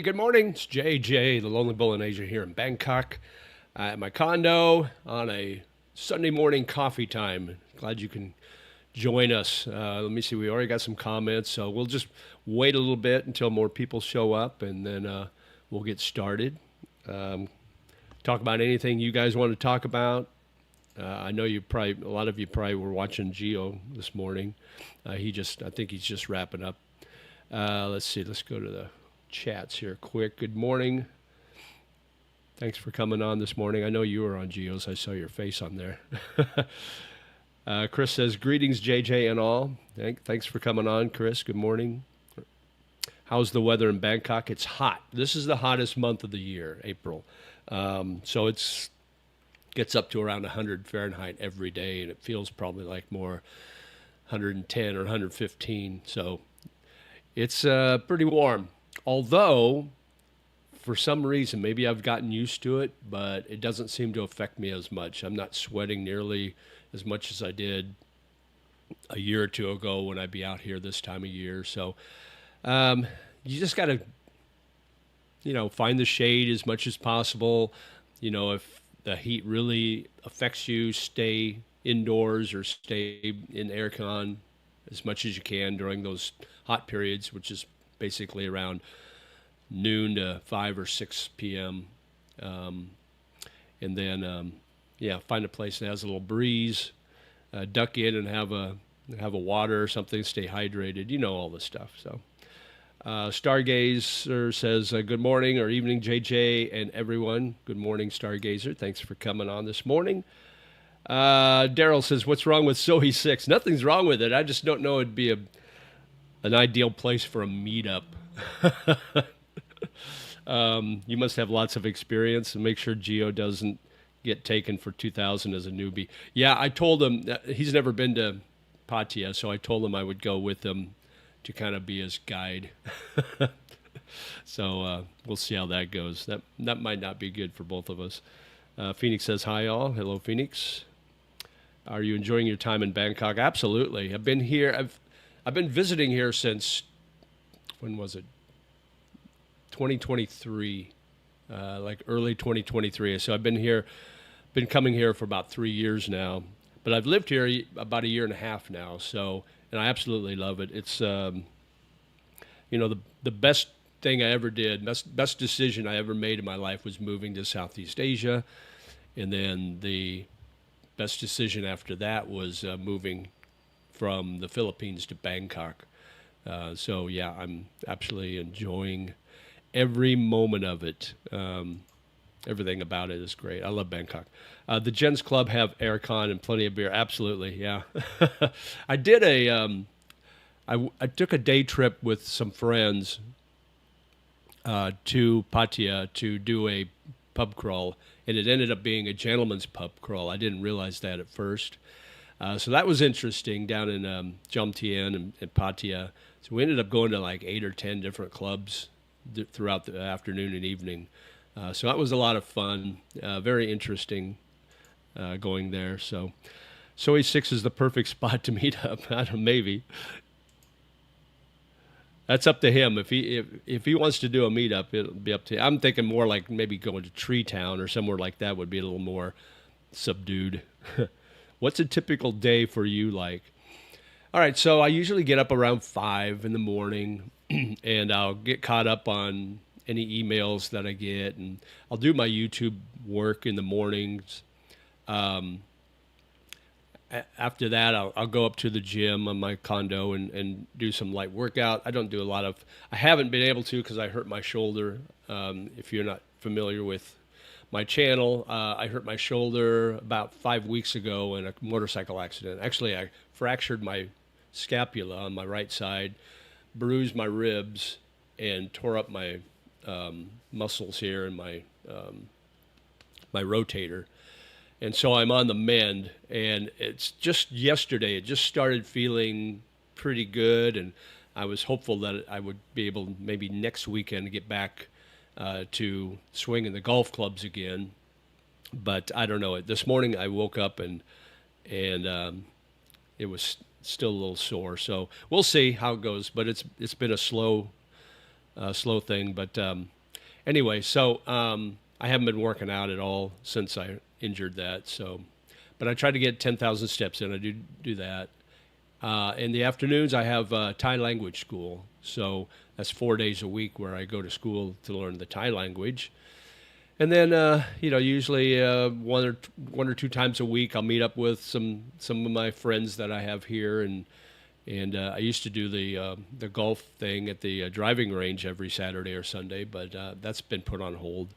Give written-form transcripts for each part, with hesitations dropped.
good morning. It's JJ, the Lonely Bull in Asia here in Bangkok at my condo on a Sunday morning coffee time. Glad you can join us. Let me see, we already got some comments, so we'll just wait a little bit until more people show up and then we'll get started. Um, Talk about anything you guys want to talk about. I know a lot of you probably were watching Geo this morning. I think he's just wrapping up. Let's see, let's go to the chats here quick. Good morning. Thanks for coming on this morning. I know you were on Geo's. I saw your face on there. Chris says, greetings, JJ and all. Thanks for coming on, Chris. Good morning. How's the weather in Bangkok? It's hot. This is the hottest month of the year, April. So it's gets up to around 100 Fahrenheit every day, and it feels probably like more 110 or 115. So it's pretty warm. Although, for some reason, maybe I've gotten used to it, but it doesn't seem to affect me as much. I'm not sweating nearly as much as I did a year or two ago when I'd be out here this time of year. So you just got to, find the shade as much as possible. If the heat really affects you, stay indoors or stay in aircon as much as you can during those hot periods, which is basically around noon to 5 or 6 p.m. And then, find a place that has a little breeze, duck in and have a water or something, stay hydrated. You know all this stuff. So, Stargazer says, good morning or evening, JJ and everyone. Good morning, Stargazer. Thanks for coming on this morning. Daryl says, what's wrong with Sohi 6? Nothing's wrong with it. I just don't know it'd be an ideal place for a meetup. You must have lots of experience, and make sure Geo doesn't get taken for 2,000 as a newbie. Yeah, I told him that he's never been to Pattaya, so I told him I would go with him to kind of be his guide. So we'll see how that goes. That might not be good for both of us. Phoenix says, hi all. Hello, Phoenix. Are you enjoying your time in Bangkok? Absolutely. I've been here. I've been visiting here since, when was it? 2023, like early 2023. So I've been coming here for about 3 years now. But I've lived here about a year and a half now. So, and I absolutely love it. It's, the best thing I ever did, best decision I ever made in my life was moving to Southeast Asia. And then the best decision after that was moving from the Philippines to Bangkok. So yeah, I'm absolutely enjoying every moment of it. Everything about it is great. I love Bangkok. The Gents Club have aircon and plenty of beer. Absolutely, yeah. I did I took a day trip with some friends to Pattaya to do a pub crawl, and it ended up being a gentleman's pub crawl. I didn't realize that at first. So that was interesting down in Jomtien and Pattaya. So we ended up going to like 8 or 10 different clubs throughout the afternoon and evening. So that was a lot of fun, very interesting going there. So A6 is the perfect spot to meet up. I don't know, maybe. That's up to him. If he wants to do a meetup, it'll be up to him. I'm thinking more like maybe going to Tree Town or somewhere like that would be a little more subdued. What's a typical day for you like? All right, so I usually get up around 5 in the morning, and I'll get caught up on any emails that I get, and I'll do my YouTube work in the mornings. After that, I'll go up to the gym on my condo and do some light workout. I don't do I haven't been able to because I hurt my shoulder. If you're not familiar with my channel, I hurt my shoulder about 5 weeks ago in a motorcycle accident. Actually, I fractured my scapula on my right side, bruised my ribs, and tore up my muscles here and my rotator. And so I'm on the mend, and it's just yesterday, it just started feeling pretty good, and I was hopeful that I would be able maybe next weekend to get back to swinging the golf clubs again. But I don't know. This morning I woke up and it was still a little sore. So we'll see how it goes. But it's been a slow slow thing. But anyway, so I haven't been working out at all since I injured that. So, but I try to get 10,000 steps in. I do that. In the afternoons, I have Thai language school. So that's 4 days a week where I go to school to learn the Thai language. And then, usually one or two times a week, I'll meet up with some of my friends that I have here, and I used to do the golf thing at the driving range every Saturday or Sunday, but that's been put on hold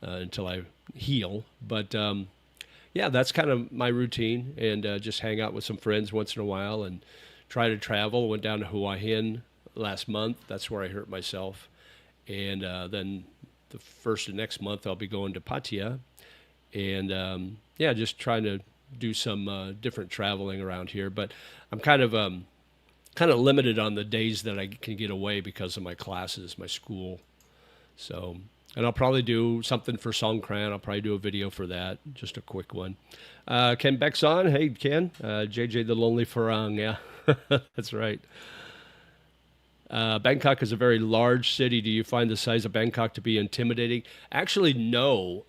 until I heal. But yeah, that's kind of my routine, and just hang out with some friends once in a while and try to travel. Went down to Hawaii last month. That's where I hurt myself. And then the first of next month, I'll be going to Pattaya. And yeah, just trying to do some different traveling around here. But I'm kind of limited on the days that I can get away because of my classes, my school. So, and I'll probably do something for Songkran. I'll probably do a video for that, just a quick one. Ken Beck's on. Hey, Ken. JJ the Lonely Farang. Yeah, that's right. Bangkok is a very large city. Do you find the size of Bangkok to be intimidating? Actually, no.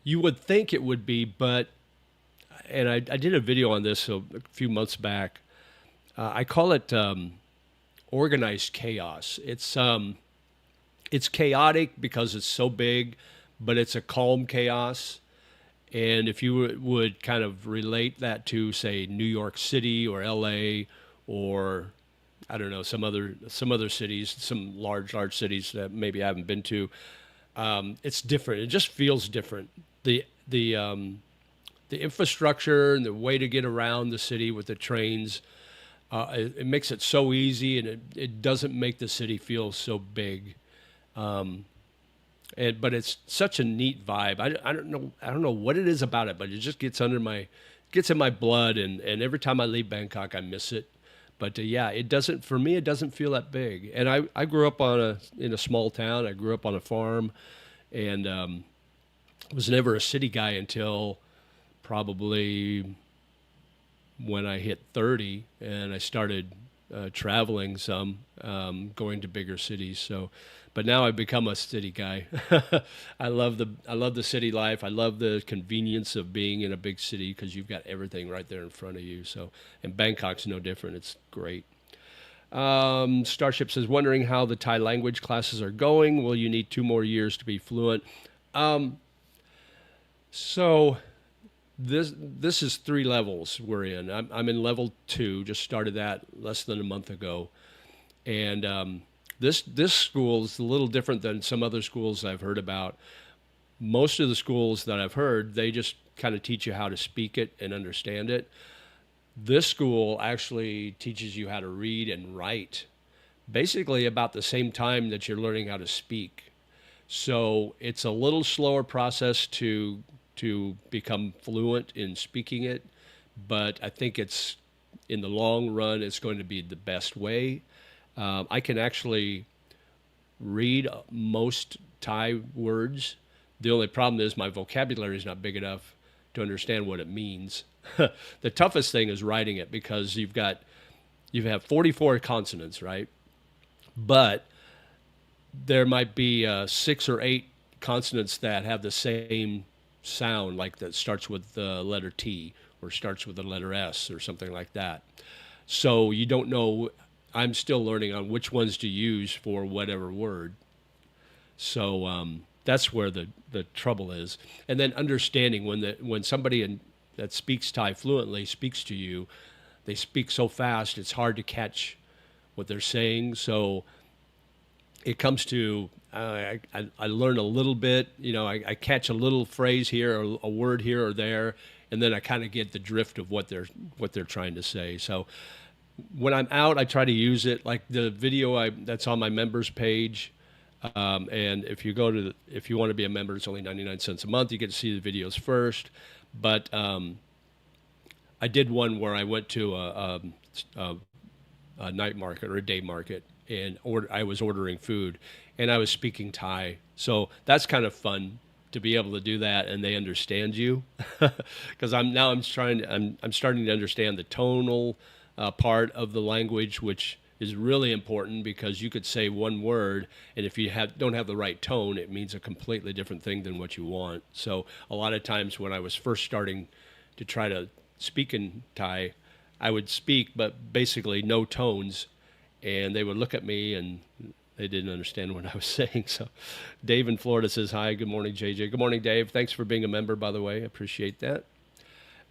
You would think it would be, but, and I did a video on this a few months back. I call it organized chaos. It's chaotic because it's so big, but it's a calm chaos. And if you would kind of relate that to, say, New York City or LA, or I don't know, some other cities, some large cities that maybe I haven't been to, it's different. It just feels different. The infrastructure and the way to get around the city with the trains, it makes it so easy, and it doesn't make the city feel so big. But it's such a neat vibe. I don't know what it is about it, but it just gets in my blood, and every time I leave Bangkok, I miss it. But yeah, it doesn't feel that big. And I grew up in a small town. I grew up on a farm, and was never a city guy until probably when I hit 30, and I started traveling some, going to bigger cities. So, but now I've become a city guy. I love the city life. I love the convenience of being in a big city because you've got everything right there in front of you. So, and Bangkok's no different. It's great. Starship says, wondering how the Thai language classes are going. Will you need 2 more years to be fluent? So this is 3 levels we're in. I'm in level 2. Just started that less than a month ago, and this school is a little different than some other schools I've heard about. Most of the schools that I've heard, they just kind of teach you how to speak it and understand it. This school actually teaches you how to read and write, basically about the same time that you're learning how to speak. So it's a little slower process to become fluent in speaking it, but I think it's, in the long run, it's going to be the best way. I can actually read most Thai words. The only problem is my vocabulary is not big enough to understand what it means. The toughest thing is writing it, because you have 44 consonants, right? But there might be 6 or 8 consonants that have the same sound, like that starts with the letter T or starts with the letter S or something like that. So you don't know. I'm still learning on which ones to use for whatever word. So that's where the trouble is. And then understanding when somebody that speaks Thai fluently speaks to you, they speak so fast it's hard to catch what they're saying. So it comes to I learn a little bit, I catch a little phrase here or a word here or there, and then I kind of get the drift of what they're trying to say. So when I'm out, I try to use it, like the video that's on my members page. And if you want to be a member, it's only 99 cents a month. You get to see the videos first. But I did one where I went to a night market or a day market, and I was ordering food, and I was speaking Thai. So that's kind of fun to be able to do that, and they understand you, because I'm starting to understand the tonal part of the language, which is really important because you could say one word, and if you don't have the right tone, it means a completely different thing than what you want. So a lot of times when I was first starting to try to speak in Thai, I would speak, but basically no tones, and they would look at me and they didn't understand what I was saying. So Dave in Florida says, hi, good morning, JJ. Good morning, Dave. Thanks for being a member, by the way. I appreciate that.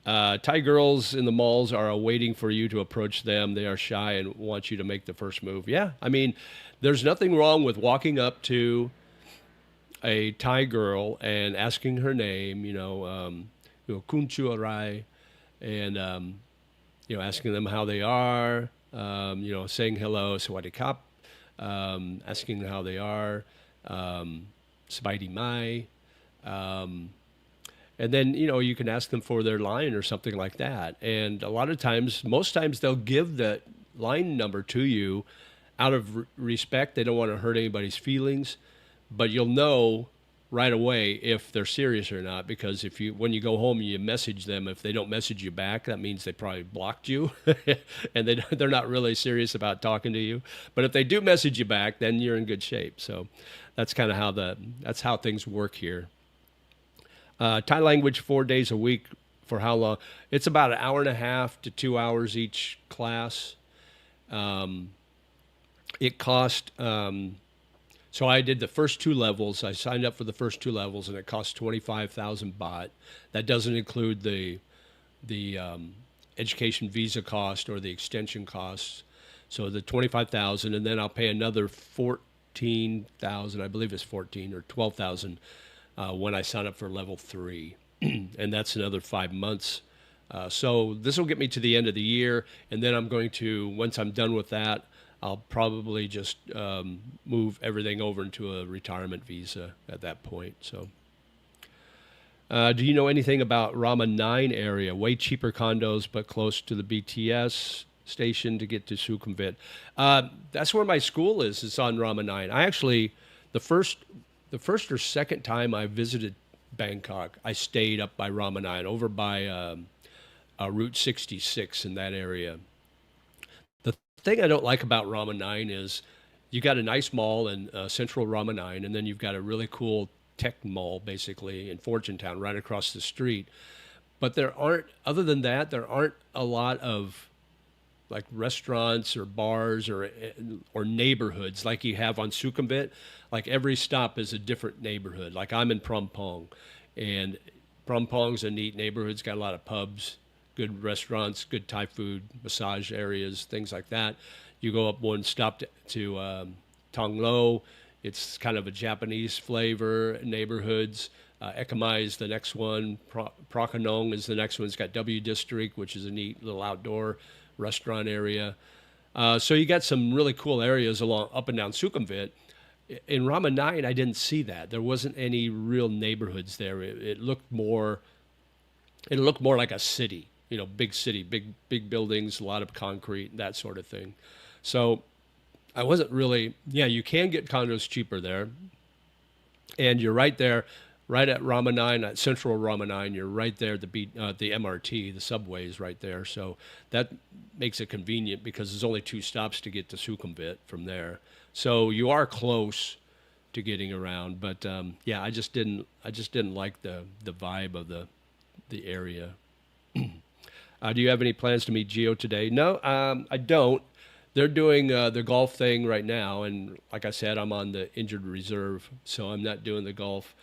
Thai girls in the malls are waiting for you to approach them. They are shy and want you to make the first move. Yeah, I mean, there's nothing wrong with walking up to a Thai girl and asking her name, kun chu arai, and, asking them how they are, saying hello, sawadee kap, asking them how they are, sabai mai, and then, you can ask them for their line or something like that. And a lot of times, most times they'll give that line number to you out of respect. They don't want to hurt anybody's feelings, but you'll know right away if they're serious or not, because when you go home and you message them, if they don't message you back, that means they probably blocked you and they're not really serious about talking to you. But if they do message you back, then you're in good shape. So that's kind of that's how things work here. Thai language 4 days a week. For how long? It's about an hour and a half to 2 hours each class. It cost, so I did the first 2 levels. I signed up for the first 2 levels, and it cost 25,000 baht. That doesn't include the education visa cost or the extension costs. So the 25,000, and then I'll pay another 14,000. I believe it's 14 or 12,000. When I sign up for level 3, and that's another 5 months. So this will get me to the end of the year, and then I'm going to, once I'm done with that, I'll probably just move everything over into a retirement visa at that point. So, do you know anything about Rama 9 area? Way cheaper condos, but close to the BTS station to get to Sukhumvit. That's where my school is. It's on Rama 9. I actually, the first or second time I visited Bangkok, I stayed up by Rama 9, over by Route 66 in that area. The thing I don't like about Rama 9 is you got a nice mall in central Rama 9, and then you've got a really cool tech mall, basically, in Fortune Town right across the street. But other than that, there aren't a lot of like restaurants or bars or neighborhoods like you have on Sukhumvit. Like every stop is a different neighborhood. Like I'm in Prompong, and Prompong's a neat neighborhood. It's got a lot of pubs, good restaurants, good Thai food, massage areas, things like that. You go up one stop to Tong Lo. It's kind of a Japanese flavor neighborhoods. Ekamai is the next one. Prakanong is the next one. It's got W District, which is a neat little outdoor restaurant area. So you got some really cool areas up and down Sukhumvit. In Rama 9, I didn't see that. There wasn't any real neighborhoods there. It looked more like a city, big city, big buildings, a lot of concrete, that sort of thing. So I wasn't really, you can get condos cheaper there. And you're right there, right at Rama 9, at Central Rama 9, you're right there, the MRT, the subway is right there. So that makes it convenient because there's only 2 stops to get to Sukhumvit from there. So you are close to getting around, but I just didn't like the vibe of the area. Do you have any plans to meet Gio today? No, I don't. They're doing the golf thing right now, and like I said, I'm on the injured reserve, so I'm not doing the golf.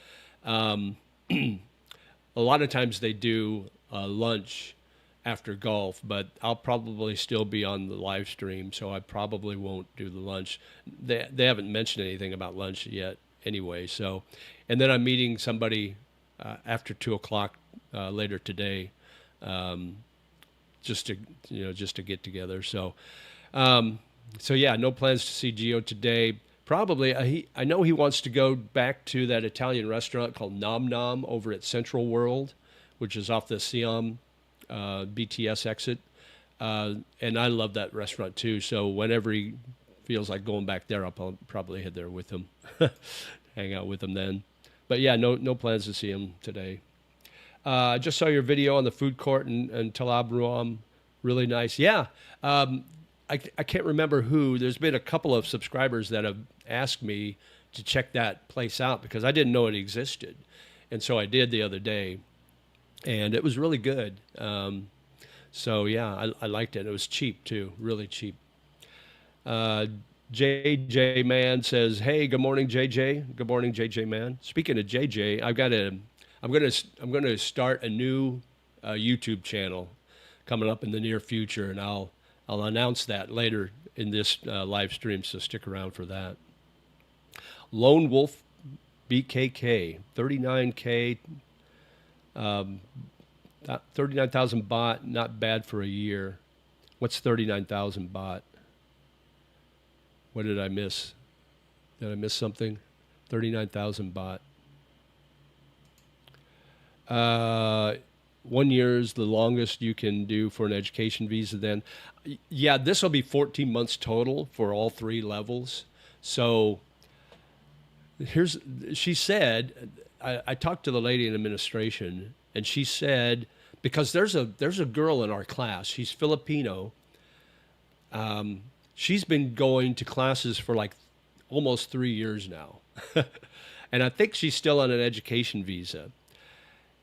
A lot of times they do lunch after golf, but I'll probably still be on the live stream, so I probably won't do the lunch. They haven't mentioned anything about lunch yet anyway. So, and then I'm meeting somebody after 2:00 later today, just to get together. So, no plans to see Gio today. Probably, I know he wants to go back to that Italian restaurant called Nom Nom over at Central World, which is off the Siam BTS exit. And I love that restaurant too. So whenever he feels like going back there, I'll probably head there with him, hang out with him then. But no plans to see him today. I just saw your video on the food court in Talab Ruam. Really nice. Yeah. I can't remember who. There's been a couple of subscribers that have asked me to check that place out because I didn't know it existed, and so I did the other day, and it was really good. So yeah, I liked it. It was cheap too, really cheap. Uh, JJ Man says, "Hey, good morning, JJ. Good morning, JJ Man. Speaking of JJ, I'm gonna start a new YouTube channel coming up in the near future, and I'll announce that later in this live stream. So stick around for that." Lone Wolf BKK 39K, um, 39,000 baht, not bad for a year. What's 39,000 baht? What did I miss? Did I miss something? 39,000 baht. 1 year is the longest you can do for an education visa then. Yeah, this will be 14 months total for all three levels. So she said, I talked to the lady in administration, and she said, because there's a girl in our class, she's Filipino. She's been going to classes for like almost 3 years now. And I think she's still on an education visa.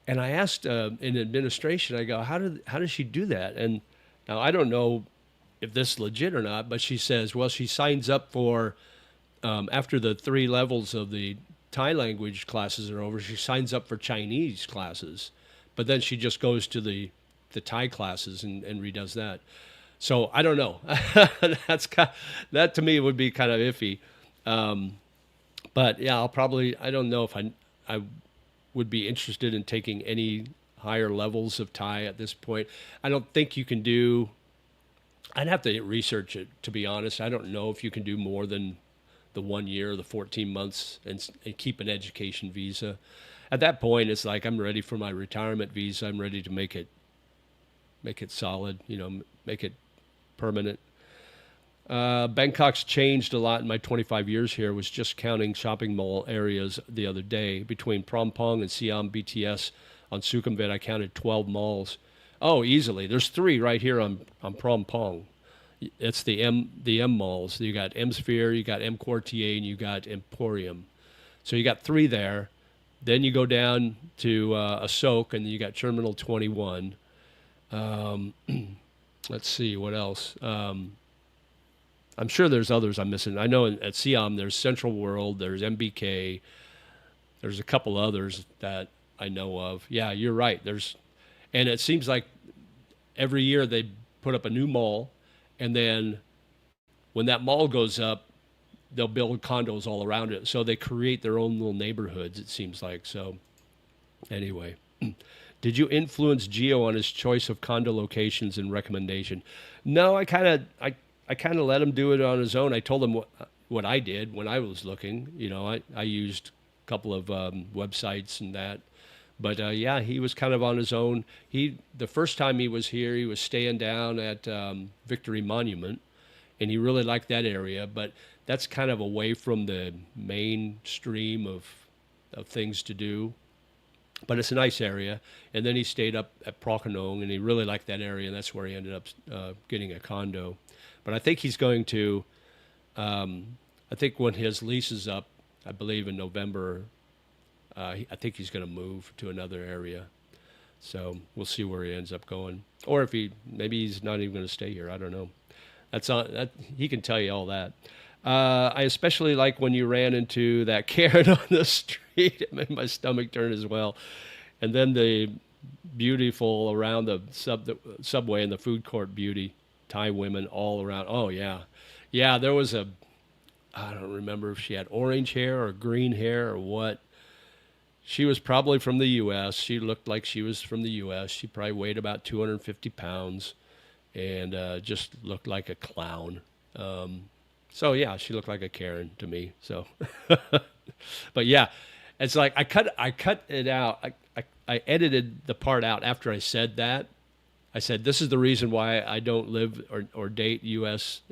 And I asked in administration, I go, how does she do that? And now I don't know if this is legit or not, but she says, well, she signs up for, after the three levels of the Thai language classes are over, she signs up for Chinese classes. But then she just goes to the Thai classes and redoes that. So I don't know. That to me would be kind of iffy. But yeah, I don't know if I would be interested in taking any higher levels of Thai at this point. I don't think you can do, I'd have to research it, to be honest. I don't know if you can do more than the 1 year, the 14 months, and keep an education visa. At that point, it's like I'm ready for my retirement visa. I'm ready to make it solid, make it permanent. Bangkok's changed a lot in my 25 years here. Was just counting shopping mall areas the other day. Between Phrom Phong and Siam BTS on Sukhumvit, I counted 12 malls. Oh, easily. There's three right here on Phrom Phong. It's the M malls. You got M Sphere, you got M Quartier, and you got Emporium. So you got three there. Then you go down to Asok, and you got Terminal 21. Let's see, what else? I'm sure there's others I'm missing. I know at Siam there's Central World, there's MBK, there's a couple others that I know of. Yeah, you're right. And it seems like every year they put up a new mall, and then when that mall goes up, they'll build condos all around it. So they create their own little neighborhoods, it seems like. So anyway, did you influence Gio on his choice of condo locations and recommendation? No, I kind of let him do it on his own. I told him what I did when I was looking. I used a couple of websites and that. But yeah, he was kind of on his own. The first time he was here, he was staying down at Victory Monument, and he really liked that area. But that's kind of away from the mainstream of things to do. But it's a nice area. And then he stayed up at Prokanong, and he really liked that area, and that's where he ended up getting a condo. But I think he's going to, I think when his lease is up, I believe in November, I think he's going to move to another area. So we'll see where he ends up going. Or if maybe he's not even going to stay here. I don't know. He can tell you all that. I especially like when you ran into that Karen on the street. It made my stomach turn as well. And then the beautiful around the subway and the food court beauty. Thai women all around. Oh, yeah. Yeah, there was I don't remember if she had orange hair or green hair or what. She was probably from the U.S. She looked like she was from the U.S. She probably weighed about 250 pounds and just looked like a clown. So, yeah, she looked like a Karen to me. So, but, yeah, it's like I cut it out. I edited the part out after I said that. I said, this is the reason why I don't live or date U.S.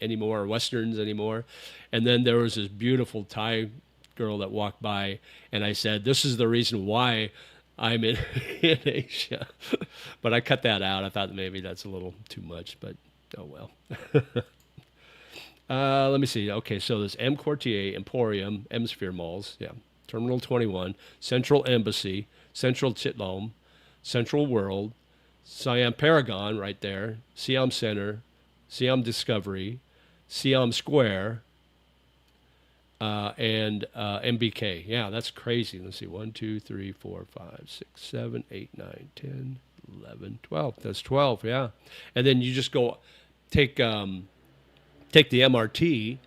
anymore, or Westerns anymore. And then there was this beautiful Thai girl that walked by, and I said, this is the reason why I'm in Asia. But I cut that out. I thought maybe that's a little too much. But Oh, well. Let me see. Okay, so there's M Quartier, Emporium, M Sphere Malls, yeah. Terminal 21, Central Embassy, Central Chitlom, Central World, Siam Paragon right there, Siam Center, Siam Discovery, Siam Square, and MBK. Yeah, that's crazy. Let's see. 1, 2, 3, 4, 5, 6, 7, 8, 9, 10, 11, 12. That's 12, yeah. And then you just go take take the MRT,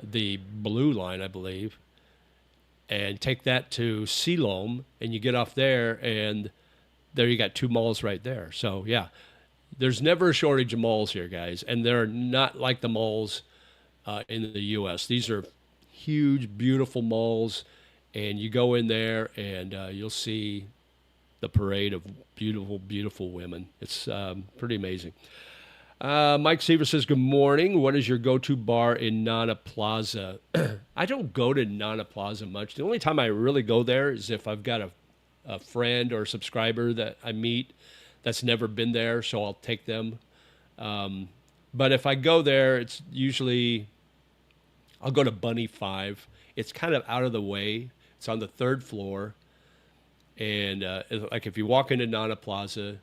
the blue line, I believe, and take that to Siloam, and you get off there, and there you got two malls right there. So, yeah, there's never a shortage of malls here, guys, and they're not like the malls in the U.S. These are huge, beautiful malls, and you go in there, and you'll see the parade of beautiful, beautiful women. It's pretty amazing. Mike Seaver says, good morning. What is your go-to bar in Nana Plaza? I don't go to Nana Plaza much. The only time I really go there is if I've got a friend or subscriber that I meet that's never been there, so I'll take them. But if I go there, it's usually, I'll go to Bunny 5. It's kind of out of the way. It's on the third floor. And like if you walk into Nana Plaza,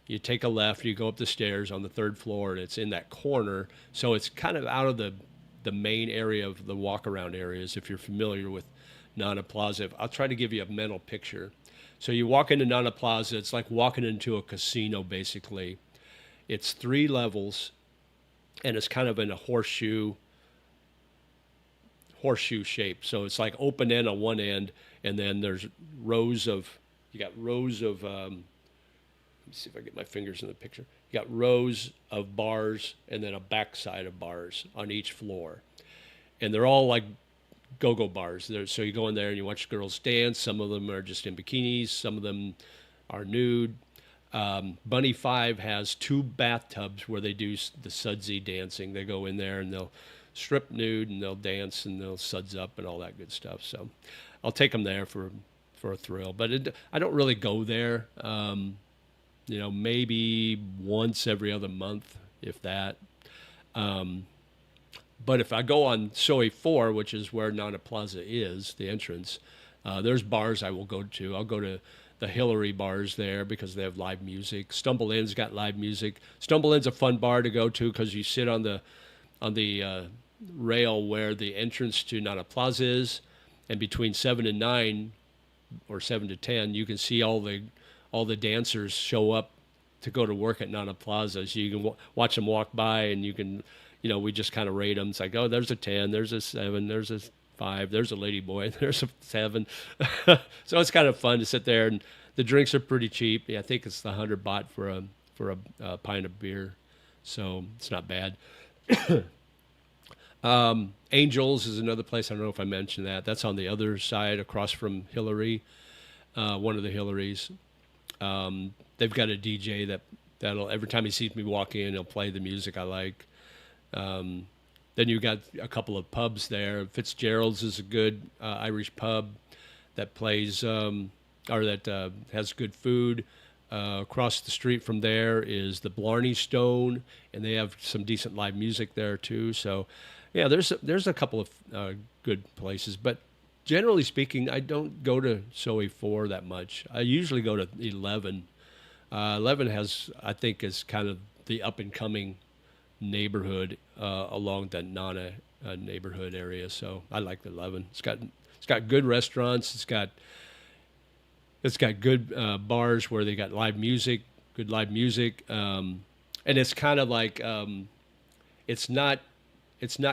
you take a left, you go up the stairs on the third floor, and it's in that corner. So it's kind of out of the main area of the walk-around areas, if you're familiar with Nana Plaza. I'll try to give you a mental picture. So you walk into Nana Plaza, it's like walking into a casino, basically. It's 3 levels, and it's kind of in a horseshoe shape. So it's like open end on one end, and then there's you got rows of, let me see if I get my fingers in the picture. You got rows of bars and then a backside of bars on each floor. And they're all like go-go bars. So you go in there and you watch girls dance. Some of them are just in bikinis. Some of them are nude. Bunny 5 has 2 bathtubs where they do the sudsy dancing. They go in there and they'll strip nude and they'll dance and they'll suds up and all that good stuff. So I'll take them there for a thrill. But I don't really go there. Maybe once every other month, if that. But if I go on Soy 4, which is where Nana Plaza is, the entrance, there's bars I will go to. I'll go to the Hillary bars there because they have live music. Stumble Inn's got live music. Stumble Inn's a fun bar to go to because you sit on the rail where the entrance to Nana Plaza is, and between 7 and 9 or 7 to 10, you can see all the dancers show up to go to work at Nana Plaza. So you can watch them walk by, and you can, we just kind of rate them. It's like, oh, there's a 10, there's a 7, there's a 5, there's a lady boy, there's a 7. So it's kind of fun to sit there, and the drinks are pretty cheap. Yeah, I think it's the 100 baht for a pint of beer, so it's not bad. Angels is another place. I don't know if I mentioned that. That's on the other side, across from Hillary, one of the Hillarys. They've got a DJ that'll every time he sees me walk in, he'll play the music I like. Then you got a couple of pubs there. Fitzgerald's is a good Irish pub that plays that has good food. Across the street from there is the Blarney Stone, and they have some decent live music there too. So, yeah, there's a couple of good places, but generally speaking, I don't go to Soy 4 that much. I usually go to 11. 11 I think, is kind of the up-and-coming neighborhood along the Nana neighborhood area. So I like the 11. It's got good restaurants. It's got good bars where they got good live music, and it's kind of like it's not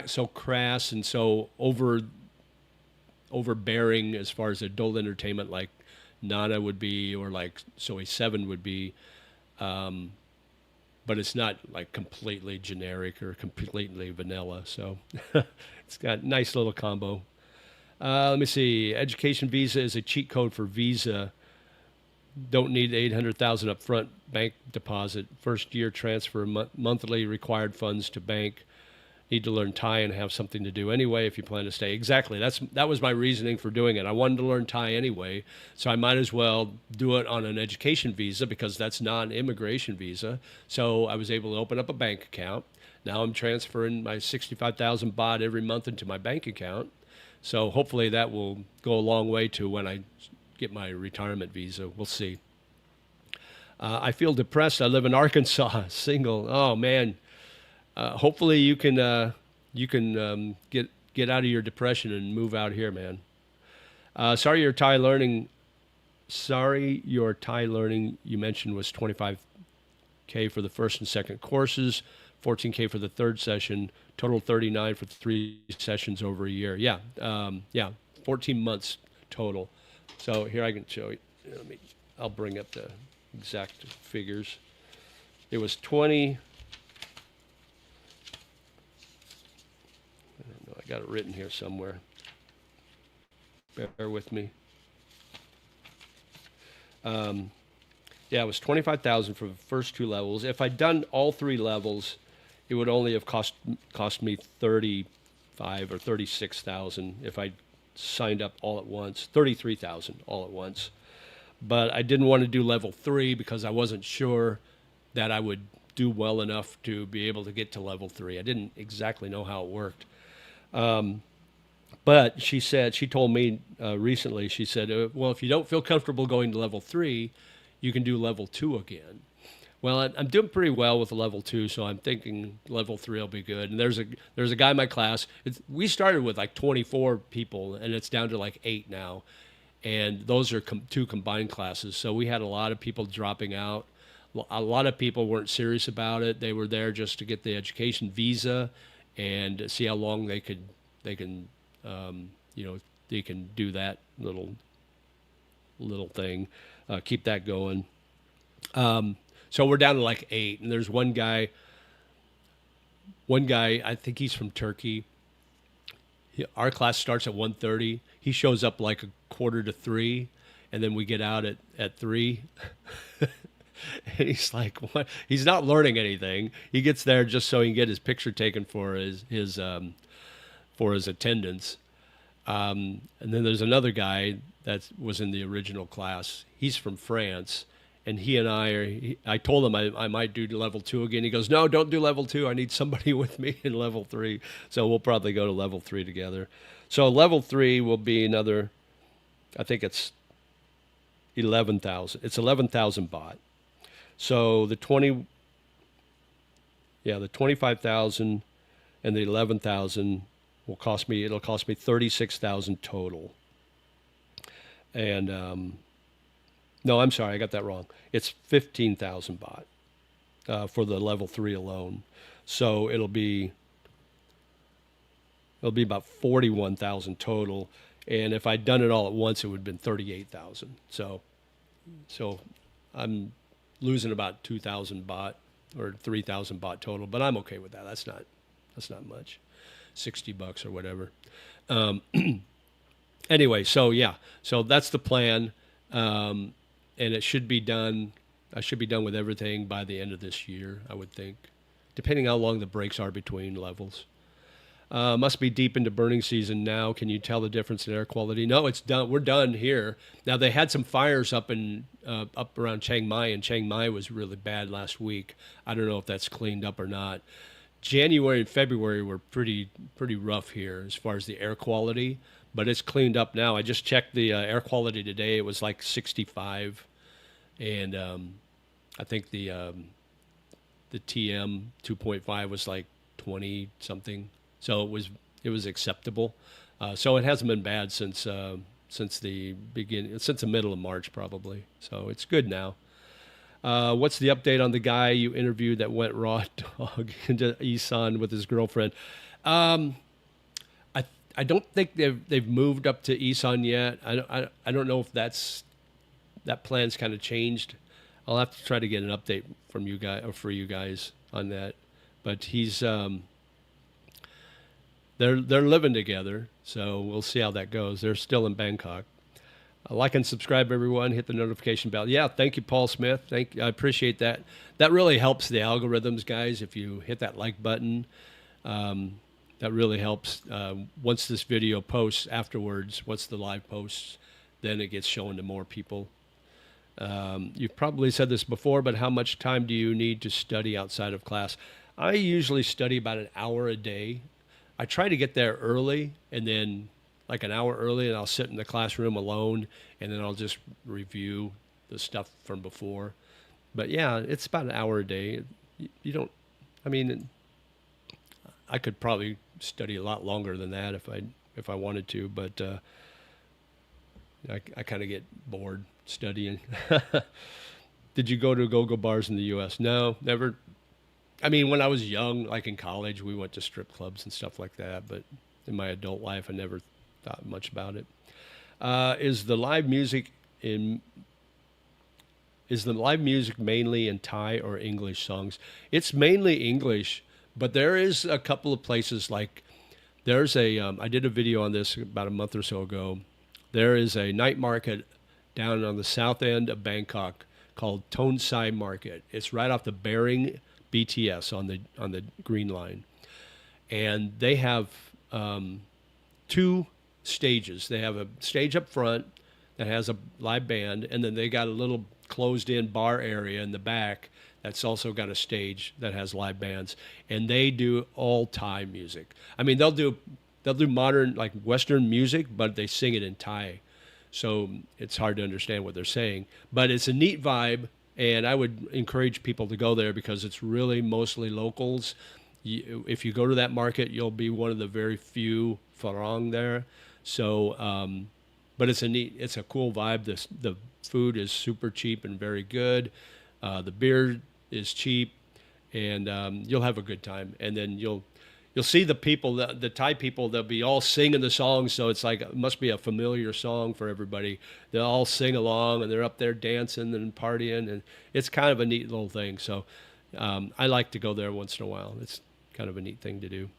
so crass and so overbearing as far as adult entertainment like Nana would be, or like Soy 7 would be, but it's not like completely generic or completely vanilla. So it's got a nice little combo. Let me see. Education visa is a cheat code for Visa. Don't need $800,000 up front bank deposit. First year transfer monthly required funds to bank. need to learn Thai and have something to do anyway if you plan to stay. Exactly. That was my reasoning for doing it. I wanted to learn Thai anyway, so I might as well do it on an education visa because that's non-immigration visa. So I was able to open up a bank account. Now I'm transferring my 65,000 baht every month into my bank account. So hopefully that will go a long way to when I get my retirement visa. We'll see. I feel depressed. I live in Arkansas, single. Oh man. Hopefully you can get out of your depression and move out here, man. Sorry your Thai learning. Sorry your Thai learning you mentioned was 25K for the first and second courses, 14K for the third session, total 39 for 3 sessions over a year. Yeah, 14 months total. So here I can show you. I'll bring up the exact figures. It was 20. I got it written here somewhere. Bear with me. It was 25,000 for the first 2 levels. If I'd done all 3 levels, it would only have cost me 35 or 36,000 if I signed up all at once. 33,000 all at once. But I didn't want to do level 3 because I wasn't sure that I would do well enough to be able to get to level 3. I didn't exactly know how it worked. But she told me recently, she said, well, if you don't feel comfortable going to level 3, you can do level 2 again. Well, I'm doing pretty well with level 2, so I'm thinking level 3 will be good. And there's a guy in my class. We started with like 24 people, and it's down to like 8 now. And those are 2 combined classes. So we had a lot of people dropping out. A lot of people weren't serious about it. They were there just to get the education visa and see how long they can do that little thing, keep that going. So we're down to like 8, and there's one guy, I think he's from Turkey. Our class starts at 1:30. He shows up like 2:45, and then we get out at 3. And he's like, what? He's not learning anything. He gets there just so he can get his picture taken for his attendance. And then there's another guy that was in the original class. He's from France, and he and I told him I might do level 2 again. He goes, no, don't do level 2. I need somebody with me in level 3. So we'll probably go to level 3 together. So level 3 will be another, I think it's 11,000. It's 11,000 baht. So the 25,000 and the 11,000 it'll cost me 36,000 total. And no, I'm sorry, I got that wrong. It's 15,000 baht for the level 3 alone. So it'll be about 41,000 total. And if I'd done it all at once, it would have been 38,000. So I'm losing about 2,000 baht or 3,000 baht total, but I'm okay with that. That's not much. $60 or whatever. Anyway, so that's the plan. And it should be done. I should be done with everything by the end of this year, I would think, depending how long the breaks are between levels. Must be deep into burning season now. Can you tell the difference in air quality? No, it's done. We're done here. Now they had some fires up around Chiang Mai, and Chiang Mai was really bad last week. I don't know if that's cleaned up or not. January and February were pretty rough here as far as the air quality, but it's cleaned up now. I just checked the air quality today. It was like 65, and I think the TM 2.5 was like 20 something. So it was acceptable. So it hasn't been bad since the middle of March probably. So it's good now. What's the update on the guy you interviewed that went raw dog into Isan with his girlfriend? I don't think they've moved up to Isan yet. I don't know if that plan's kind of changed. I'll have to try to get an update from you guys or for you guys on that. But he's they're living together, so we'll see how that goes. They're still in Bangkok. Like and subscribe, everyone. Hit the notification bell. Yeah, thank you, Paul Smith. I appreciate that. That really helps the algorithms, guys. If you hit that like button, that really helps. Once this video posts afterwards, once the live posts, then it gets shown to more people. You've probably said this before, but how much time do you need to study outside of class? I usually study about an hour a day. I try to get there early, and then like an hour early, and I'll sit in the classroom alone, and then I'll just review the stuff from before. But yeah, it's about an hour a day. You don't, I mean, I could probably study a lot longer than that if I wanted to, but I kind of get bored studying. Did you go to go-go bars in the U.S.? No, never. I mean, when I was young, like in college, we went to strip clubs and stuff like that. But in my adult life, I never thought much about it. Is the live music in is the live music mainly in Thai or English songs? It's mainly English, but there is a couple of places like there's a I did a video on this about a month or so ago. There is a night market down on the south end of Bangkok called Ton Sai Market. It's right off the Bering BTS on the Green Line, and they have two stages. They have a stage up front that has a live band, and then they got a little closed-in bar area in the back that's also got a stage that has live bands, and they do all Thai music. I mean, they'll do modern like Western music, but they sing it in Thai, so it's hard to understand what they're saying. But it's a neat vibe, and I would encourage people to go there because it's really mostly locals. If you go to that market, you'll be one of the very few Farang there. So, but it's a cool vibe. The food is super cheap and very good. The beer is cheap, and you'll have a good time. And then you'll see the people, the Thai people, they'll be all singing the songs. So it's like, it must be a familiar song for everybody. They'll all sing along, and they're up there dancing and partying, and it's kind of a neat little thing. So I like to go there once in a while. It's kind of a neat thing to do.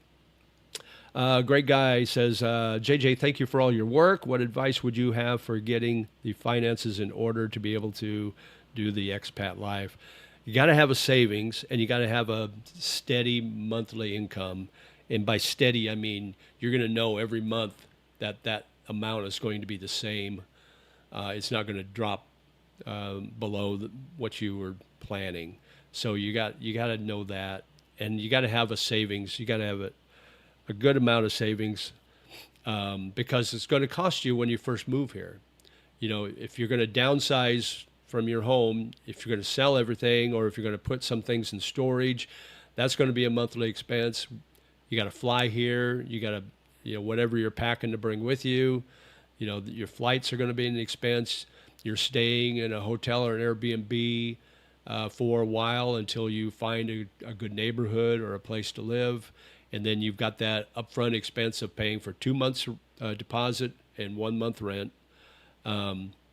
Great guy says, JJ, thank you for all your work. What advice would you have for getting the finances in order to be able to do the expat life? You got to have a savings, and you got to have a steady monthly income. And by steady, I mean you're going to know every month that amount is going to be the same. It's not going to drop below what you were planning. So you got to know that, and you got to have a savings. You got to have a good amount of savings because it's going to cost you when you first move here. You know, if you're going to downsize from your home, if you're going to sell everything, or if you're going to put some things in storage, that's going to be a monthly expense. You got to fly here. You got to, you know, whatever you're packing to bring with you, you know, your flights are going to be an expense. You're staying in a hotel or an Airbnb for a while until you find a good neighborhood or a place to live. And then you've got that upfront expense of paying for 2 months deposit and 1 month rent.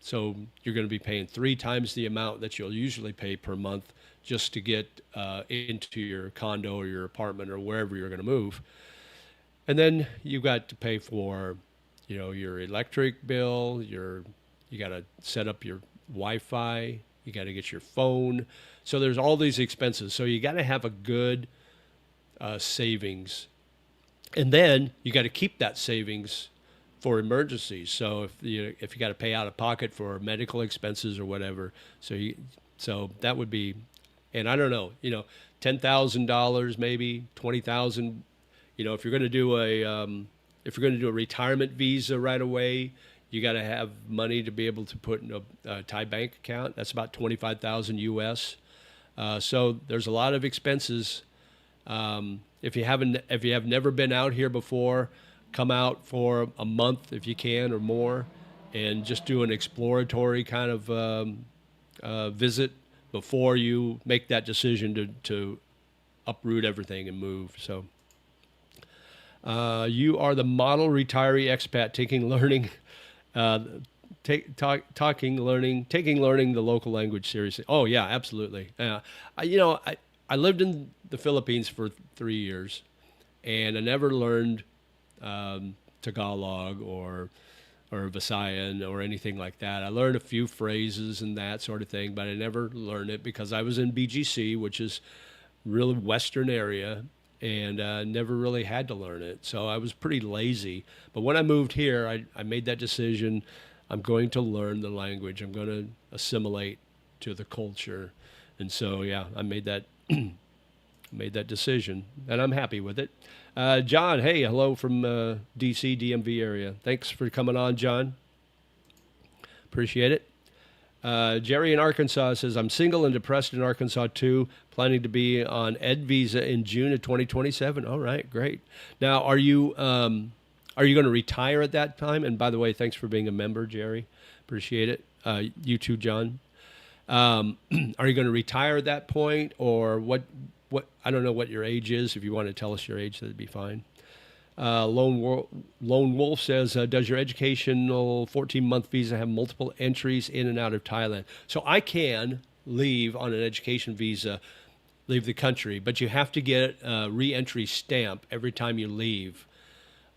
So you're going to be paying 3 times the amount that you'll usually pay per month just to get into your condo or your apartment or wherever you're going to move. And then you've got to pay for, you know, your electric bill, you got to set up your Wi-Fi, you got to get your phone. So there's all these expenses. So you got to have a good savings. And then you got to keep that savings for emergencies. So if you got to pay out of pocket for medical expenses or whatever, so that would be, and I don't know, you know, $10,000 maybe 20,000. You know, if you're going to do a retirement visa right away, you got to have money to be able to put in a Thai bank account. That's about 25,000 US. So there's a lot of expenses. If you have never been out here before, come out for a month if you can or more, and just do an exploratory kind of visit before you make that decision to uproot everything and move. So you are the model retiree expat taking learning the local language seriously. Oh yeah, absolutely. I lived in the Philippines for 3 years, and I never learned Tagalog or Visayan or anything like that. I learned a few phrases and that sort of thing, but I never learned it because I was in BGC, which is really Western area, and never really had to learn it. So I was pretty lazy. But when I moved here, I made that decision. I'm going to learn the language. I'm going to assimilate to the culture. And so, yeah, I made that decision, and I'm happy with it. John, hey, hello from DC, DMV area. Thanks for coming on, John. Appreciate it. Jerry in Arkansas says, I'm single and depressed in Arkansas too, planning to be on Ed visa in June of 2027. All right, great. Now, are you going to retire at that time? And by the way, thanks for being a member, Jerry. Appreciate it. You too, John. Are you going to retire at that point, or what? I don't know what your age is. If you want to tell us your age, that'd be fine. Lone Wolf says, does your educational 14-month visa have multiple entries in and out of Thailand? So I can leave on an education visa, leave the country, but you have to get a re-entry stamp every time you leave.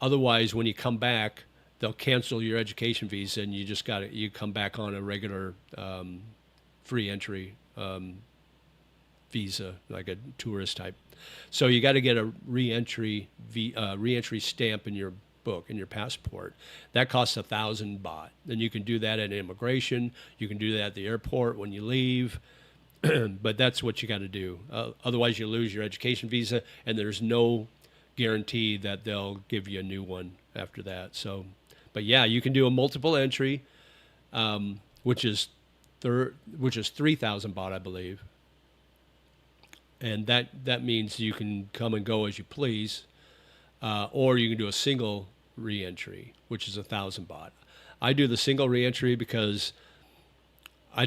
Otherwise, when you come back, they'll cancel your education visa, and you come back on a regular free entry visa, like a tourist type. So you got to get a re-entry stamp in your book, in your passport. That costs 1,000 baht. Then you can do that at immigration. You can do that at the airport when you leave. But that's what you got to do. Otherwise, you lose your education visa, and there's no guarantee that they'll give you a new one after that. So, but yeah, you can do a multiple entry, which is 3,000 baht, I believe. And that means you can come and go as you please, or you can do a single reentry, which is 1,000 baht. I do the single reentry because I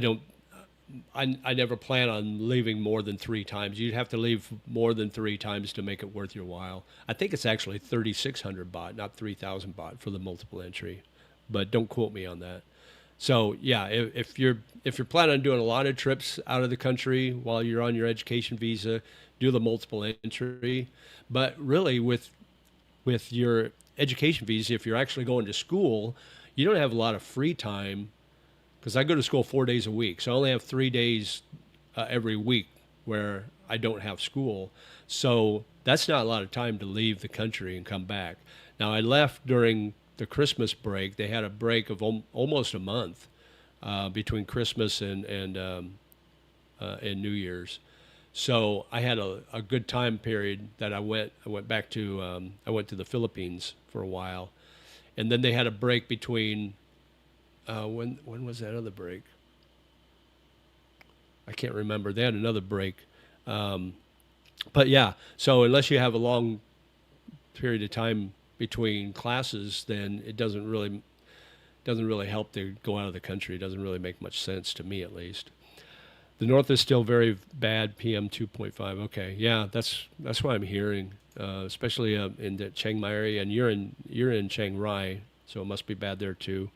never plan on leaving more than 3 times. You'd have to leave more than 3 times to make it worth your while. I think it's actually 3,600 baht, not 3,000 baht for the multiple entry, but don't quote me on that. So yeah, if you're planning on doing a lot of trips out of the country while you're on your education visa, do the multiple entry. But really, with your education visa, if you're actually going to school, you don't have a lot of free time, because I go to school 4 days a week, so I only have 3 days every week where I don't have school. So that's not a lot of time to leave the country and come back. Now, I left during the Christmas break. They had a break of almost a month between Christmas and New Year's. So I had a good time period that I went back to the Philippines for a while, and then they had a break between when was that other break? I can't remember. They had another break, but yeah. So unless you have a long period of time between classes, then it doesn't really help to go out of the country. It doesn't really make much sense to me, at least. The north is still very bad, PM 2.5. Okay, yeah, that's what I'm hearing, especially in the Chiang Mai area, and you're in Chiang Rai, so it must be bad there too.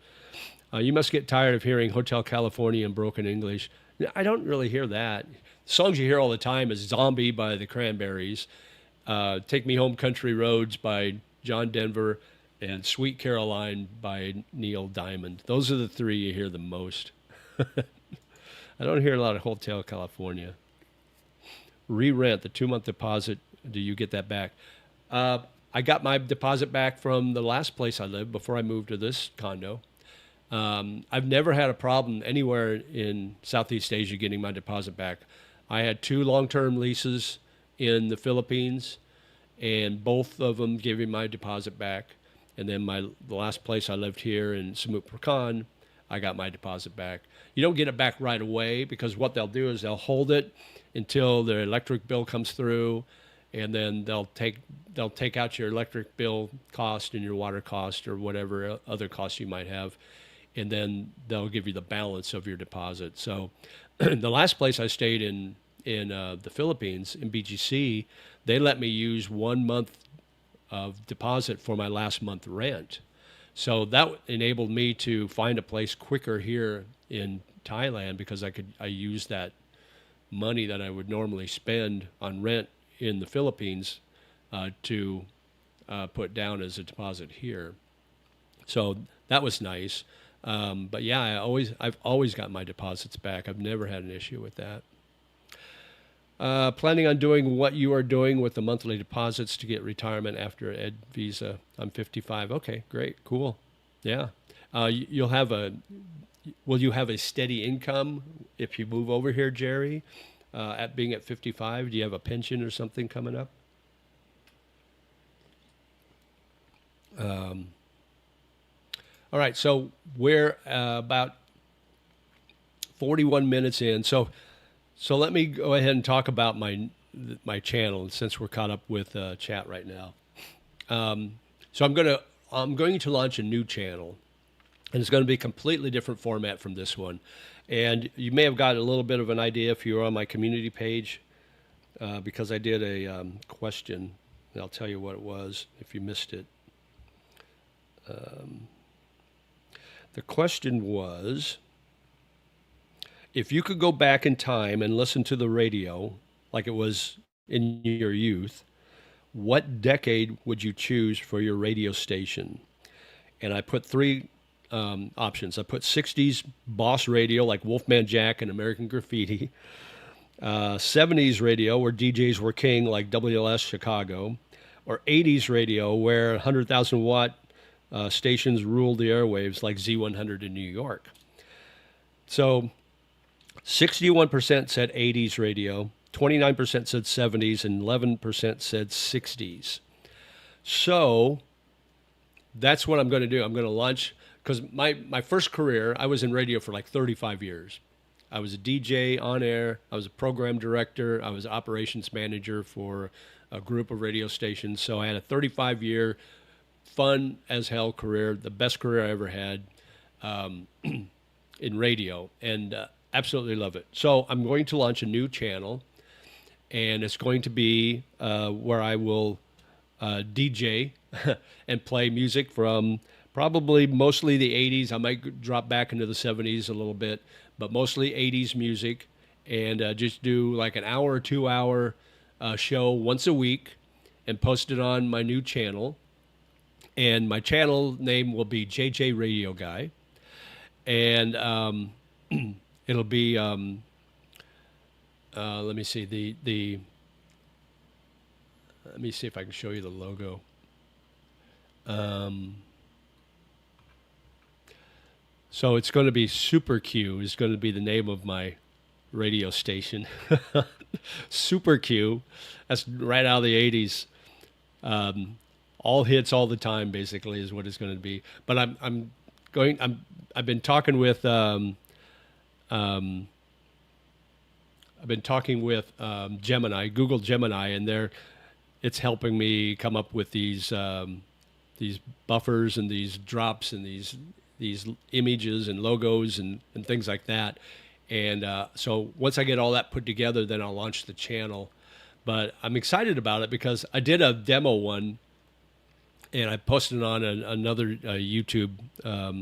You must get tired of hearing Hotel California and broken English. I don't really hear that. The songs you hear all the time is Zombie by the Cranberries, Take Me Home Country Roads by John Denver, and Sweet Caroline by Neil Diamond. Those are the 3 you hear the most. I don't hear a lot of Hotel California. Re-rent, the 2-month deposit, do you get that back? I got my deposit back from the last place I lived before I moved to this condo. I've never had a problem anywhere in Southeast Asia getting my deposit back. I had 2 long-term leases in the Philippines, and both of them gave me my deposit back. And then the last place I lived here in Samut Prakan, I got my deposit back. You don't get it back right away, because what they'll do is they'll hold it until their electric bill comes through, and then they'll take out your electric bill cost and your water cost or whatever other costs you might have, and then they'll give you the balance of your deposit. So the last place I stayed in the Philippines, in BGC, they let me use 1 month of deposit for my last month rent. So that enabled me to find a place quicker here in Thailand, because I used that money that I would normally spend on rent in the Philippines to put down as a deposit here. So that was nice. But yeah, I've always got my deposits back. I've never had an issue with that. Planning on doing what you are doing with the monthly deposits to get retirement after Ed Visa. I'm 55. Okay, great, cool. Yeah. You'll have a. Will you have a steady income if you move over here, Jerry? At being at 55, do you have a pension or something coming up? All right, so we're about 41 minutes in. So let me go ahead and talk about my channel since we're caught up with chat right now. So I'm going to launch a new channel, and it's going to be a completely different format from this one. And you may have got a little bit of an idea if you were on my community page, because I did a question, and I'll tell you what it was if you missed it. The question was, if you could go back in time and listen to the radio like it was in your youth, what decade would you choose for your radio station? And I put three options. I put 60s boss radio like Wolfman Jack and American Graffiti, 70s radio where DJs were king like WLS Chicago, or 80s radio where 100,000 watt stations ruled the airwaves like Z100 in New York. So 61% said 80s radio, 29% said 70s, and 11% said 60s. So that's what I'm going to do. I'm going to launch, because my first career, I was in radio for like 35 years. I was a DJ on air. I was a program director. I was operations manager for a group of radio stations. So I had a 35-year fun as hell career, the best career I ever had in radio, and absolutely love it. So I'm going to launch a new channel, and it's going to be where I will DJ and play music from probably mostly the 80s. I might drop back into the 70s a little bit, but mostly 80s music, and just do like an hour or 2 hour show once a week and post it on my new channel. And my channel name will be JJ Radio Guy. And it'll be, let me see, let me see if I can show you the logo. So it's going to be Super Q is going to be the name of my radio station. Super Q. That's right out of the 80s. All hits all the time, basically, is what it's going to be. But I've been talking with Gemini, Google Gemini, and it's helping me come up with these buffers and these drops and these images and logos and things like that. And so once I get all that put together, then I'll launch the channel. But I'm excited about it because I did a demo one, and I posted on another YouTube a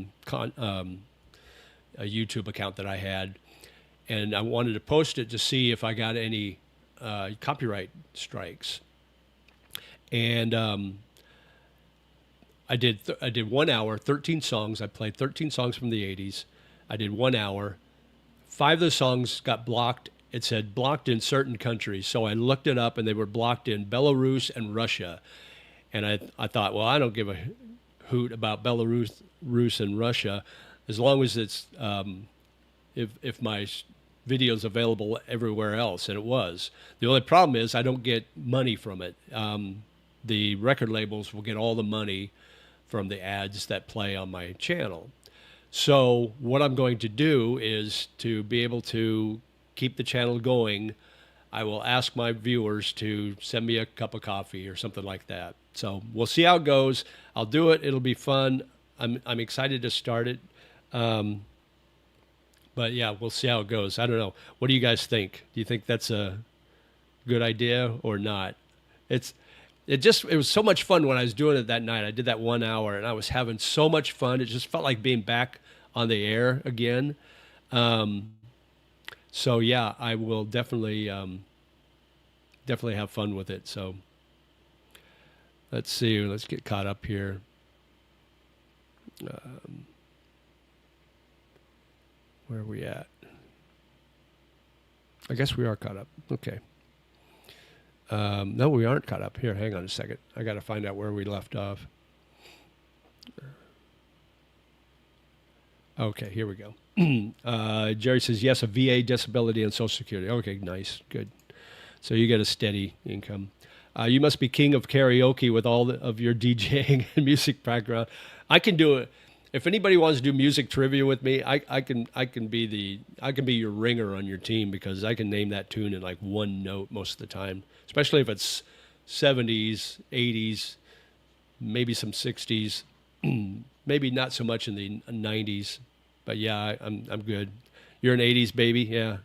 YouTube account that I had, and I wanted to post it to see if I got any copyright strikes. And I did 1 hour, 13 songs. I played 13 songs from the 80s. I did 1 hour. 5 of the songs got blocked. It said blocked in certain countries. So I looked it up, and they were blocked in Belarus and Russia. And I thought, well, I don't give a hoot about Belarus and Russia as long as it's if my video's available everywhere else, and it was. The only problem is I don't get money from it. The record labels will get all the money from the ads that play on my channel. So what I'm going to do is to be able to keep the channel going, I will ask my viewers to send me a cup of coffee or something like that. So we'll see how it goes. I'll do it. It'll be fun. I'm excited to start it. But yeah, we'll see how it goes. I don't know. What do you guys think? Do you think that's a good idea or not? It was so much fun when I was doing it that night. I did that 1 hour, and I was having so much fun. It just felt like being back on the air again. So yeah, I will definitely have fun with it. So let's see. Let's get caught up here. Where are we at? I guess we are caught up. Okay. No, we aren't caught up. Here, hang on a second. I got to find out where we left off. Okay, here we go. Jerry says, yes, a VA, disability, and Social Security. Okay, nice. Good. So you get a steady income. You must be king of karaoke with all of your DJing and music background. I can do it. If anybody wants to do music trivia with me, I can be your ringer on your team because I can name that tune in like one note most of the time, especially if it's 70s, 80s, maybe some 60s, maybe not so much in the 90s, but yeah, I'm good. You're an 80s baby, yeah.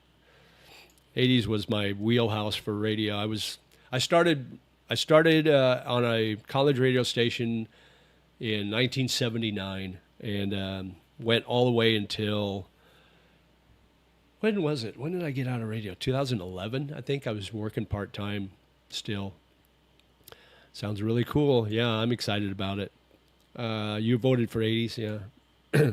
80s was my wheelhouse for radio. I started on a college radio station in 1979 and went all the way until when was it? When did I get out of radio? 2011, I think. I was working part time still. Sounds really cool. Yeah, I'm excited about it. You voted for 80s, yeah.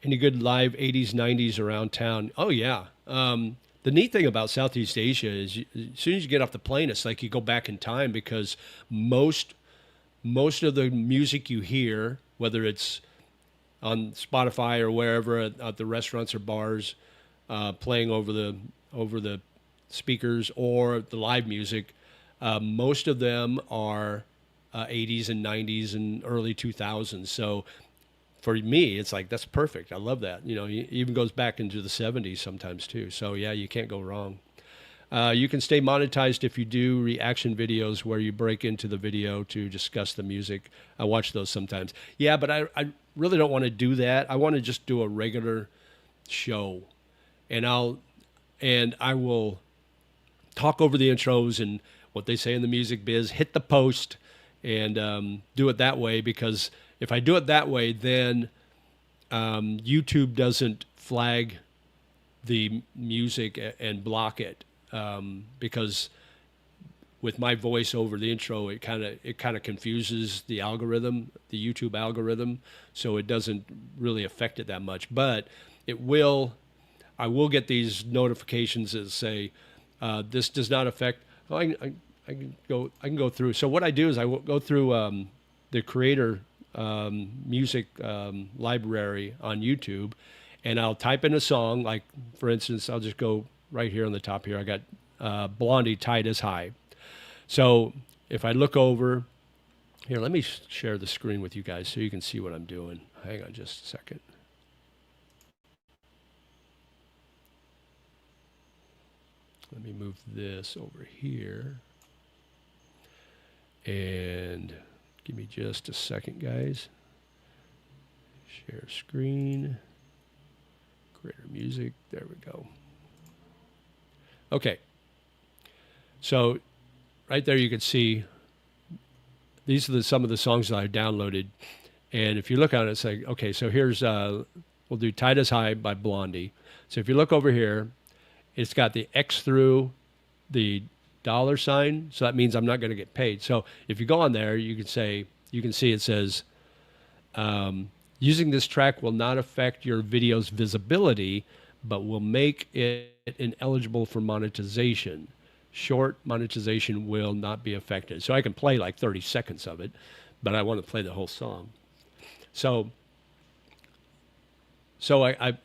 Any good live 80s, 90s around town? Oh, yeah. The neat thing about Southeast Asia is as soon as you get off the plane, it's like you go back in time because most of the music you hear, whether it's on Spotify or wherever at the restaurants or bars, playing over the speakers or the live music, most of them are 80s and 90s and early 2000s. So for me, it's like, that's perfect. I love that. It even goes back into the 70s sometimes too. So yeah, you can't go wrong. You can stay monetized if you do reaction videos where you break into the video to discuss the music. I watch those sometimes. Yeah, but I really don't want to do that. I want to just do a regular show, and I will talk over the intros and what they say in the music biz, hit the post, and do it that way, because if I do it that way, then YouTube doesn't flag the music and block it, because with my voice over the intro, it kind of confuses the algorithm, the YouTube algorithm, so it doesn't really affect it that much. But it will. I will get these notifications that say this does not affect. Oh, I can go through. So what I do is I will go through the creator music library on YouTube, and I'll type in a song. Like, for instance, I'll just go right here on the top here. I got Blondie, Tide is High. So if I look over here, let me share the screen with you guys so you can see what I'm doing. Hang on just a second. Let me move this over here. And give me just a second, guys. Share screen. Creator music. There we go. Okay. So right there you can see these are some of the songs that I downloaded. And if you look at it, it's like, okay, so here's, we'll do Tide is High by Blondie. So if you look over here, it's got the X through the $sign. So that means I'm not going to get paid. So if you go on there, you can see it says, using this track will not affect your video's visibility, but will make it ineligible for monetization. Short monetization will not be affected. So I can play like 30 seconds of it, but I want to play the whole song. So I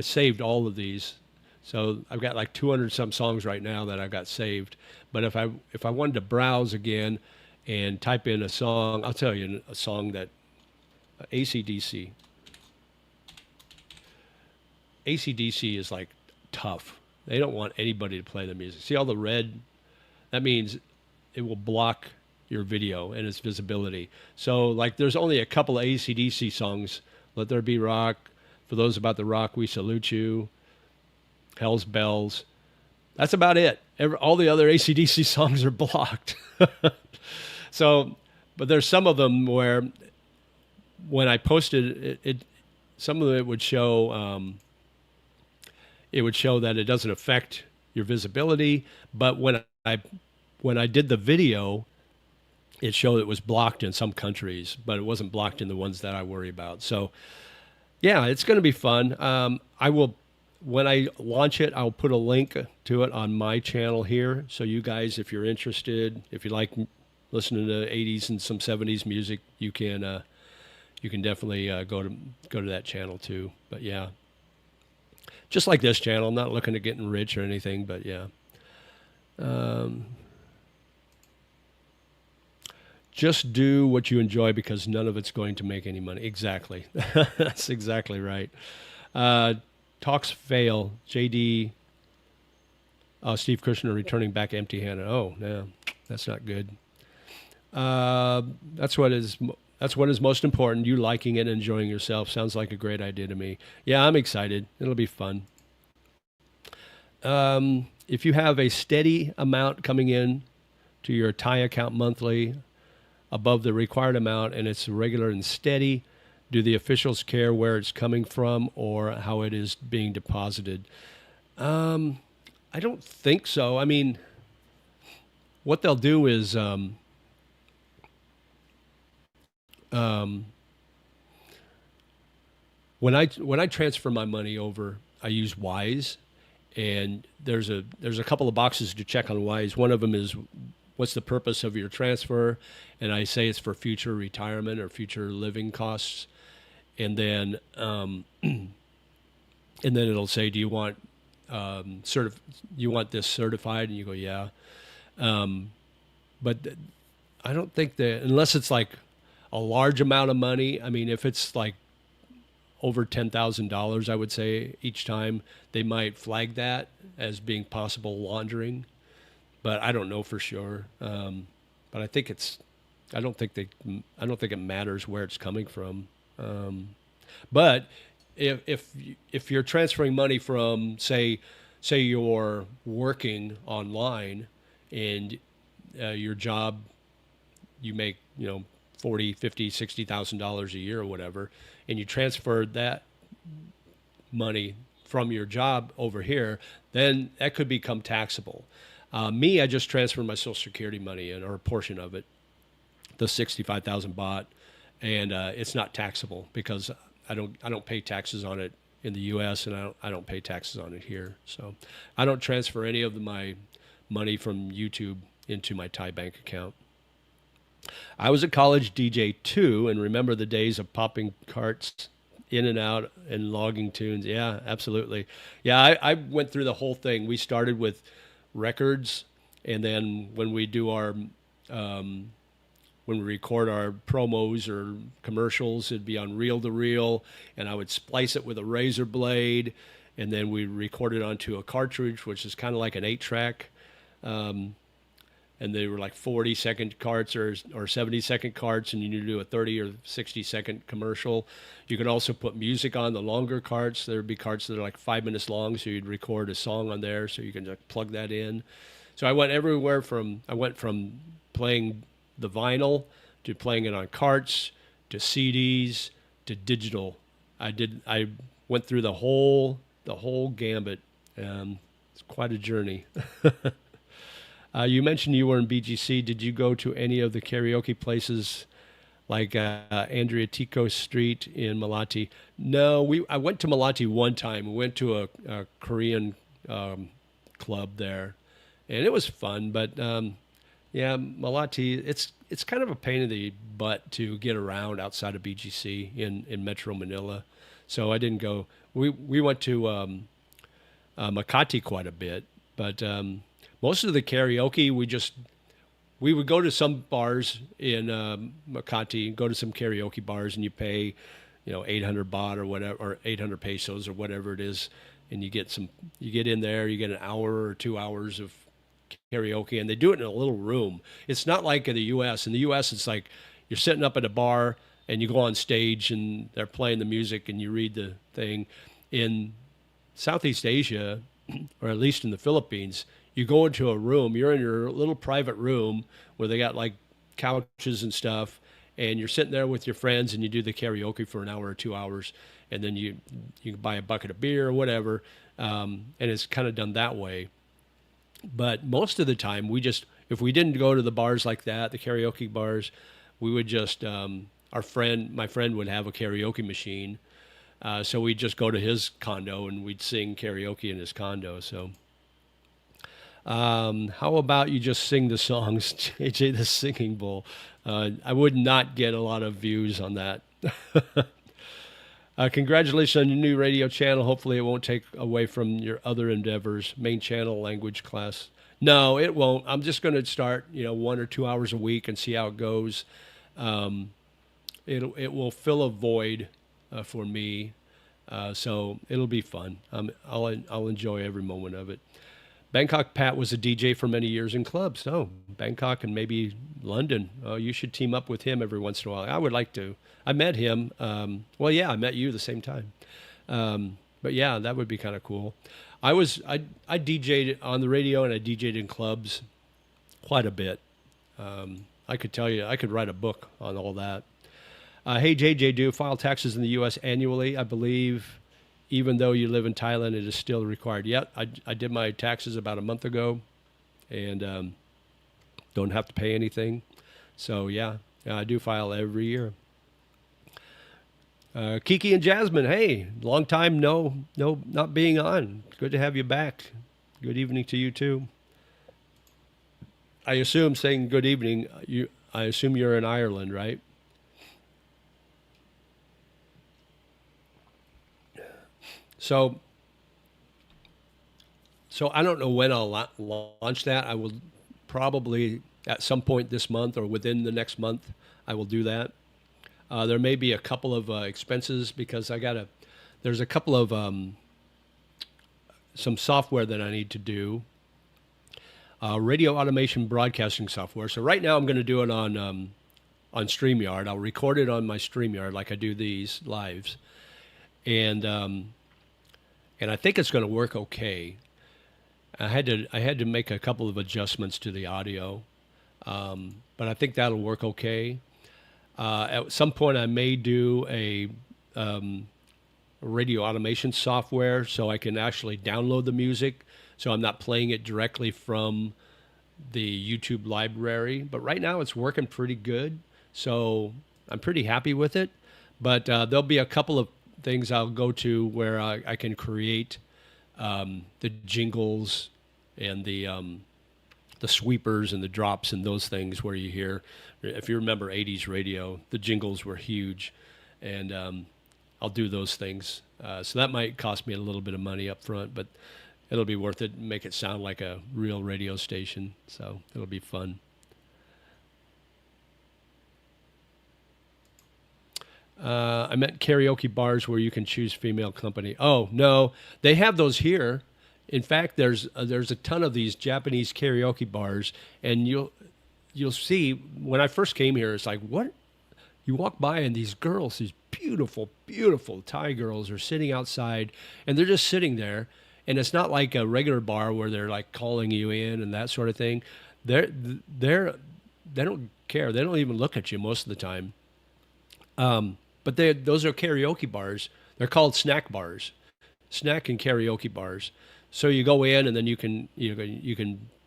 saved all of these. So I've got like 200 some songs right now that I've got saved. But if I wanted to browse again and type in a song, I'll tell you a song that AC/DC. AC/DC is like tough. They don't want anybody to play the music. See all the red? That means it will block your video and its visibility. So like there's only a couple of AC/DC songs. Let There Be Rock. For those about the rock, we salute you. Hell's Bells. That's about it. All the other AC/DC songs are blocked. So, but there's some of them where when I posted it, some of it would show, that it doesn't affect your visibility. But when I did the video, it showed it was blocked in some countries, but it wasn't blocked in the ones that I worry about. So, yeah, it's going to be fun. when I launch it, I'll put a link to it on my channel here. So you guys, if you're interested, if you like listening to 80s and some 70s music, you can definitely go to that channel too. But yeah, just like this channel, I'm not looking at getting rich or anything, but yeah. Um, just do what you enjoy because none of it's going to make any money. Exactly. That's exactly right. Uh, talks fail. JD, Steve Kushner returning back empty-handed. Oh, yeah, that's not good. Uh, that's what is that's what is most important. You liking it and enjoying yourself sounds like a great idea to me. Yeah, I'm excited. It'll be fun. If you have a steady amount coming in to your Thai account monthly above the required amount and it's regular and steady, do the officials care where it's coming from or how it is being deposited? Um, I don't think so. I mean, what they'll do is um, when I transfer my money over, I use Wise, and there's a couple of boxes to check on Wise. One of them is what's the purpose of your transfer, and I say it's for future retirement or future living costs, and then it'll say, do you want you want this certified, and you go yeah, um, but I don't think that unless it's like a large amount of money. I mean, if it's like over $10,000, I would say each time they might flag that as being possible laundering, but I don't know for sure. But I think I don't think I don't think it matters where it's coming from. Um, but if you're transferring money from say you're working online and your job you make 40, 50, $60,000 a year or whatever, and you transferred that money from your job over here, then that could become taxable. Me, I just transferred my Social Security money in, or a portion of it, the 65,000 baht, and it's not taxable because I don't pay taxes on it in the U.S. and I don't pay taxes on it here. So I don't transfer any of my money from YouTube into my Thai bank account. I was a college DJ too, and remember the days of popping carts in and out and logging tunes. Yeah, absolutely. Yeah, I went through the whole thing. We started with records, and then um, when we record our promos or commercials, it'd be on reel to reel, and I would splice it with a razor blade, and then we record it onto a cartridge, which is kind of like an 8-track. Um, and they were like 40-second carts or 70-second carts, and you need to do a 30 or 60-second commercial. You could also put music on the longer carts. There would be carts that are like 5 minutes long, so you'd record a song on there, so you can just plug that in. So I went everywhere I went from playing the vinyl to playing it on carts to CDs to digital. I went through the whole gambit. It's quite a journey. You mentioned you were in BGC. Did you go to any of the karaoke places like Andriatico Street in Malati? No, I went to Malati one time. We went to a Korean club there, and it was fun. But yeah, Malati, it's kind of a pain in the butt to get around outside of BGC in Metro Manila. So I didn't go. We went to Makati quite a bit, but most of the karaoke we would go to some bars in Makati, go to some karaoke bars, and you pay 800 baht or whatever, or 800 pesos or whatever it is, and you get in there, you get an hour or 2 hours of karaoke, and they do it in a little room. It's not like in the U.S. In the U.S., it's like you're sitting up at a bar and you go on stage and they're playing the music and you read the thing. In Southeast Asia, or at least in the Philippines, you go into a room, you're in your little private room where they got like couches and stuff, and you're sitting there with your friends and you do the karaoke for an hour or 2 hours, and then you buy a bucket of beer or whatever, and it's kind of done that way. But most of the time, if we didn't go to the bars like that, the karaoke bars, we would just my friend would have a karaoke machine, So we'd just go to his condo and we'd sing karaoke in his condo. So how about you just sing the songs, JJ, the Singing Bowl? I would not get a lot of views on that. Congratulations on your new radio channel. Hopefully, it won't take away from your other endeavors. Main channel language class. No, it won't. I'm just going to start, 1 or 2 hours a week and see how it goes. Um, it will fill a void for me, so it'll be fun. I'll enjoy every moment of it. Bangkok Pat was a DJ for many years in clubs. Oh, Bangkok and maybe London. Oh, you should team up with him every once in a while. I would like to. I met him. Well, yeah, I met you the same time. But yeah, that would be kind of cool. I DJ'd on the radio and I DJ'd in clubs quite a bit. I could tell you, I could write a book on all that. Hey, JJ, do you file taxes in the U.S. annually? I believe even though you live in Thailand, it is still required. Yep, I did my taxes about a month ago and don't have to pay anything. So, yeah, I do file every year. Kiki and Jasmine, hey, long time not being on. Good to have you back. Good evening to you, too. I assume saying good evening, I assume you're in Ireland, right? So, so I don't know when I'll launch that. I will probably at some point this month or within the next month, I will do that. There may be a couple of expenses because there's a couple of some software that I need to do. Radio automation broadcasting software. So right now I'm going to do it on StreamYard. I'll record it on my StreamYard like I do these lives, and and I think it's going to work okay. I had to make a couple of adjustments to the audio, but I think that'll work okay. At some point, I may do a radio automation software so I can actually download the music, so I'm not playing it directly from the YouTube library. But right now, it's working pretty good, so I'm pretty happy with it. But there'll be a couple of things I'll go to where I can create the jingles and the sweepers and the drops and those things where you hear, if you remember 80s radio, the jingles were huge, and I'll do those things. So that might cost me a little bit of money up front, but it'll be worth it. Make it sound like a real radio station. So it'll be fun. I meant karaoke bars where you can choose female company. Oh no, they have those here. In fact, there's a ton of these Japanese karaoke bars, and you'll see when I first came here, it's like what you walk by and these girls, these beautiful, beautiful Thai girls are sitting outside, and they're just sitting there, and it's not like a regular bar where they're like calling you in and that sort of thing. They don't care. They don't even look at you most of the time. But those are karaoke bars. They're called snack bars, snack and karaoke bars. So you go in and then you can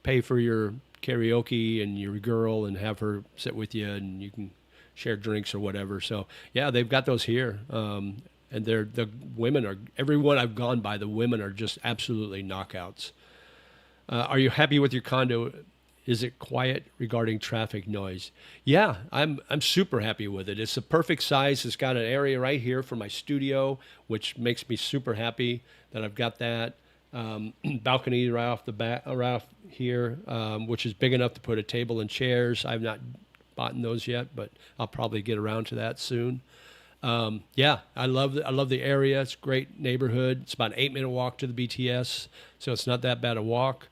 pay for your karaoke and your girl and have her sit with you and you can share drinks or whatever. So yeah, they've got those here. And the women are everyone I've gone by. The women are just absolutely knockouts. Are you happy with your condo? Is it quiet regarding traffic noise? Yeah, I'm super happy with it. It's the perfect size. It's got an area right here for my studio, which makes me super happy that I've got that. Balcony right off the back, right off here, which is big enough to put a table and chairs. I've not bought those yet, but I'll probably get around to that soon. Yeah, I love the area. It's a great neighborhood. It's about an 8-minute walk to the BTS, so it's not that bad a walk.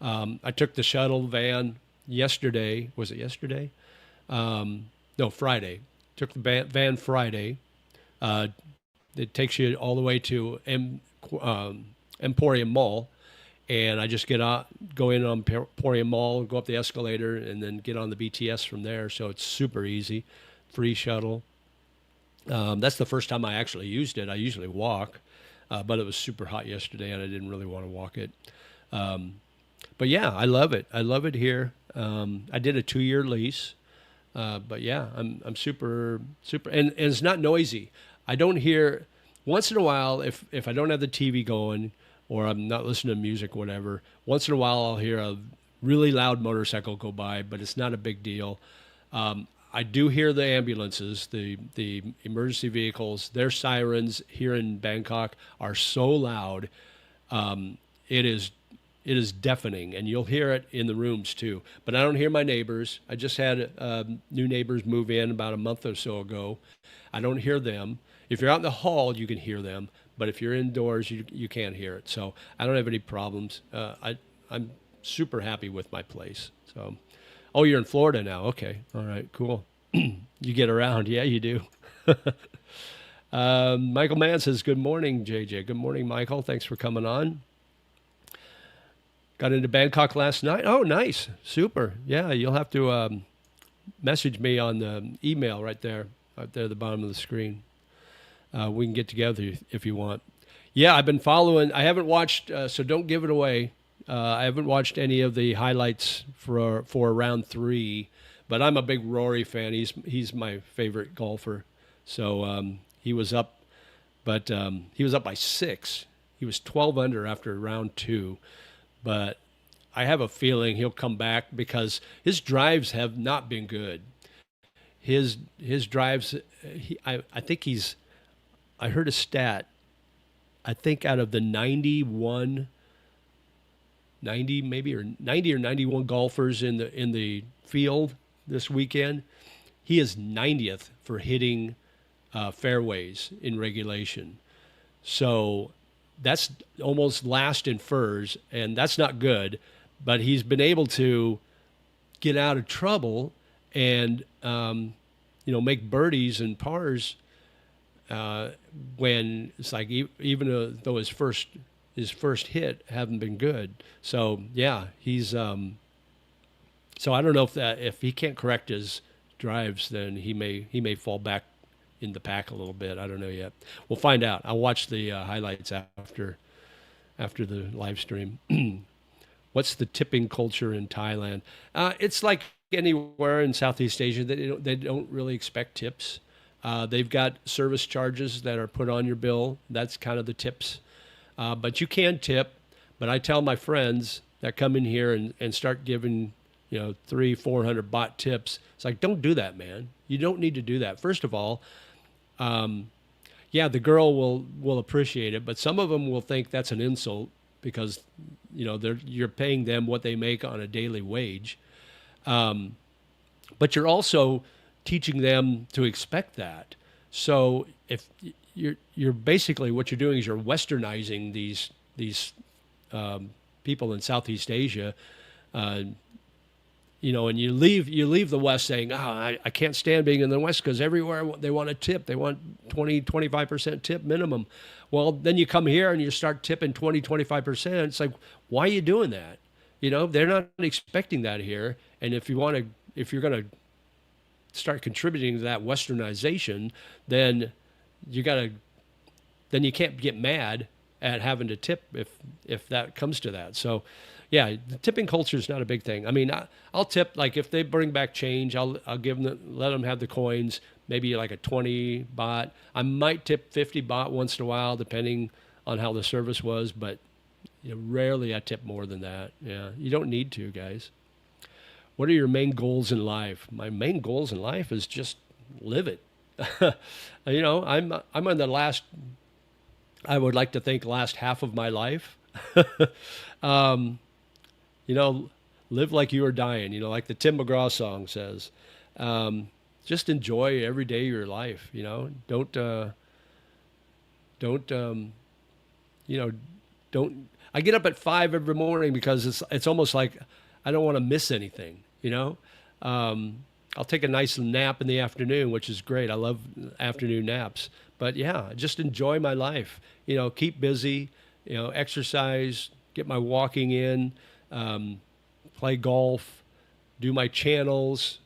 I took the shuttle van yesterday. Was it yesterday? No, Friday. Took the van Friday. It takes you all the way to Emporium Mall, and I just go in on Emporium Mall, go up the escalator, and then get on the BTS from there. So it's super easy, free shuttle. That's the first time I actually used it. I usually walk, but it was super hot yesterday, and I didn't really want to walk it. But yeah, I love it. I love it here. I did a 2-year lease, but yeah, I'm super, and it's not noisy. I don't hear once in a while, if I don't have the TV going or I'm not listening to music, whatever, once in a while I'll hear a really loud motorcycle go by, but it's not a big deal. I do hear the ambulances, the emergency vehicles. Their sirens here in Bangkok are so loud. It is deafening, and you'll hear it in the rooms too. But I don't hear my neighbors. I just had new neighbors move in about a month or so ago. I don't hear them. If you're out in the hall, you can hear them, but if you're indoors, you can't hear it. So I don't have any problems. I'm super happy with my place. So, oh, you're in Florida now. Okay, all right, cool. You get around, yeah, you do. Michael Mann says, "Good morning, JJ." Good morning, Michael. Thanks for coming on. Got into Bangkok last night. Oh, nice, super. Yeah, you'll have to message me on the email right there at the bottom of the screen. We can get together if you want. Yeah, I've been following. I haven't watched, so don't give it away. I haven't watched any of the highlights for round 3, but I'm a big Rory fan. He's my favorite golfer. So he was up, but he was up by 6. He was 12 under after round 2, but I have a feeling he'll come back because his drives have not been good. His drives, I think he's. I heard a stat. I think out of the 90 or 91 golfers in the field this weekend, he is 90th for hitting fairways in regulation. So that's almost last in furs, and that's not good. But he's been able to get out of trouble and make birdies and pars. When it's like even though his first hit haven't been good, so yeah, he's so I don't know if he can't correct his drives, then he may fall back in the pack a little bit. I don't know yet. We'll find out. I'll watch the highlights after the live stream. What's the tipping culture in Thailand? It's like anywhere in Southeast Asia. They don't really expect tips. They've got service charges that are put on your bill. That's kind of the tips. But you can tip. But I tell my friends that come in here and start giving, 300-400 baht tips. It's like, don't do that, man. You don't need to do that. First of all, the girl will appreciate it, but some of them will think that's an insult because, you're paying them what they make on a daily wage. But you're also teaching them to expect that. So if you're basically what you're doing is you're westernizing these people in Southeast Asia, and you leave the West saying, I can't stand being in the West because everywhere they want a tip. They want 20-25% tip minimum. Well, then you come here and you start tipping 20-25%. It's like, why are you doing that? They're not expecting that here. And if you're going to start contributing to that westernization, then you can't get mad at having to tip if that comes to that. So yeah, the tipping culture is not a big thing. I mean, I'll tip, like if they bring back change, I'll give them, let them have the coins, maybe like a 20 baht. I might tip 50 baht once in a while, depending on how the service was, but rarely I tip more than that. Yeah, you don't need to, guys. What are your main goals in life? My main goals in life is just live it. I'm on the last, I would like to think, last half of my life. Live like you are dying, like the Tim McGraw song says. Just enjoy every day of your life, Don't I get up at 5 every morning because it's almost like I don't want to miss anything, I'll take a nice nap in the afternoon, which is great. I love afternoon naps. But yeah, just enjoy my life. Keep busy, exercise, get my walking in, play golf, do my channels.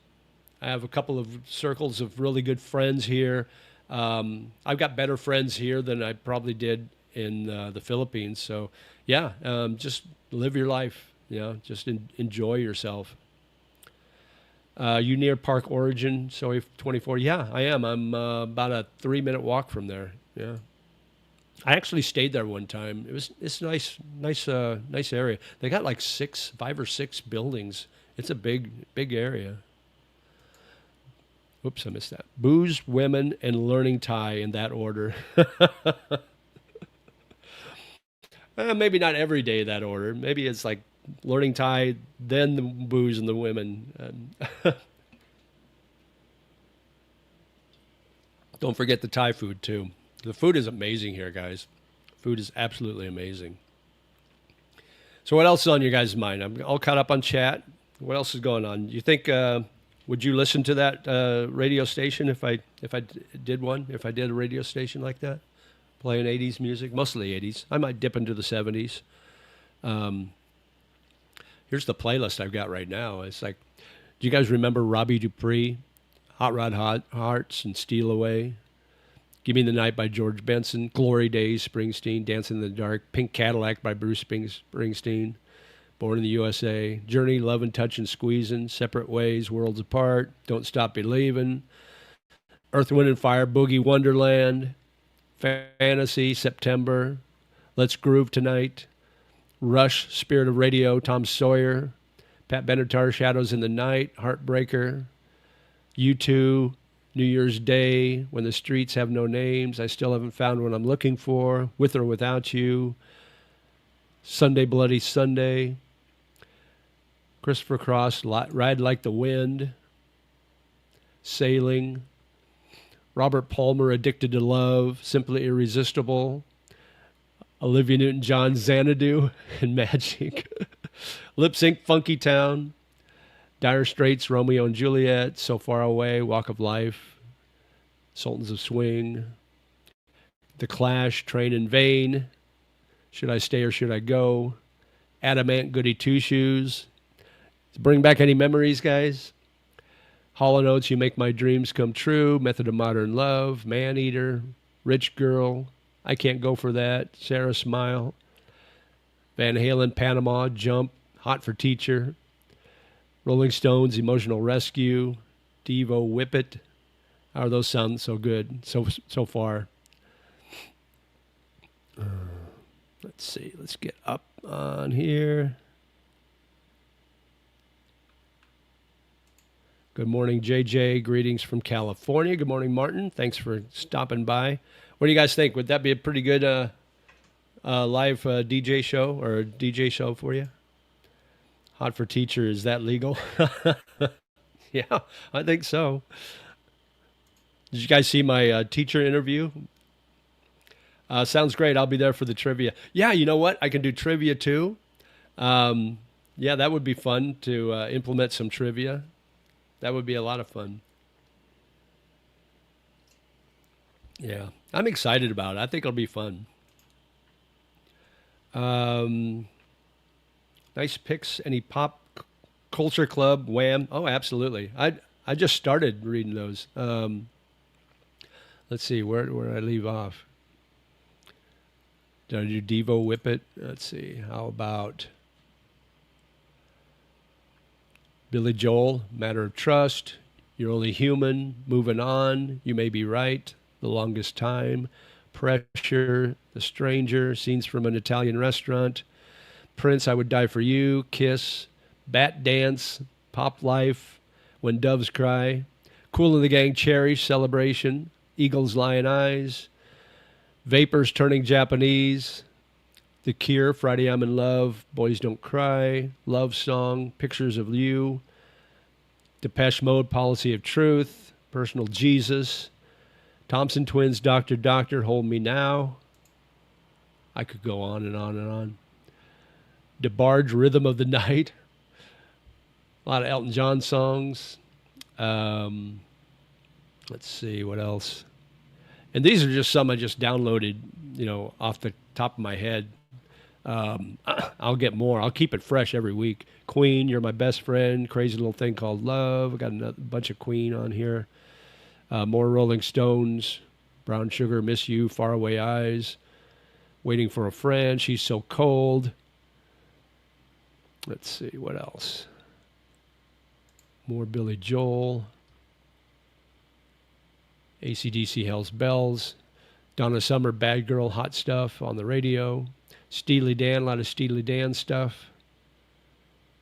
I have a couple of circles of really good friends here. I've got better friends here than I probably did in the Philippines. So yeah, just live your life, just enjoy yourself. You near Park Origin, Soy 24? Yeah, I am. I'm about a 3-minute walk from there. Yeah. I actually stayed there one time. It's nice area. They got like 5 or 6 buildings. It's a big area. Oops, I missed that. Booze, women, and learning Thai in that order. Maybe not every day that order. Maybe it's like learning Thai, then the booze and the women. Don't forget the Thai food too. The food is amazing here, guys. Food is absolutely amazing. So, what else is on your guys' mind? I'm all caught up on chat. What else is going on? You think? Would you listen to that radio station did one? If I did a radio station like that, playing '80s music, mostly '80s. I might dip into the '70s. Um, Here's the playlist I've got right now. It's like, do you guys remember Robbie Dupree, Hot Rod Hearts, and Steal Away? Give Me the Night by George Benson, Glory Days, Springsteen, Dancing in the Dark, Pink Cadillac by Bruce Springsteen, Born in the USA, Journey, Love and Touch and Squeezing, Separate Ways, Worlds Apart, Don't Stop Believing, Earth, Wind and Fire, Boogie Wonderland, Fantasy, September, Let's Groove Tonight, Rush, Spirit of Radio, Tom Sawyer, Pat Benatar, Shadows in the Night, Heartbreaker, U2, New Year's Day, When the Streets Have No Names, I Still Haven't Found What I'm Looking For, With or Without You, Sunday Bloody Sunday, Christopher Cross, Ride Like the Wind, Sailing, Robert Palmer, Addicted to Love, Simply Irresistible, Olivia Newton-John, Xanadu, and Magic, Lip Sync, Funky Town, Dire Straits, Romeo and Juliet, So Far Away, Walk of Life, Sultans of Swing, The Clash, Train in Vain, Should I Stay or Should I Go, Adamant, Goody Two Shoes. Bring back any memories, guys? Hall & Oates, You Make My Dreams Come True, Method of Modern Love, Man Eater, Rich Girl, I Can't Go For That, Sarah Smile, Van Halen, Panama, Jump, Hot for Teacher, Rolling Stones, Emotional Rescue, Devo, Whip It. How are those sound so good so far? Let's see. Let's get up on here. Good morning, JJ. Greetings from California. Good morning, Martin. Thanks for stopping by. What do you guys think? Would that be a pretty good live DJ show or a DJ show for you? Hot for Teacher, is that legal? Yeah, I think so. Did you guys see my teacher interview? Sounds great. I'll be there for the trivia. Yeah, you know what? I can do trivia too. Yeah, that would be fun to implement some trivia. That would be a lot of fun. Yeah, I'm excited about it. I think it'll be fun. Nice picks. Any pop culture club? Wham! Oh, absolutely. I just started reading those. Let's see, where did I leave off? Did I do Devo, Whip It? Let's see. How about Billy Joel, Matter of Trust, You're Only Human, Moving On, You May Be Right, The Longest Time, Pressure, The Stranger, Scenes from an Italian Restaurant, Prince, I Would Die for You, Kiss, Bat Dance, Pop Life, When Doves Cry, Kool and the Gang, Cherish, Celebration, Eagles, Lion Eyes, Vapors Turning Japanese, The Cure, Friday I'm in Love, Boys Don't Cry, Love Song, Pictures of You, Depeche Mode, Policy of Truth, Personal Jesus, Thompson Twins, Doctor Doctor, Hold Me Now. I could go on and on and on. DeBarge, Rhythm of the Night. A lot of Elton John songs. Let's see, what else? And these are just some I just downloaded, off the top of my head. I'll get more. I'll keep it fresh every week. Queen, You're My Best Friend, Crazy Little Thing Called Love. I got a bunch of Queen on here. More Rolling Stones, Brown Sugar, Miss You, Faraway Eyes, Waiting for a Friend, She's So Cold. Let's see, what else? More Billy Joel. AC/DC, Hell's Bells. Donna Summer, Bad Girl, Hot Stuff on the radio. Steely Dan, a lot of Steely Dan stuff.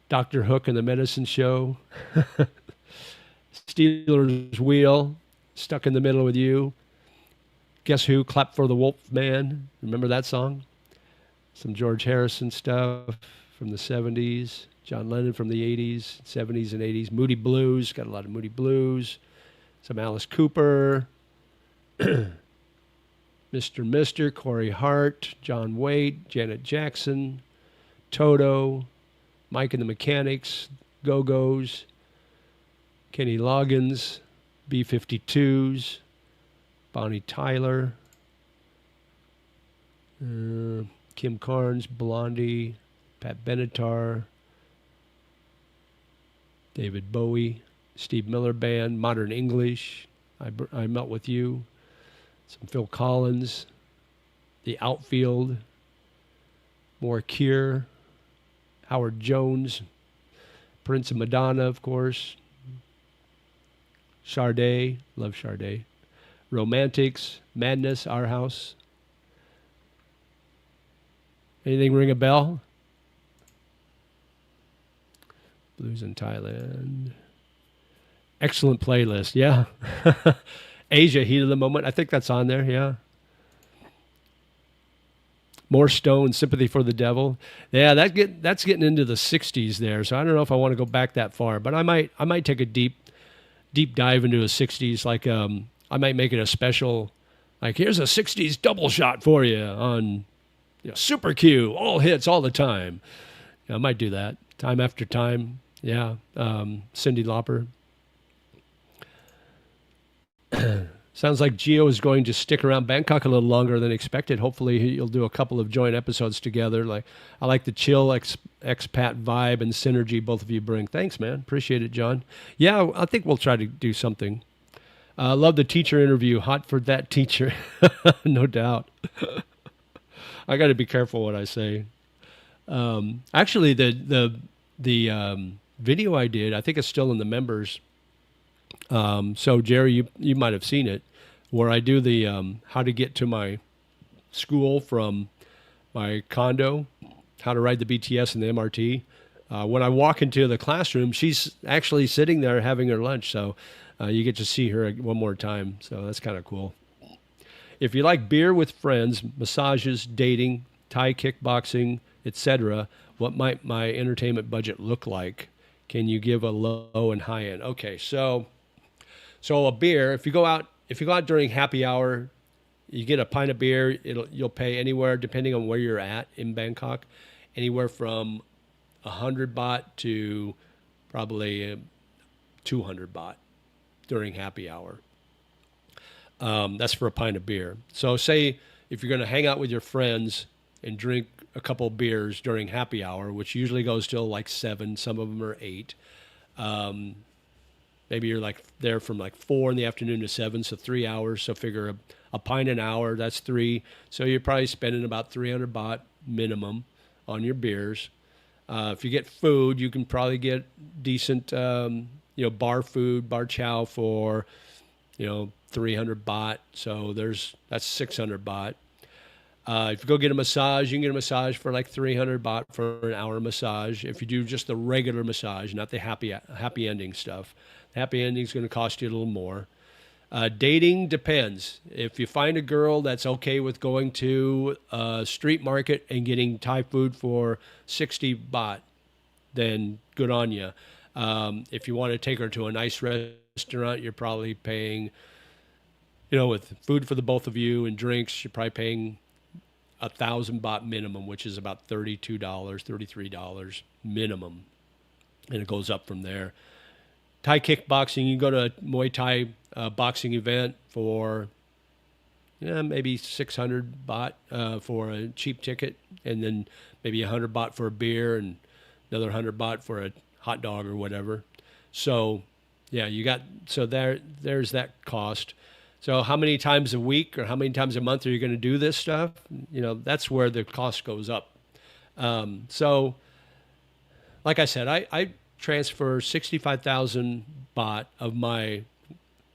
Dr. Hook and the Medicine Show. Steeler's Wheel, Stuck in the Middle with You. Guess Who, Clap for the Wolf Man. Remember that song? Some George Harrison stuff from the 70s. John Lennon from the 80s, 70s and 80s. Moody Blues, got a lot of Moody Blues. Some Alice Cooper. Mr. Corey Hart, John Waite, Janet Jackson, Toto, Mike and the Mechanics, Go-Go's, Kenny Loggins, B-52s, Bonnie Tyler, Kim Carnes, Blondie, Pat Benatar, David Bowie, Steve Miller Band, Modern English, I Melt With You, some Phil Collins, The Outfield, more Cure, Howard Jones, Prince and Madonna, of course, Sade, love Sade, Romantics, Madness, Our House. Anything ring a bell? Blues in Thailand. Excellent playlist, yeah. Asia, Heat of the Moment. I think that's on there, yeah. More Stone, Sympathy for the Devil. Yeah, that's getting into the 60s there, so I don't know if I want to go back that far, but I might take a deep dive into the 60s. Like I might make it a special, like here's a 60s double shot for you on Super Q, all hits all the time. I might do that time after time. Yeah, Cyndi Lauper. Sounds like Gio is going to stick around Bangkok a little longer than expected. Hopefully you'll do a couple of joint episodes together. Like I like the chill expat vibe and synergy both of you bring. Thanks, man. Appreciate it, John. Yeah, I think we'll try to do something. Love the teacher interview. Hot for that teacher. No doubt. I got to be careful what I say. Actually, the video I did, I think it's still in the members. So Jerry, you might have seen it, where I do the how to get to my school from my condo, how to ride the BTS and the MRT. When I walk into the classroom, she's actually sitting there having her lunch. So you get to see her one more time. So that's kind of cool. If you like beer with friends, massages, dating, Thai kickboxing, etc., what might my entertainment budget look like? Can you give a low and high end? Okay, so a beer, if you go out during happy hour, you get a pint of beer, you'll pay anywhere, depending on where you're at in Bangkok, anywhere from 100 baht to probably 200 baht during happy hour. That's for a pint of beer. So say if you're going to hang out with your friends and drink a couple of beers during happy hour, which usually goes till like 7, some of them are 8. Maybe you're like there from like 4 in the afternoon to 7, so 3 hours. So figure a pint an hour, that's 3. So you're probably spending about 300 baht minimum on your beers. If you get food, you can probably get decent, bar food, bar chow for, 300 baht. So that's 600 baht. If you go get a massage, you can get a massage for like 300 baht for an hour massage. If you do just the regular massage, not the happy ending stuff, the happy ending is going to cost you a little more. Dating depends. If you find a girl that's okay with going to a street market and getting Thai food for 60 baht, then good on you. If you want to take her to a nice restaurant, you're probably paying, with food for the both of you and drinks, you're probably paying 1,000 baht minimum, which is about $32, $33 minimum. And it goes up from there. Thai kickboxing, you go to a Muay Thai boxing event for maybe 600 baht for a cheap ticket, and then maybe 100 baht for a beer and another 100 baht for a hot dog or whatever. So, yeah, there's that cost. So how many times a week or how many times a month are you going to do this stuff? That's where the cost goes up. So, like I said, I transfer 65,000 baht of my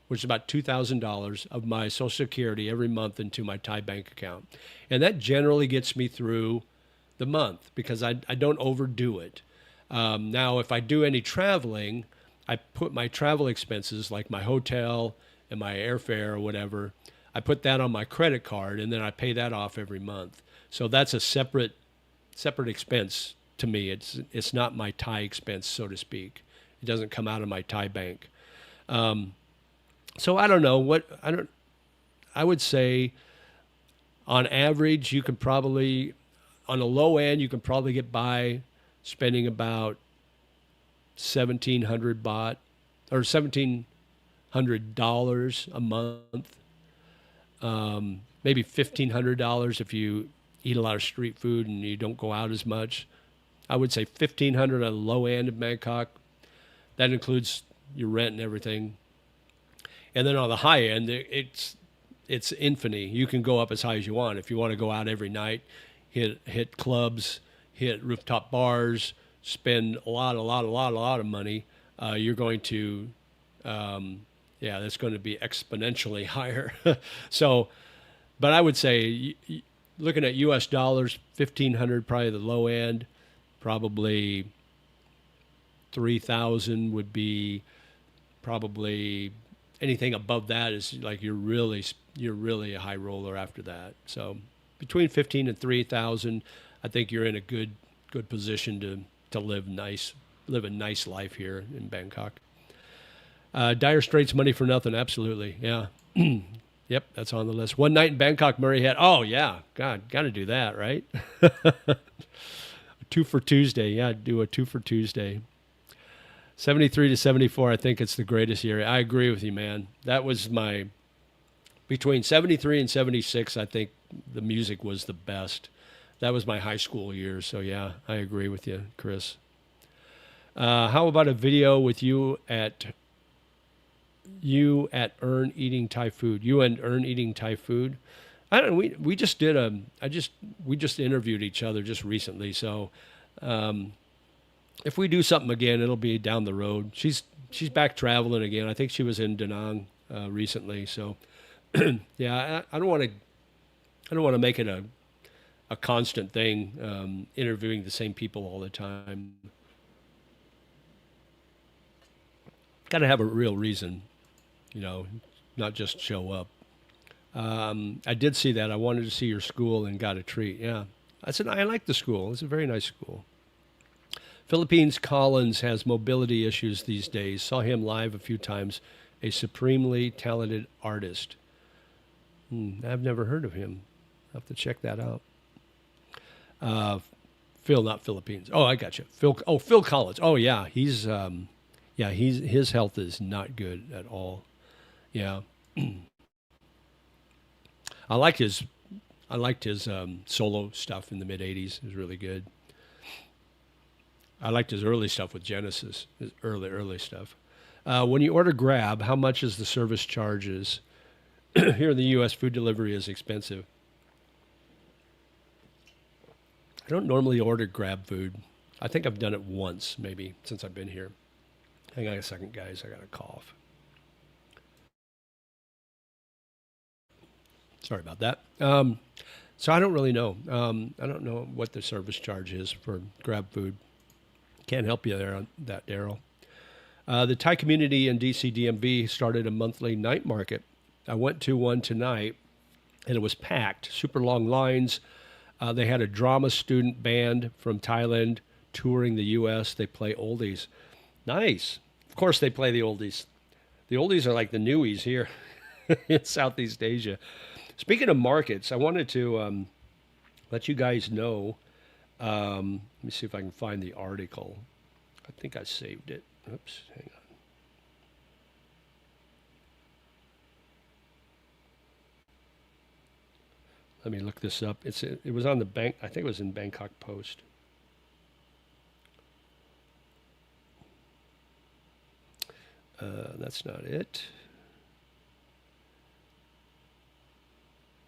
which is about $2,000 of my Social Security every month into my Thai bank account. And that generally gets me through the month because I don't overdo it. Now, if I do any traveling, I put my travel expenses like my hotel and my airfare or whatever, I put that on my credit card and then I pay that off every month. So that's a separate expense to me. It's not my Thai expense, so to speak. It doesn't come out of my Thai bank. So I don't know I would say on average, you can probably, on the low end, you can probably get by spending about 1,700 baht or $1,700 a month. Maybe $1,500 if you eat a lot of street food and you don't go out as much. I would say 1,500 on the low end of Bangkok. That includes your rent and everything. And then on the high end, it's infinite. You can go up as high as you want. If you want to go out every night, hit clubs, hit rooftop bars, spend a lot of money, you're going to, that's going to be exponentially higher. So, but I would say, looking at U.S. dollars, 1,500 probably the low end, probably 3,000 would be probably anything above that is like you're really a high roller after that. So between 15 and 3,000, I think you're in a good position to live a nice life here in Bangkok. Dire Straits, Money for Nothing, absolutely, yeah. Yep, that's on the list. One Night in Bangkok, Murray Head. Oh yeah, God, got to do that, right? Two for Tuesday, yeah, do a 2 for Tuesday. 73 to 74, I think it's the greatest year. I agree with you, man. That was between 73 and 76, I think the music was the best. That was my high school years. So yeah, I agree with you, Chris. How about a video with you at Earn eating Thai food? You and Earn eating Thai food? I don't know. We just did we just interviewed each other just recently. So, if we do something again, it'll be down the road. She's back traveling again. I think she was in Da Nang recently. So, yeah, I don't want to make it a constant thing, interviewing the same people all the time. Got to have a real reason, not just show up. I did see that. I wanted to see your school and got a treat. Yeah, I said I like the school. It's a very nice school. Philippines Collins has mobility issues these days. Saw him live a few times. A supremely talented artist. I've never heard of him. I'll have to check that out. Phil, not Philippines. Oh, I got you. Phil Collins. Oh yeah, he's his health is not good at all. Yeah. I liked his solo stuff in the mid '80s. It was really good. I liked his early stuff with Genesis, his early stuff. When you order Grab, how much is the service charges? Here in the U.S., food delivery is expensive. I don't normally order Grab food. I think I've done it once, maybe, since I've been here. Hang on a second, guys. I got a cough. Sorry about that. So I don't really know. I don't know what the service charge is for Grab food. Can't help you there on that, Daryl. The Thai community in DC DMV started a monthly night market. I went to one tonight, and it was packed. Super long lines. They had a drama student band from Thailand touring the U.S. They play oldies. Nice. Of course they play the oldies. The oldies are like the newies here in Southeast Asia. Speaking of markets, I wanted to let you guys know. Let me see if I can find the article. I think I saved it. Oops, hang on. Let me look this up. It was on the bank. I think it was in Bangkok Post. That's not it.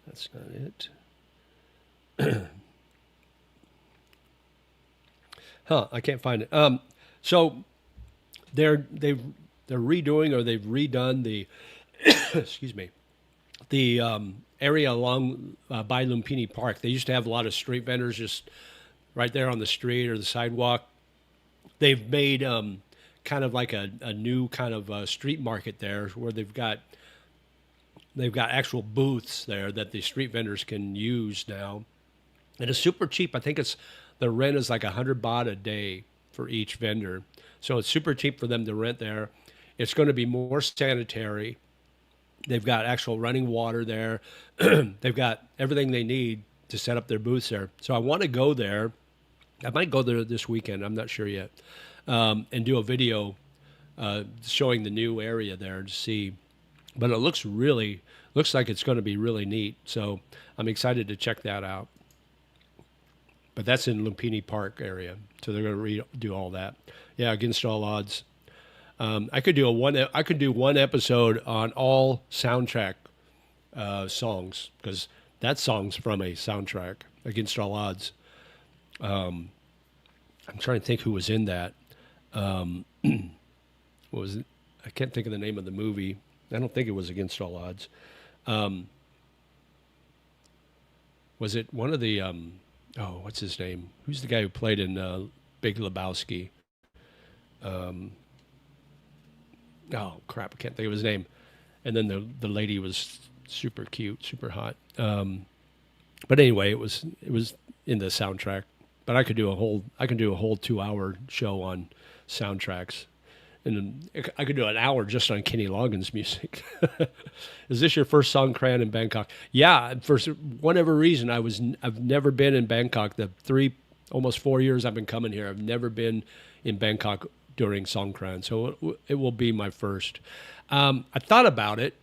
That's not it. I can't find it. So they're redoing or they've redone the excuse me, the area along by Lumpini Park. They used to have a lot of street vendors just right there on the street or the sidewalk. They've made kind of like a new kind of street market there where they've got actual booths there that the street vendors can use now. And it's super cheap. I think it's the rent is like 100 baht a day for each vendor. So it's super cheap for them to rent there. It's going to be more sanitary. They've got actual running water there. They've got everything they need to set up their booths there. So I want to go there. I might go there this weekend. I'm not sure yet. And do a video showing the new area there to see. But it looks like it's going to be really neat. So I'm excited to check that out. But that's in Lumpini Park area. So they're going to do all that. Yeah, against all odds. I could do one episode on all soundtrack songs because that song's from a soundtrack, Against All Odds. I'm trying to think who was in that. What was it? I can't think of the name of the movie. I don't think it was Against All Odds. Was it one of the? What's his name? Who's the guy who played in Big Lebowski? Oh crap! I can't think of his name. And then the lady was super cute, super hot. But anyway, it was in the soundtrack. But I could do a whole 2-hour show on soundtracks, and I could do an hour just on Kenny Loggins music. Is this your first Songkran in Bangkok? Yeah, for whatever reason, I've never been in Bangkok. The almost 4 years I've been coming here, I've never been in Bangkok during Songkran, so it will be my first. I thought about it.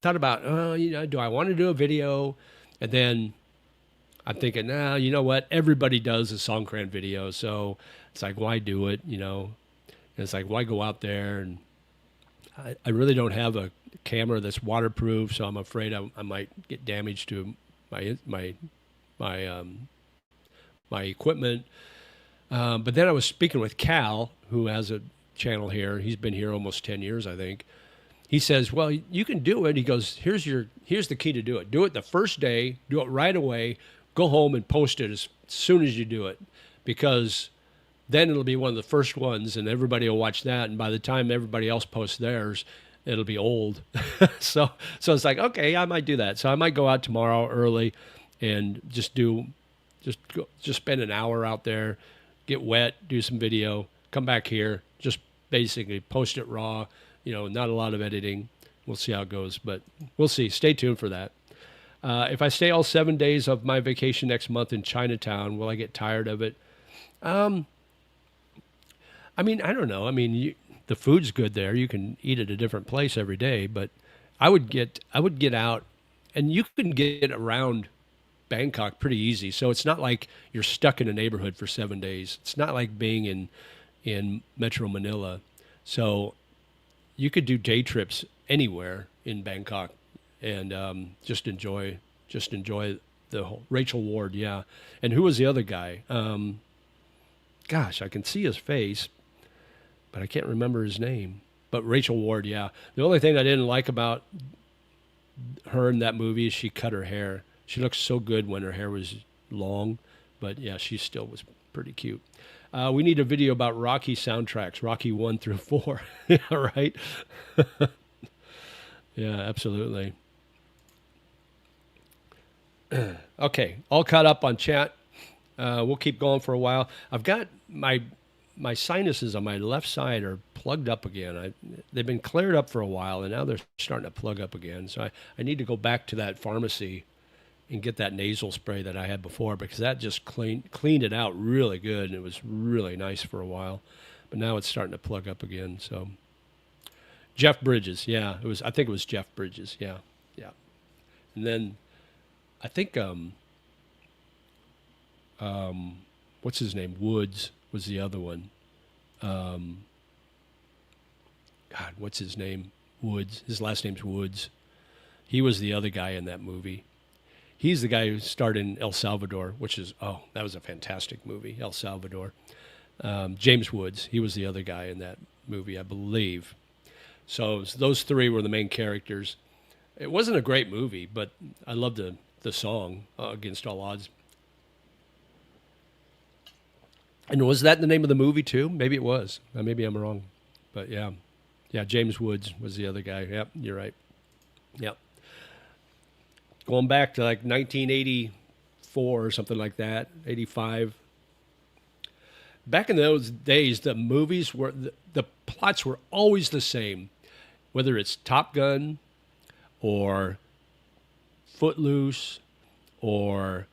Do I want to do a video? And then I'm thinking, you know what? Everybody does a Songkran video, so it's like, why do it? And it's like, why go out there? And I really don't have a camera that's waterproof, so I'm afraid I might get damage to my equipment. But then I was speaking with Cal, who has a channel here. He's been here almost 10 years, I think. He says, well, you can do it. He goes, here's the key to do it. Do it the first day. Do it right away. Go home and post it as soon as you do it, because then it'll be one of the first ones, and everybody will watch that. And by the time everybody else posts theirs, it'll be old. So it's like, okay, I might do that. So I might go out tomorrow early and just spend an hour out there, get wet, do some video, come back here, just basically post it raw. Not a lot of editing. We'll see how it goes, but we'll see. Stay tuned for that. If I stay all 7 days of my vacation next month in Chinatown, will I get tired of it? I don't know. The food's good there. You can eat at a different place every day, but I would get out, and you can get around Bangkok pretty easy. So it's not like you're stuck in a neighborhood for 7 days. It's not like being in Metro Manila. So you could do day trips anywhere in Bangkok and just enjoy the whole Rachel Ward, yeah. And who was the other guy? Gosh, I can see his face, but I can't remember his name. But Rachel Ward, yeah. The only thing I didn't like about her in that movie is she cut her hair. She looked so good when her hair was long, but yeah, she still was pretty cute. We need a video about Rocky soundtracks, Rocky 1 through 4. Yeah, right? Yeah, absolutely. Okay, all caught up on chat. We'll keep going for a while. I've got my sinuses on my left side are plugged up again. They've been cleared up for a while, and now they're starting to plug up again. So I need to go back to that pharmacy and get that nasal spray that I had before, because that just cleaned it out really good, and it was really nice for a while. But now it's starting to plug up again. So Jeff Bridges, yeah, I think it was Jeff Bridges, yeah. And then I think what's his name? Woods was the other one. God, what's his name? Woods. His last name's Woods. He was the other guy in that movie. He's the guy who starred in El Salvador, which is, that was a fantastic movie, El Salvador. James Woods, he was the other guy in that movie, I believe. So those three were the main characters. It wasn't a great movie, but I loved the song Against All Odds. And was that the name of the movie too? Maybe it was. Maybe I'm wrong, but yeah, yeah. James Woods was the other guy. Yep, you're right. Yep. Going back to like 1984 or something like that, 85. Back in those days, the movies were the plots were always the same, whether it's Top Gun or Footloose or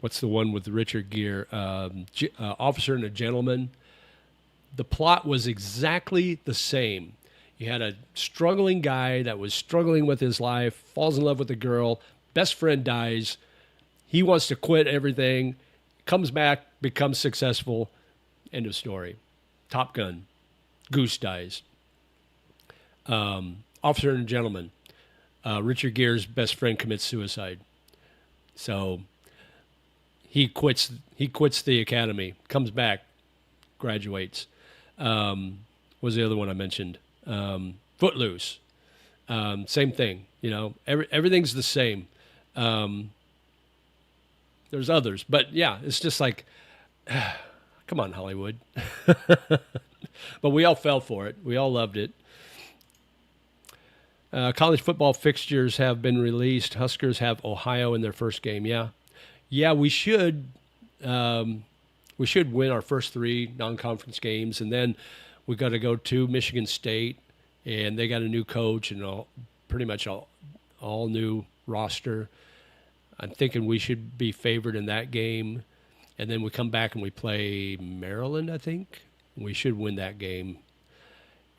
what's the one with Richard Gere, Officer and a Gentleman. The plot was exactly the same. You had a struggling guy that was struggling with his life, falls in love with a girl, best friend dies, he wants to quit everything, comes back, becomes successful, end of story. Top Gun, Goose dies. Officer and Gentleman, Richard Gere's best friend commits suicide. So he quits the academy, comes back, graduates. What was the other one I mentioned? Footloose. Same thing. Everything's the same. There's others, but yeah, it's just like, come on, Hollywood. But we all fell for it. We all loved it. College football fixtures have been released. Huskers have Ohio in their first game. Yeah, we should. We should win our first three non-conference games, and then we got to go to Michigan State, and they got a new coach and pretty much all new roster. I'm thinking we should be favored in that game, and then we come back and we play Maryland, I think. We should win that game.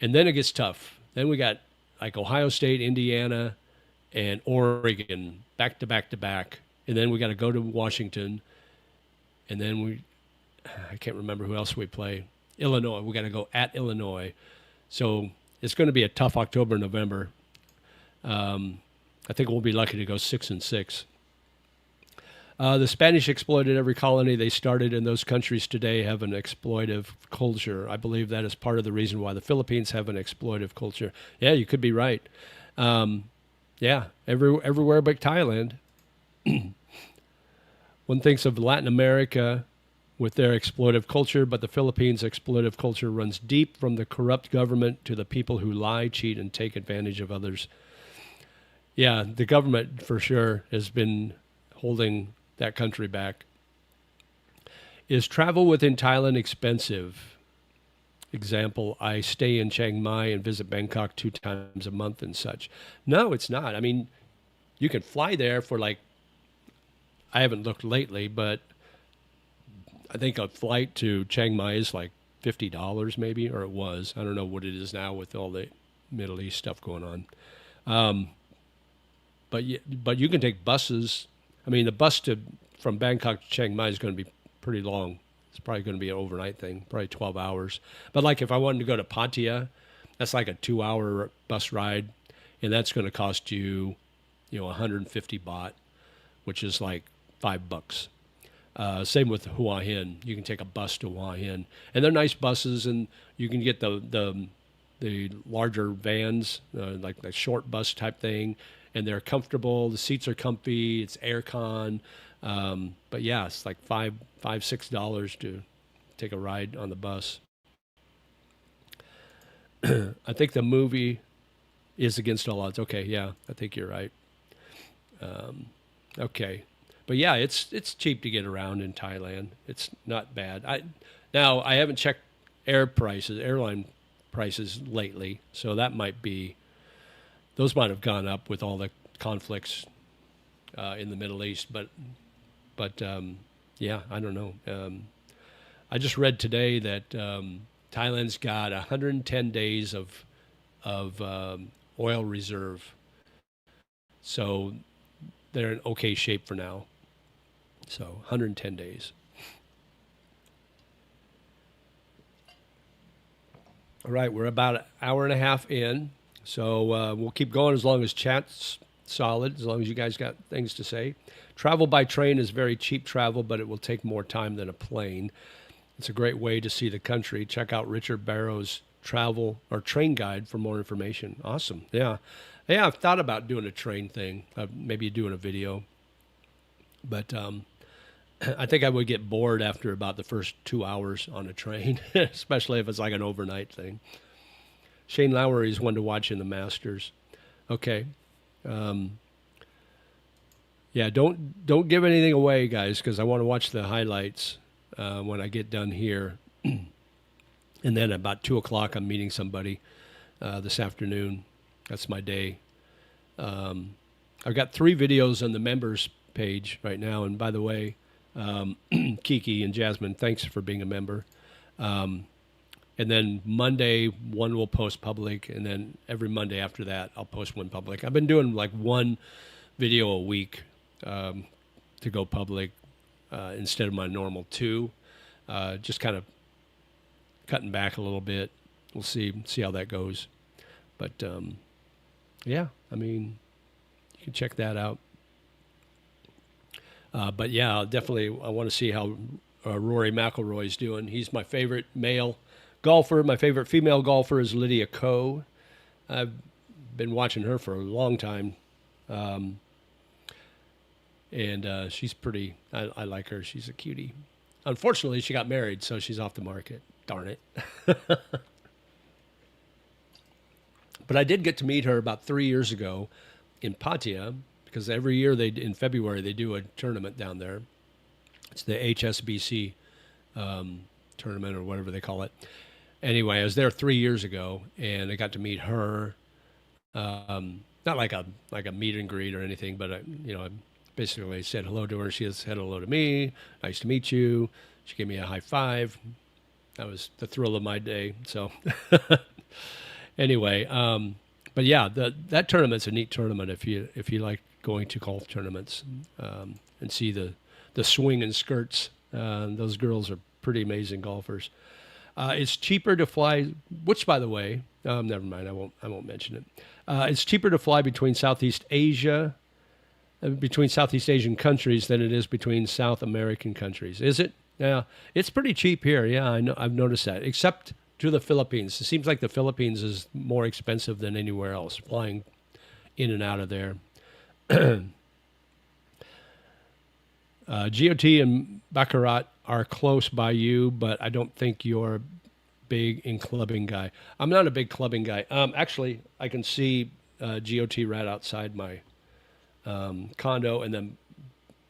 And then it gets tough. Then we got like Ohio State, Indiana, and Oregon back to back to back. And then we got to go to Washington. And then I can't remember who else we play. Illinois. We got to go at Illinois. So it's going to be a tough October, November. I think we'll be lucky to go 6-6. The Spanish exploited every colony they started, and those countries today have an exploitive culture. I believe that is part of the reason why the Philippines have an exploitive culture. Yeah, you could be right. Yeah, everywhere but Thailand. One thinks of Latin America with their exploitive culture, but the Philippines' exploitive culture runs deep from the corrupt government to the people who lie, cheat, and take advantage of others. Yeah, the government for sure has been holding that country back. Is travel within Thailand expensive? Example, I stay in Chiang Mai and visit Bangkok 2 times a month and such. No, it's not. I mean, you can fly there for like, I haven't looked lately, but I think a flight to Chiang Mai is like $50 maybe, or it was. I don't know what it is now with all the Middle East stuff going on. But you can take buses. I mean, the bus from Bangkok to Chiang Mai is going to be pretty long. It's probably going to be an overnight thing, probably 12 hours. But like if I wanted to go to Pattaya, that's like a 2-hour bus ride, and that's going to cost you, 150 baht, which is like $5. Same with Hua Hin. You can take a bus to Hua Hin, and they're nice buses, and you can get the larger vans, like the short bus type thing. And they're comfortable. The seats are comfy. It's aircon. But yeah, it's like $6 to take a ride on the bus. I think the movie is Against All Odds. Okay, yeah, I think you're right. Okay, but yeah, it's cheap to get around in Thailand. It's not bad. I haven't checked airline prices lately, so that might be. Those might have gone up with all the conflicts in the Middle East, but yeah, I don't know. I just read today that Thailand's got 110 days of oil reserve, so they're in okay shape for now. So 110 days. All right, we're about an hour and a half in. So we'll keep going as long as chat's solid, as long as you guys got things to say. Travel by train is very cheap travel, but it will take more time than a plane. It's a great way to see the country. Check out Richard Barrow's travel or train guide for more information. Awesome. Yeah. Yeah, I've thought about doing a train thing, maybe doing a video, but I think I would get bored after about the first 2 hours on a train, especially if it's like an overnight thing. Shane Lowry is one to watch in the Masters. Okay. Um, yeah, don't give anything away, guys, because I want to watch the highlights when I get done here. And then about 2 o'clock, I'm meeting somebody this afternoon. That's my day. I've got 3 videos on the members page right now. And by the way, Kiki and Jasmine, thanks for being a member. And then Monday, one will post public. And then every Monday after that, I'll post one public. I've been doing like one video a week to go public instead of my normal 2. Just kind of cutting back a little bit. We'll see how that goes. But yeah, I mean, you can check that out. But yeah, definitely, I want to see how Rory McIlroy's doing. He's my favorite male golfer. My favorite female golfer is Lydia Ko. I've been watching her for a long time. And she's pretty, I like her. She's a cutie. Unfortunately, she got married, so she's off the market. Darn it. But I did get to meet her about 3 years ago in Pattaya, because every year in February they do a tournament down there. It's the HSBC tournament or whatever they call it. Anyway, I was there 3 years ago, and I got to meet her. Not like a meet and greet or anything, but I basically said hello to her. She said hello to me. Nice to meet you. She gave me a high five. That was the thrill of my day. So anyway, but yeah, that tournament's a neat tournament if you like going to golf tournaments and see the swing and skirts. Those girls are pretty amazing golfers. It's cheaper to fly, which by the way, never mind. I won't mention it. It's cheaper to fly between Southeast Asian countries than it is between South American countries. Is it? Yeah, it's pretty cheap here. Yeah, I know. I've noticed that. Except to the Philippines. It seems like the Philippines is more expensive than anywhere else, flying in and out of there. GOT and Baccarat are close by you, but I don't think you're big in clubbing guy. I'm not a big clubbing guy. Actually, I can see GOT right outside my condo, and then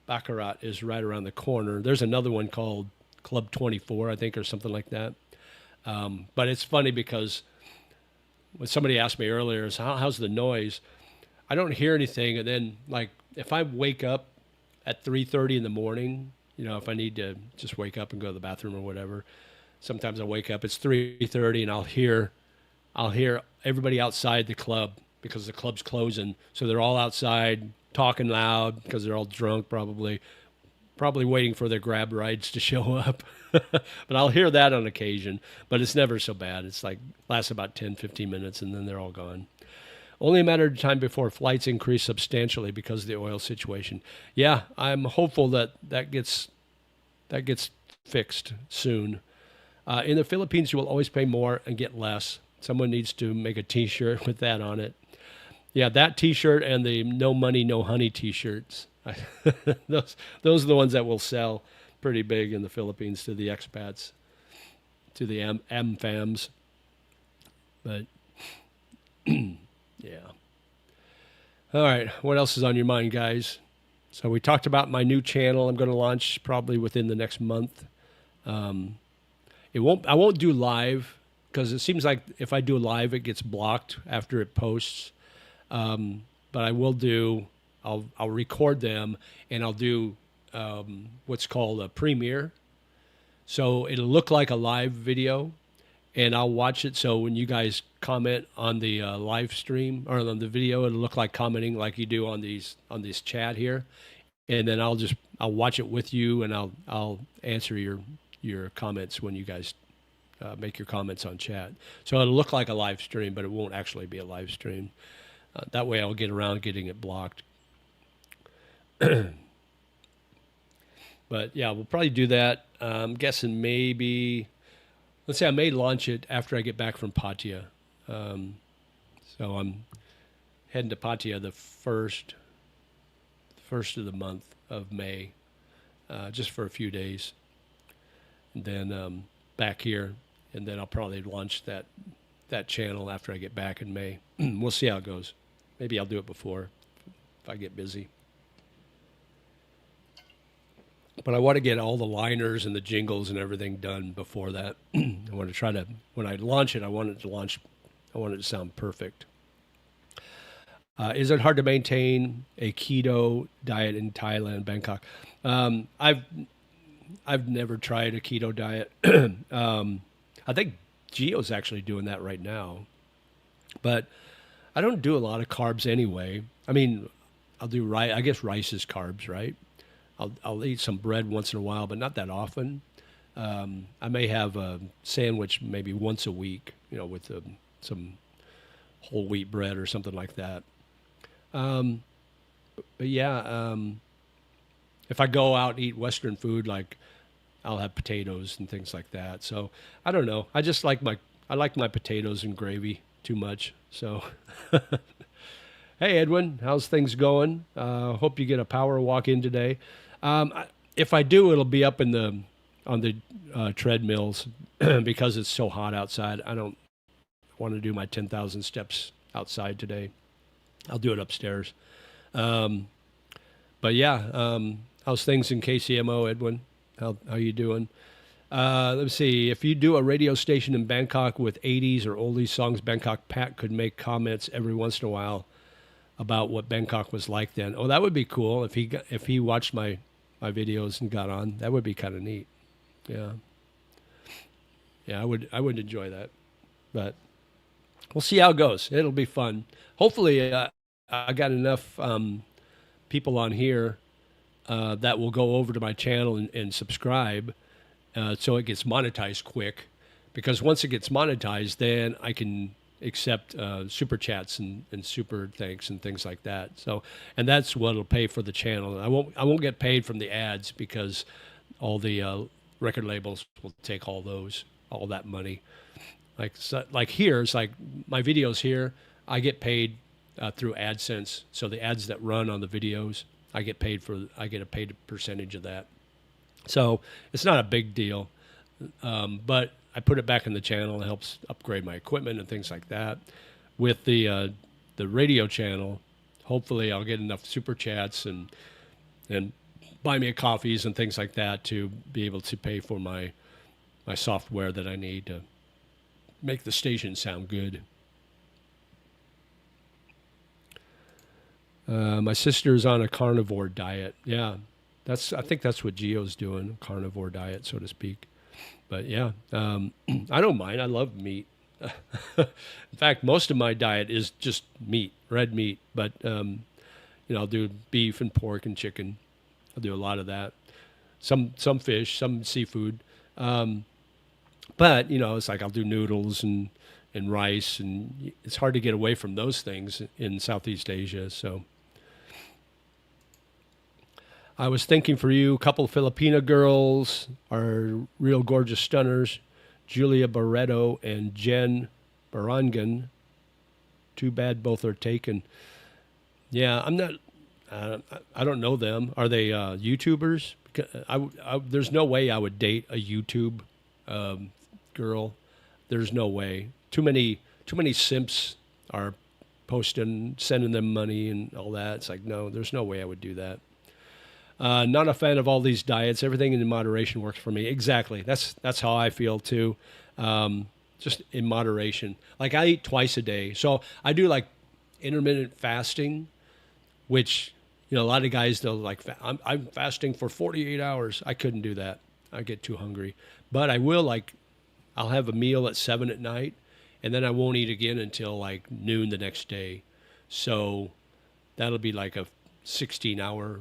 Baccarat is right around the corner. There's another one called Club 24, I think, or something like that. But it's funny because when somebody asked me earlier, how's the noise? I don't hear anything. And then, like, if I wake up at 3:30 in the morning, if I need to just wake up and go to the bathroom or whatever, sometimes I wake up, it's 3:30, and I'll hear everybody outside the club because the club's closing. So they're all outside talking loud because they're all drunk, probably waiting for their grab rides to show up. But I'll hear that on occasion, but it's never so bad. It's like lasts about 10, 15 minutes, and then they're all gone. Only a matter of time before flights increase substantially because of the oil situation. Yeah, I'm hopeful that gets fixed soon. In the Philippines, you will always pay more and get less. Someone needs to make a T-shirt with that on it. Yeah, that T-shirt and the "No Money, No Honey" T-shirts. Those are the ones that will sell pretty big in the Philippines to the expats, to the AmFams. But yeah. All right, what else is on your mind, guys? So we talked about my new channel. I'm going to launch probably within the next month. I won't do live because it seems like if I do live, it gets blocked after it posts. But I will do. I'll record them and I'll do what's called a premiere. So it'll look like a live video, and I'll watch it. So when you guys comment on the live stream or on the video, it'll look like commenting like you do on this chat here. And then I'll watch it with you, and I'll answer your comments when you guys make your comments on chat. So it'll look like a live stream, but it won't actually be a live stream. That way I'll get around getting it blocked. But yeah, we'll probably do that. I'm guessing maybe let's say I may launch it after I get back from Pattaya. Um, so I'm heading to Pattaya the first of the month of May, just for a few days, and then back here, and then I'll probably launch that channel after I get back in May. We'll see how it goes. Maybe I'll do it before if I get busy. But I want to get all the liners and the jingles and everything done before that. I want to try to, when I launch it, I want it to sound perfect. Is it hard to maintain a keto diet in Thailand, Bangkok? I've never tried a keto diet. I think Gio's actually doing that right now, but I don't do a lot of carbs anyway. I mean, I'll do rice. I guess rice is carbs, right? I'll eat some bread once in a while, but not that often. I may have a sandwich maybe once a week, with some whole wheat bread or something like that. Um, but yeah, if I go out and eat Western food, like I'll have potatoes and things like that. So I don't know. I like my potatoes and gravy too much. So hey Edwin, how's things going? Hope you get a power walk in today. If I do, it'll be up on the treadmills because it's so hot outside. I don't want to do my 10,000 steps outside today. I'll do it upstairs. Um, but yeah, how's things in KCMO, Edwin? How you doing? Let's see. If you do a radio station in Bangkok with 80s or oldies songs, Bangkok Pat could make comments every once in a while about what Bangkok was like then. Oh, that would be cool if he watched my videos and got on. That would be kind of neat. Yeah, yeah, I would enjoy that. But we'll see how it goes. It'll be fun. Hopefully, I got enough people on here that will go over to my channel and subscribe, so it gets monetized quick. Because once it gets monetized, then I can accept super chats and super thanks and things like that. So, and that's what'll pay for the channel. I won't get paid from the ads because all the record labels will take all that money. Like here, it's like my videos here, I get paid through AdSense. So the ads that run on the videos, I get a paid percentage of that. So it's not a big deal, but I put it back in the channel. It helps upgrade my equipment and things like that. With the radio channel, hopefully I'll get enough super chats and buy me coffees and things like that to be able to pay for my software that I need to make the station sound good. My sister's on a carnivore diet. Yeah, I think that's what Gio's doing, carnivore diet, so to speak. But yeah, I don't mind. I love meat. In fact, most of my diet is just meat, red meat. But I'll do beef and pork and chicken. I'll do a lot of that. Some fish, some seafood. But it's like I'll do noodles and rice, and it's hard to get away from those things in Southeast Asia. So I was thinking for you, a couple of Filipina girls are real gorgeous stunners, Julia Barreto and Jen Barangan. Too bad both are taken. Yeah, I'm not. I don't know them. Are they YouTubers? There's no way I would date a YouTube girl. There's no way. Too many simps are posting, sending them money and all that. It's like, no, there's no way I would do that. Not a fan of all these diets. Everything in moderation works for me. Exactly. That's how I feel too. Just in moderation. Like I eat twice a day, so I do like intermittent fasting, which a lot of guys they'll like. I'm fasting for 48 hours. I couldn't do that. I get too hungry. But I will I'll have a meal at 7 at night, and then I won't eat again until like noon the next day. So that'll be like a 16-hour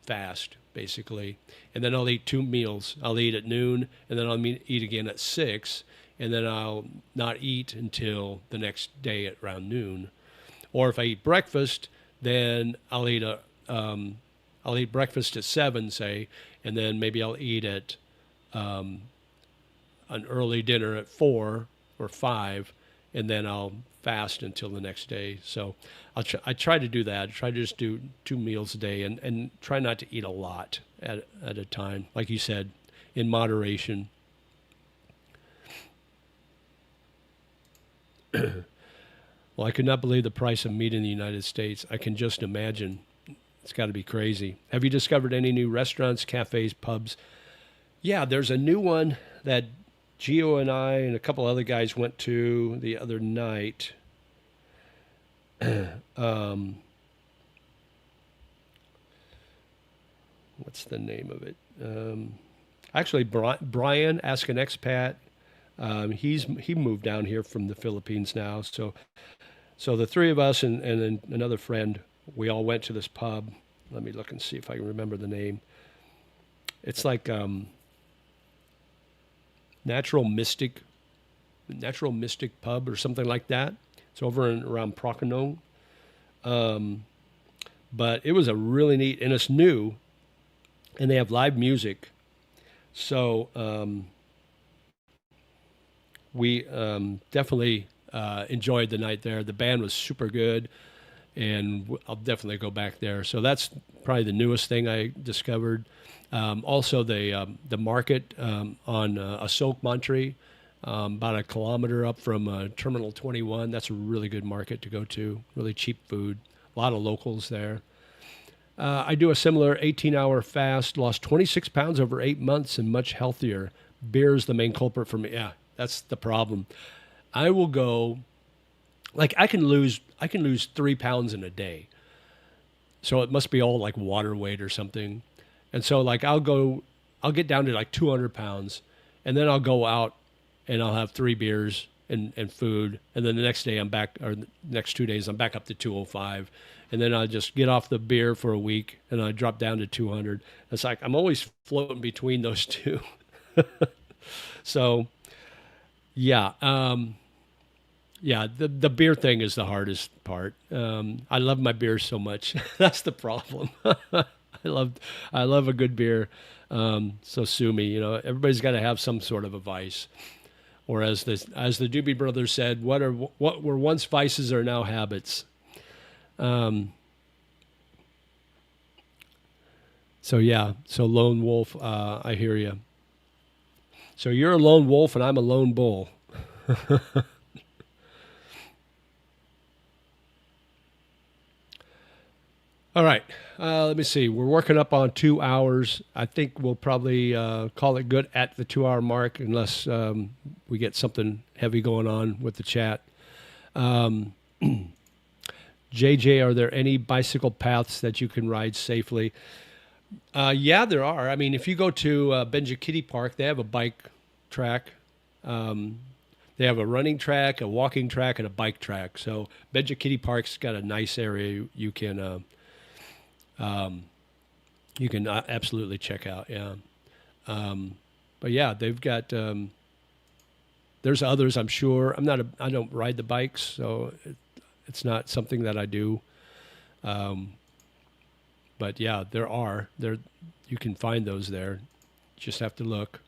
fast, basically. And then I'll eat 2 meals. I'll eat at noon, and then I'll eat again at 6, and then I'll not eat until the next day at around noon. Or if I eat breakfast, then I'll eat breakfast at 7, say, and then maybe I'll eat at an early dinner at 4 or 5, and then I'll fast until the next day. So I try to do that. I try to just do 2 meals a day, and try not to eat a lot at a time. Like you said, in moderation. Well, I could not believe the price of meat in the United States. I can just imagine. It's got to be crazy. Have you discovered any new restaurants, cafes, pubs? Yeah, there's a new one that Gio and I and a couple other guys went to the other night. um, what's the name of it? Actually, Brian, Ask an Expat. He moved down here from the Philippines now. So the three of us and then another friend, we all went to this pub. Let me look and see if I can remember the name. It's like Natural Mystic Pub or something like that. It's over around Procanong. But it was a really neat, and it's new, and they have live music. So we definitely enjoyed the night there. The band was super good, and I'll definitely go back there. So that's probably the newest thing I discovered. Also, the market on Asok Mantri, about a kilometer up from Terminal 21. That's a really good market to go to. Really cheap food. A lot of locals there. I do a similar 18-hour fast. Lost 26 pounds over 8 months and much healthier. Beer is the main culprit for me. Yeah, that's the problem. I will go, like I can lose 3 pounds in a day. So it must be all like water weight or something. And so like I'll get down to like 200 pounds, and then I'll go out and I'll have 3 beers and food. And then the next day I'm back, or the next 2 days, I'm back up to 205. And then I just get off the beer for a week and I drop down to 200. It's like I'm always floating between those two. So yeah. Yeah, the beer thing is the hardest part. I love my beer so much. That's the problem. I love a good beer. So sue me. You know, everybody's got to have some sort of a vice. Or as the Doobie Brothers said, what were once vices are now habits. So yeah, so lone wolf. I hear you. So you're a lone wolf and I'm a lone bull. All right. Let me see. We're working up on 2 hours. I think we'll probably call it good at the 2 hour mark, unless we get something heavy going on with the chat. JJ, are there any bicycle paths that you can ride safely? Yeah, there are. I mean, if you go to Benji Park, they have a bike track. They have a running track, a walking track, and a bike track. So Benji Park's got a nice area you can absolutely check out. Yeah. But yeah, they've got, there's others, I'm sure. I don't ride the bikes, so it's not something that I do. But yeah, you can find those there. Just have to look.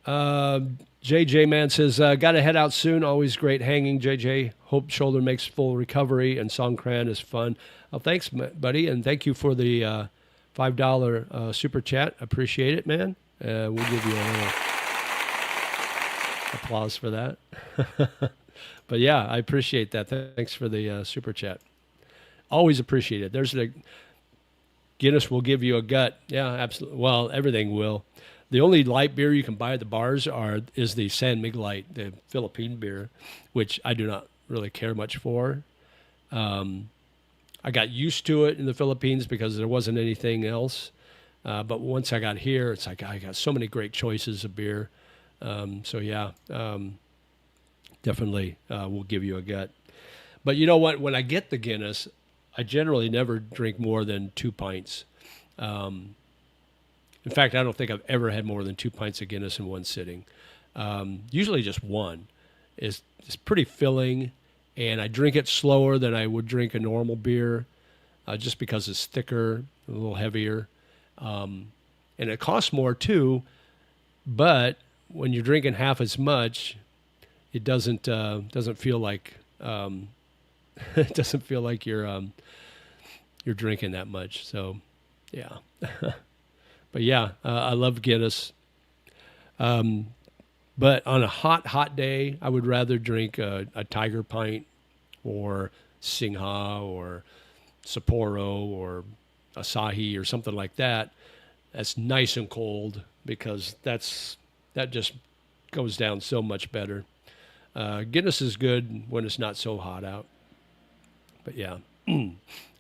JJ Man says, got to head out soon. Always great hanging, JJ. Hope shoulder makes full recovery, and Songkran is fun. Well, thanks, buddy, and thank you for the $5 super chat. Appreciate it, man. We'll give you a little applause for that. But yeah, I appreciate that. Thanks for the super chat. Always appreciate it. There's the Guinness will give you a gut. Yeah, absolutely. Well, everything will. The only light beer you can buy at the bars is the San Mig Light, the Philippine beer, which I do not really care much for. I got used to it in the Philippines because there wasn't anything else. But once I got here, it's like I got so many great choices of beer. So yeah, definitely will give you a gut. But you know what? When I get the Guinness, I generally never drink more than 2 pints. In fact, I don't think I've ever had more than 2 pints of Guinness in one sitting. Usually just one. It's pretty filling, and I drink it slower than I would drink a normal beer, just because it's thicker, a little heavier. And it costs more too, but when you're drinking half as much, it doesn't feel like it doesn't feel like you're drinking that much. So, yeah. But yeah, I love Guinness. Um, but on a hot day, I would rather drink a Tiger Pint or Singha or Sapporo or Asahi or something like that. That's nice and cold because that just goes down so much better. Guinness is good when it's not so hot out. But yeah.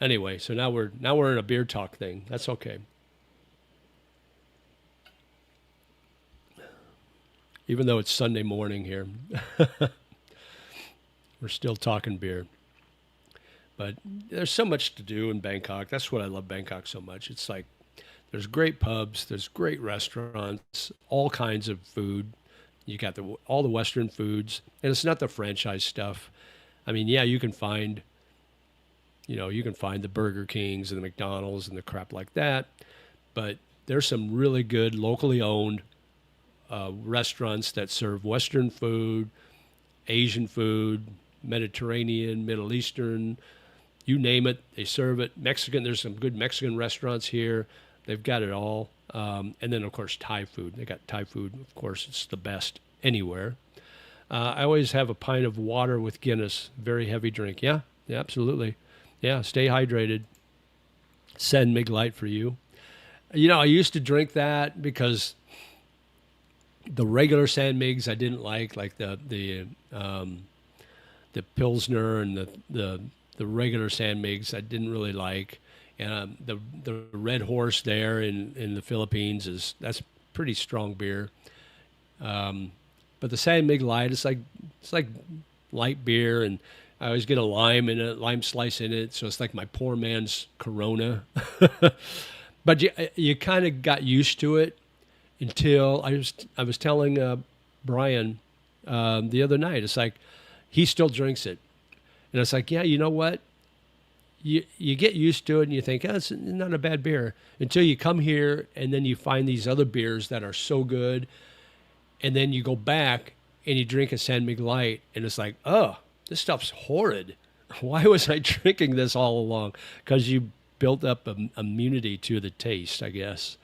Anyway, so now we're in a beer talk thing. That's okay. Even though it's Sunday morning here, we're still talking beer. But there's so much to do in Bangkok. That's what I love Bangkok so much. It's like there's great pubs, there's great restaurants, all kinds of food. You got all the Western foods, and it's not the franchise stuff. I mean, yeah, you can find the Burger Kings and the McDonald's and the crap like that, but there's some really good locally owned restaurants that serve Western food, Asian food, Mediterranean, Middle Eastern, you name it, they serve it. Mexican, there's some good Mexican restaurants here. They've got it all. And then, of course, Thai food. They got Thai food. Of course, it's the best anywhere. I always have a pint of water with Guinness. Very heavy drink. Yeah, yeah, absolutely. Yeah, stay hydrated. Send Mig Light for you. I used to drink that because the regular San Migs I didn't like the Pilsner and the regular San Migs I didn't really like. And the Red Horse there in the Philippines that's pretty strong beer. But the San Mig Light, it's like light beer, and I always get a lime slice in it, so it's like my poor man's Corona. But you kind of got used to it until I was telling Brian the other night. It's like he still drinks it, and it's like, yeah, you know what? You get used to it and you think, oh, it's not a bad beer until you come here and then you find these other beers that are so good. And then you go back and you drink a San Mig Light and it's like, oh, this stuff's horrid. Why was I drinking this all along? Because you built up immunity to the taste, I guess.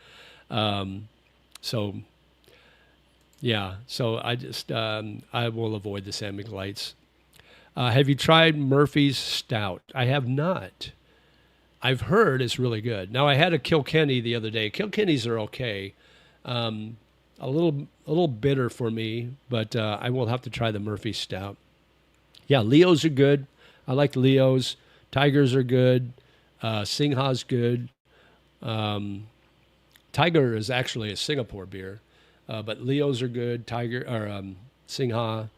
So, yeah. So I will avoid the San Mig Lights. Have you tried Murphy's Stout? I have not. I've heard it's really good. Now, I had a Kilkenny the other day. Kilkennys are okay. A little bitter for me, but I will have to try the Murphy's Stout. Yeah, Leo's are good. I like Leo's. Tigers are good. Singha's good. Tiger is actually a Singapore beer, but Leo's are good. Tiger or Singha.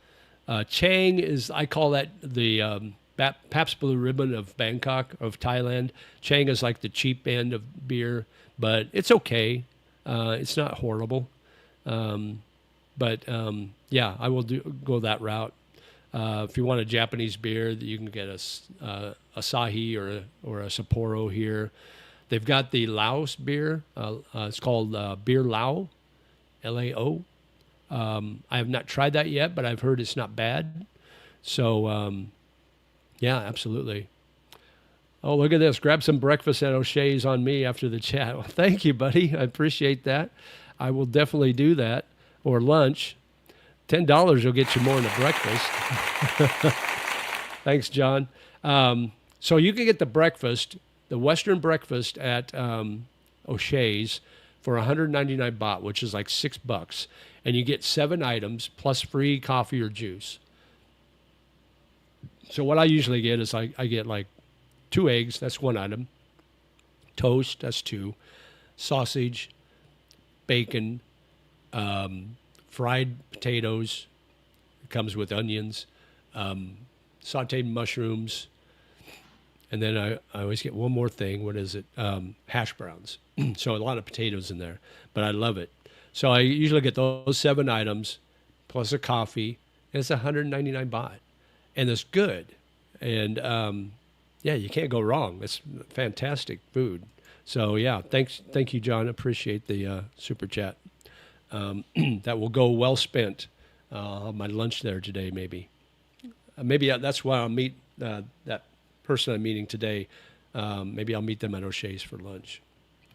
Chang is, I call that the Pabst Blue Ribbon of Bangkok, of Thailand. Chang is like the cheap end of beer, but it's okay. It's not horrible. Yeah, I will go that route. If you want a Japanese beer, you can get a Asahi or a Sapporo here. They've got the Laos beer. It's called Beer Lao, Lao. I have not tried that yet, but I've heard it's not bad. So, yeah, absolutely. Oh, look at this. Grab some breakfast at O'Shea's on me after the chat. Well, thank you, buddy. I appreciate that. I will definitely do that. Or lunch. $10 will get you more than a breakfast. Thanks, John. So you can get the breakfast, the Western breakfast at O'Shea's for 199 baht, which is like $6. And you get 7 items plus free coffee or juice. So what I usually get is I get like 2 eggs, that's 1 item. Toast, that's 2. Sausage, bacon, fried potatoes. It comes with onions, sauteed mushrooms. And then I always get one more thing. What is it? Hash browns. So a lot of potatoes in there, but I love it. So I usually get those 7 items plus a coffee, and it's 199 baht. And it's good. And yeah, you can't go wrong. It's fantastic food. So yeah, thank you, John. Appreciate the super chat. that will go well spent. I'll have my lunch there today, maybe. Maybe that's why I'll meet that person I'm meeting today. Maybe I'll meet them at O'Shea's for lunch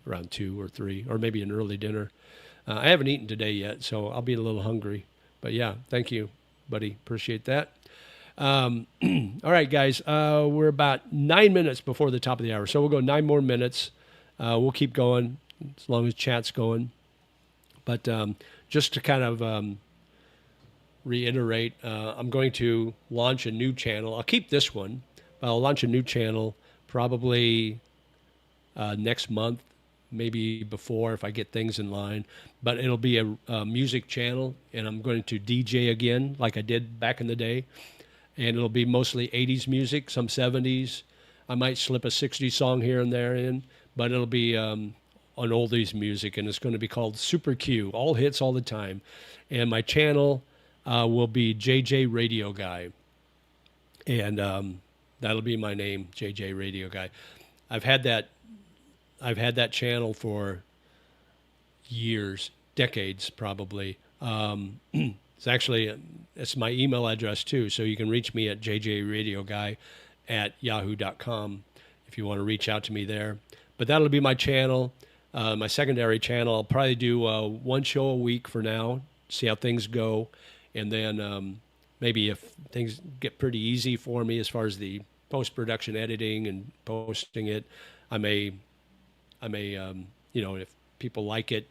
around 2 or 3, or maybe an early dinner. I haven't eaten today yet, so I'll be a little hungry. But yeah, thank you, buddy. Appreciate that. All right, guys, we're about 9 minutes before the top of the hour, so we'll go 9 more minutes. We'll keep going as long as chat's going. But just to kind of reiterate, I'm going to launch a new channel. I'll keep this one, but I'll launch a new channel probably next month, maybe before if I get things in line. But it'll be a music channel, and I'm going to DJ again like I did back in the day. And it'll be mostly 80s music, some 70s. I might slip a 60s song here and there in, but it'll be on oldies music, and it's going to be called Super Q, all hits all the time. And my channel will be JJ Radio Guy, and that'll be my name, JJ Radio Guy. I've had that channel for years, decades probably. It's my email address too, so you can reach me at jjradioguy@yahoo.com if you want to reach out to me there. But that'll be my channel, my secondary channel. I'll probably do one show a week for now, see how things go, and then maybe if things get pretty easy for me as far as the post-production editing and posting it, I may, if people like it,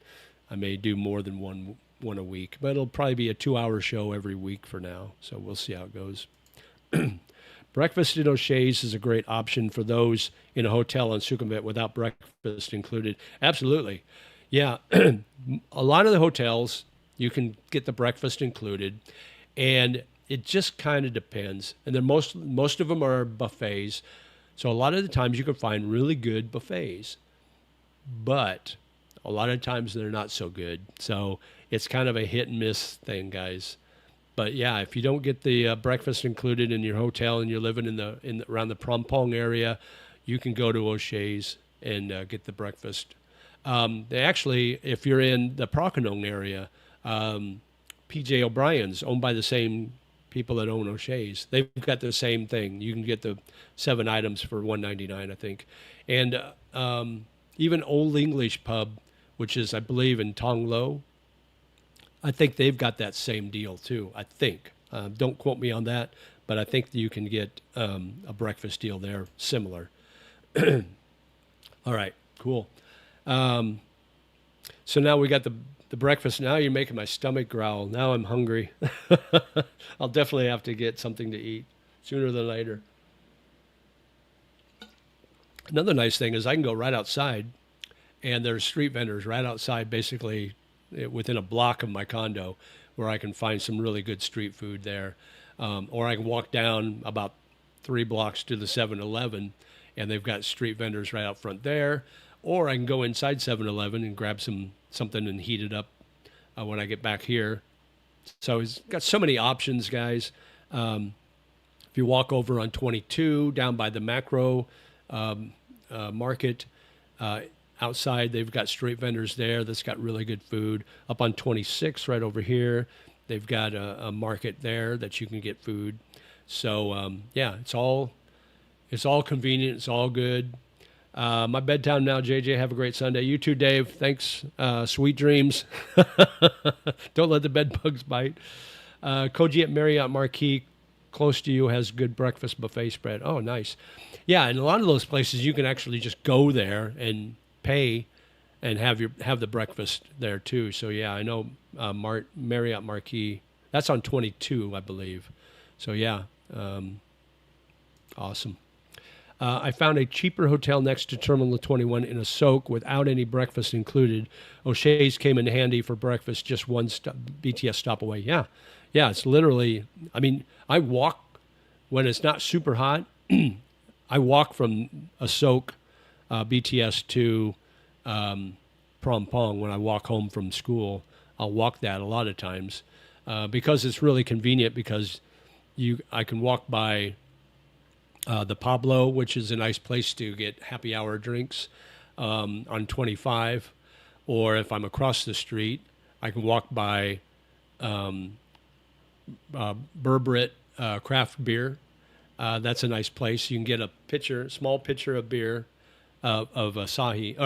I may do more than one a week, but it'll probably be a 2-hour show every week for now. So we'll see how it goes. Breakfast at O'Shea's is a great option for those in a hotel on Sukhumvit without breakfast included. Absolutely. Yeah. A lot of the hotels, you can get the breakfast included, and it just kind of depends. And then most of them are buffets. So a lot of the times you can find really good buffets, but a lot of times they're not so good. So it's kind of a hit and miss thing, guys. But yeah, if you don't get the breakfast included in your hotel and you're living around the Phrom Phong area, you can go to O'Shea's and get the breakfast. They actually, if you're in the Prakanong area, PJ O'Brien's, owned by the same people that own O'Shea's, they've got the same thing. You can get the 7 items for $1.99, I think. And even Old English Pub, which is, I believe, in Tong Lo, I think they've got that same deal too. I think. Don't quote me on that, but I think you can get a breakfast deal there similar. All right, cool. So now we got the breakfast. Now you're making my stomach growl. Now I'm hungry. I'll definitely have to get something to eat sooner than later. Another nice thing is I can go right outside, and there's street vendors right outside, basically within a block of my condo, where I can find some really good street food there. Or I can walk down about 3 blocks to the 7-Eleven, and they've got street vendors right out front there. Or I can go inside 7-Eleven and grab something and heat it up when I get back here. So it's got so many options, guys. If you walk over on 22 down by the macro market, outside, they've got street vendors there that's got really good food. Up on 26, right over here, they've got a market there that you can get food. So yeah, it's all convenient. It's all good. My bedtime now, JJ. Have a great Sunday. You too, Dave. Thanks. Sweet dreams. Don't let the bed bugs bite. Koji at Marriott Marquis, close to you, has good breakfast buffet spread. Oh, nice. Yeah, and a lot of those places you can actually just go there and pay and have the breakfast there too. So yeah, I know Marriott Marquis. That's on 22, I believe. So yeah, awesome. I found a cheaper hotel next to Terminal 21 in a soak without any breakfast included. O'Shea's came in handy for breakfast, just one BTS stop away. Yeah, it's literally, I mean, I walk, when it's not super hot, I walk from a soak BTS to Phrom Phong when I walk home from school. I'll walk that a lot of times because it's really convenient, because I can walk by the Pablo, which is a nice place to get happy hour drinks on 25, or if I'm across the street, I can walk by Burbrit craft beer. That's a nice place. You can get a small pitcher of beer of Asahi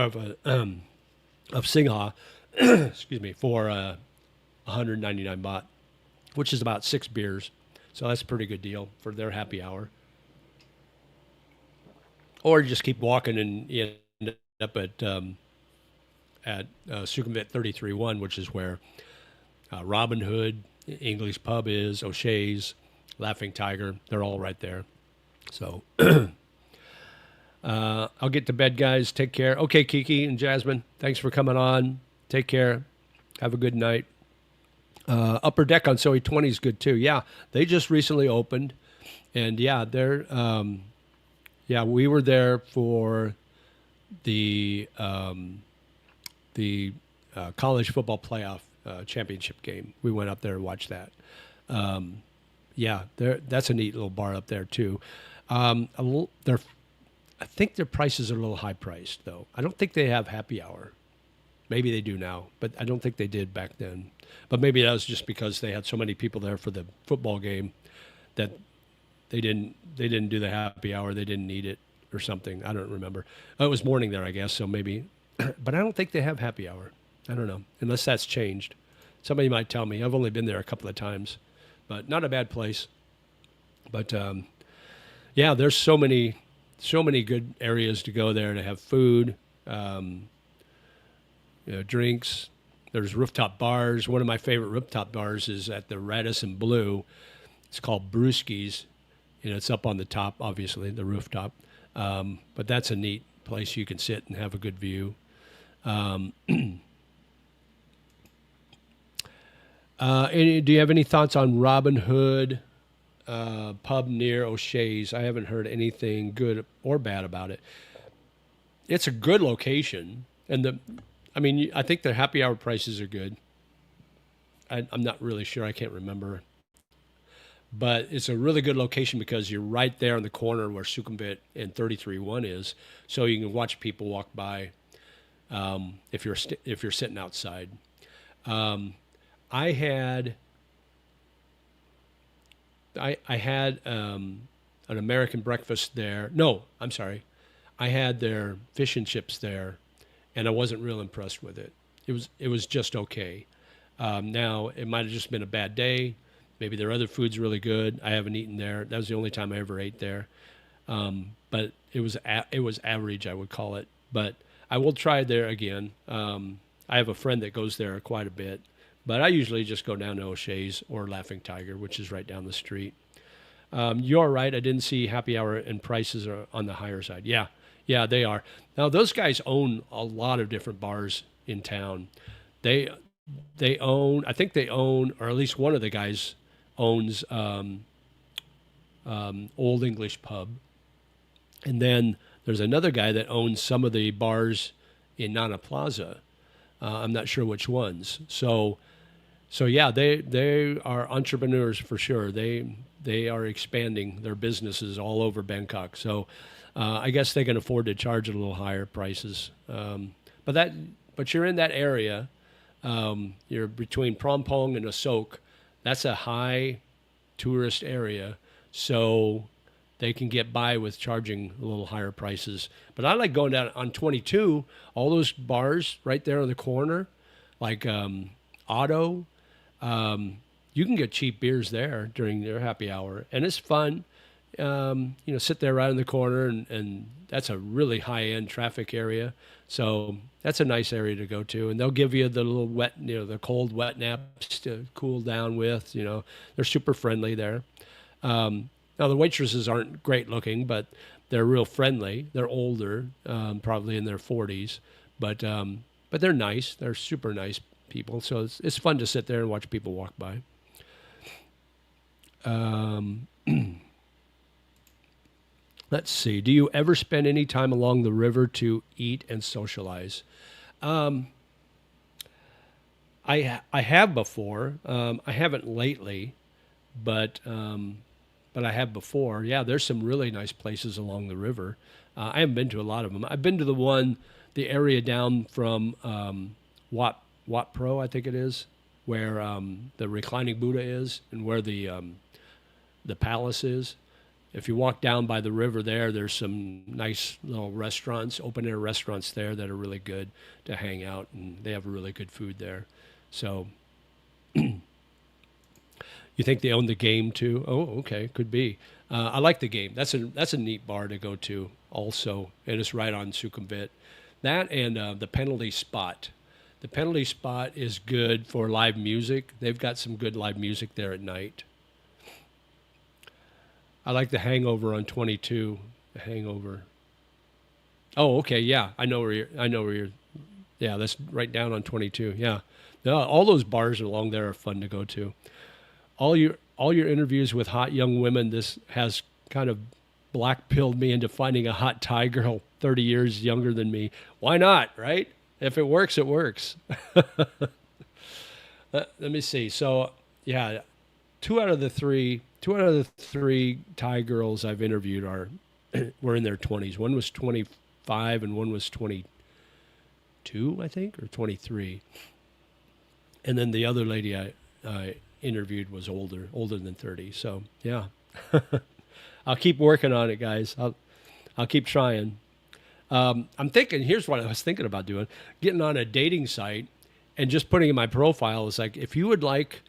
of Singha, excuse me, for 199 baht, which is about 6 beers. So that's a pretty good deal for their happy hour. Or you just keep walking and you end up at Sukhumvit 33-1, which is where Robin Hood, English Pub is, O'Shea's, Laughing Tiger. They're all right there. So I'll get to bed, guys. Take care. Okay, Kiki and Jasmine, thanks for coming on. Take care. Have a good night. Upper Deck on Soy 20 is good too. Yeah, they just recently opened, and yeah, they're we were there for the college football playoff championship game. We went up there and watched that. Yeah, that's a neat little bar up there too. I think their prices are a little high priced though. I don't think they have happy hour. Maybe they do now, but I don't think they did back then. But maybe that was just because they had so many people there for the football game that they didn't do the happy hour. They didn't need it or something. I don't remember. It was morning there, I guess. So maybe, but I don't think they have happy hour. I don't know, unless that's changed. Somebody might tell me. I've only been there a couple of times, but not a bad place. But yeah, there's so many good areas to go there to have food, drinks. There's rooftop bars. One of my favorite rooftop bars is at the Radisson Blue. It's called Brewski's. It's up on the top, obviously, the rooftop. But that's a neat place you can sit and have a good view. Do you have any thoughts on Robin Hood pub near O'Shea's? I haven't heard anything good or bad about it. It's a good location, and I think their happy hour prices are good. I'm not really sure. I can't remember. But it's a really good location because you're right there on the corner where Sukhumvit and 33-1 is, so you can watch people walk by if you're sitting outside. I had an American breakfast there. No, I'm sorry. I had their fish and chips there, and I wasn't real impressed with it. It was just okay. Now it might have just been a bad day. Maybe their other food's really good. I haven't eaten there. That was the only time I ever ate there. But it was average, I would call it. But I will try there again. I have a friend that goes there quite a bit. But I usually just go down to O'Shea's or Laughing Tiger, which is right down the street. You're right. I didn't see happy hour and prices are on the higher side. Yeah, they are. Now, those guys own a lot of different bars in town. I think they own, or at least one of the guys owns Old English Pub. And then there's another guy that owns some of the bars in Nana Plaza. I'm not sure which ones. So yeah, they are entrepreneurs for sure. They are expanding their businesses all over Bangkok. So I guess they can afford to charge a little higher prices. But you're in that area. You're between Prompong and Asok. That's a high tourist area, so they can get by with charging a little higher prices. But I like going down on 22, all those bars right there on the corner, like Otto. You can get cheap beers there during their happy hour, and it's fun. Sit there right in the corner, and that's a really high-end traffic area. So that's a nice area to go to, and they'll give you the little the cold wet naps to cool down with. They're super friendly there. Now the waitresses aren't great looking, but they're real friendly. They're older, probably in their 40s, but they're nice. They're super nice people. So it's fun to sit there and watch people walk by. Let's see. Do you ever spend any time along the river to eat and socialize? I have before. I haven't lately, but I have before. Yeah, there's some really nice places along the river. I haven't been to a lot of them. I've been to the area down from Wat Wat Pro, I think it is, where the reclining Buddha is and where the palace is. If you walk down by the river there, there's some nice little restaurants, open air restaurants there that are really good to hang out, and they have really good food there. So, you think they own the game too? Oh, okay, could be. I like the game. That's a neat bar to go to. Also, and it's right on Sukhumvit. That and the Penalty Spot. The Penalty Spot is good for live music. They've got some good live music there at night. I like the Hangover on 22. The Hangover. Oh, okay, yeah. I know where you're. Yeah, that's right down on 22. Yeah. No, all those bars along there are fun to go to. All your interviews with hot young women, this has kind of black pilled me into finding a hot Thai girl 30 years younger than me. Why not, right? If it works, it works. Let me see. So, yeah, two out of the three Thai girls I've interviewed were in their 20s. One was 25 and one was 22, I think, or 23. And then the other lady I interviewed was older than 30. So, yeah. I'll keep working on it, guys. I'll keep trying. I'm thinking, here's what I was thinking about doing, getting on a dating site and just putting in my profile. It's like, if you would like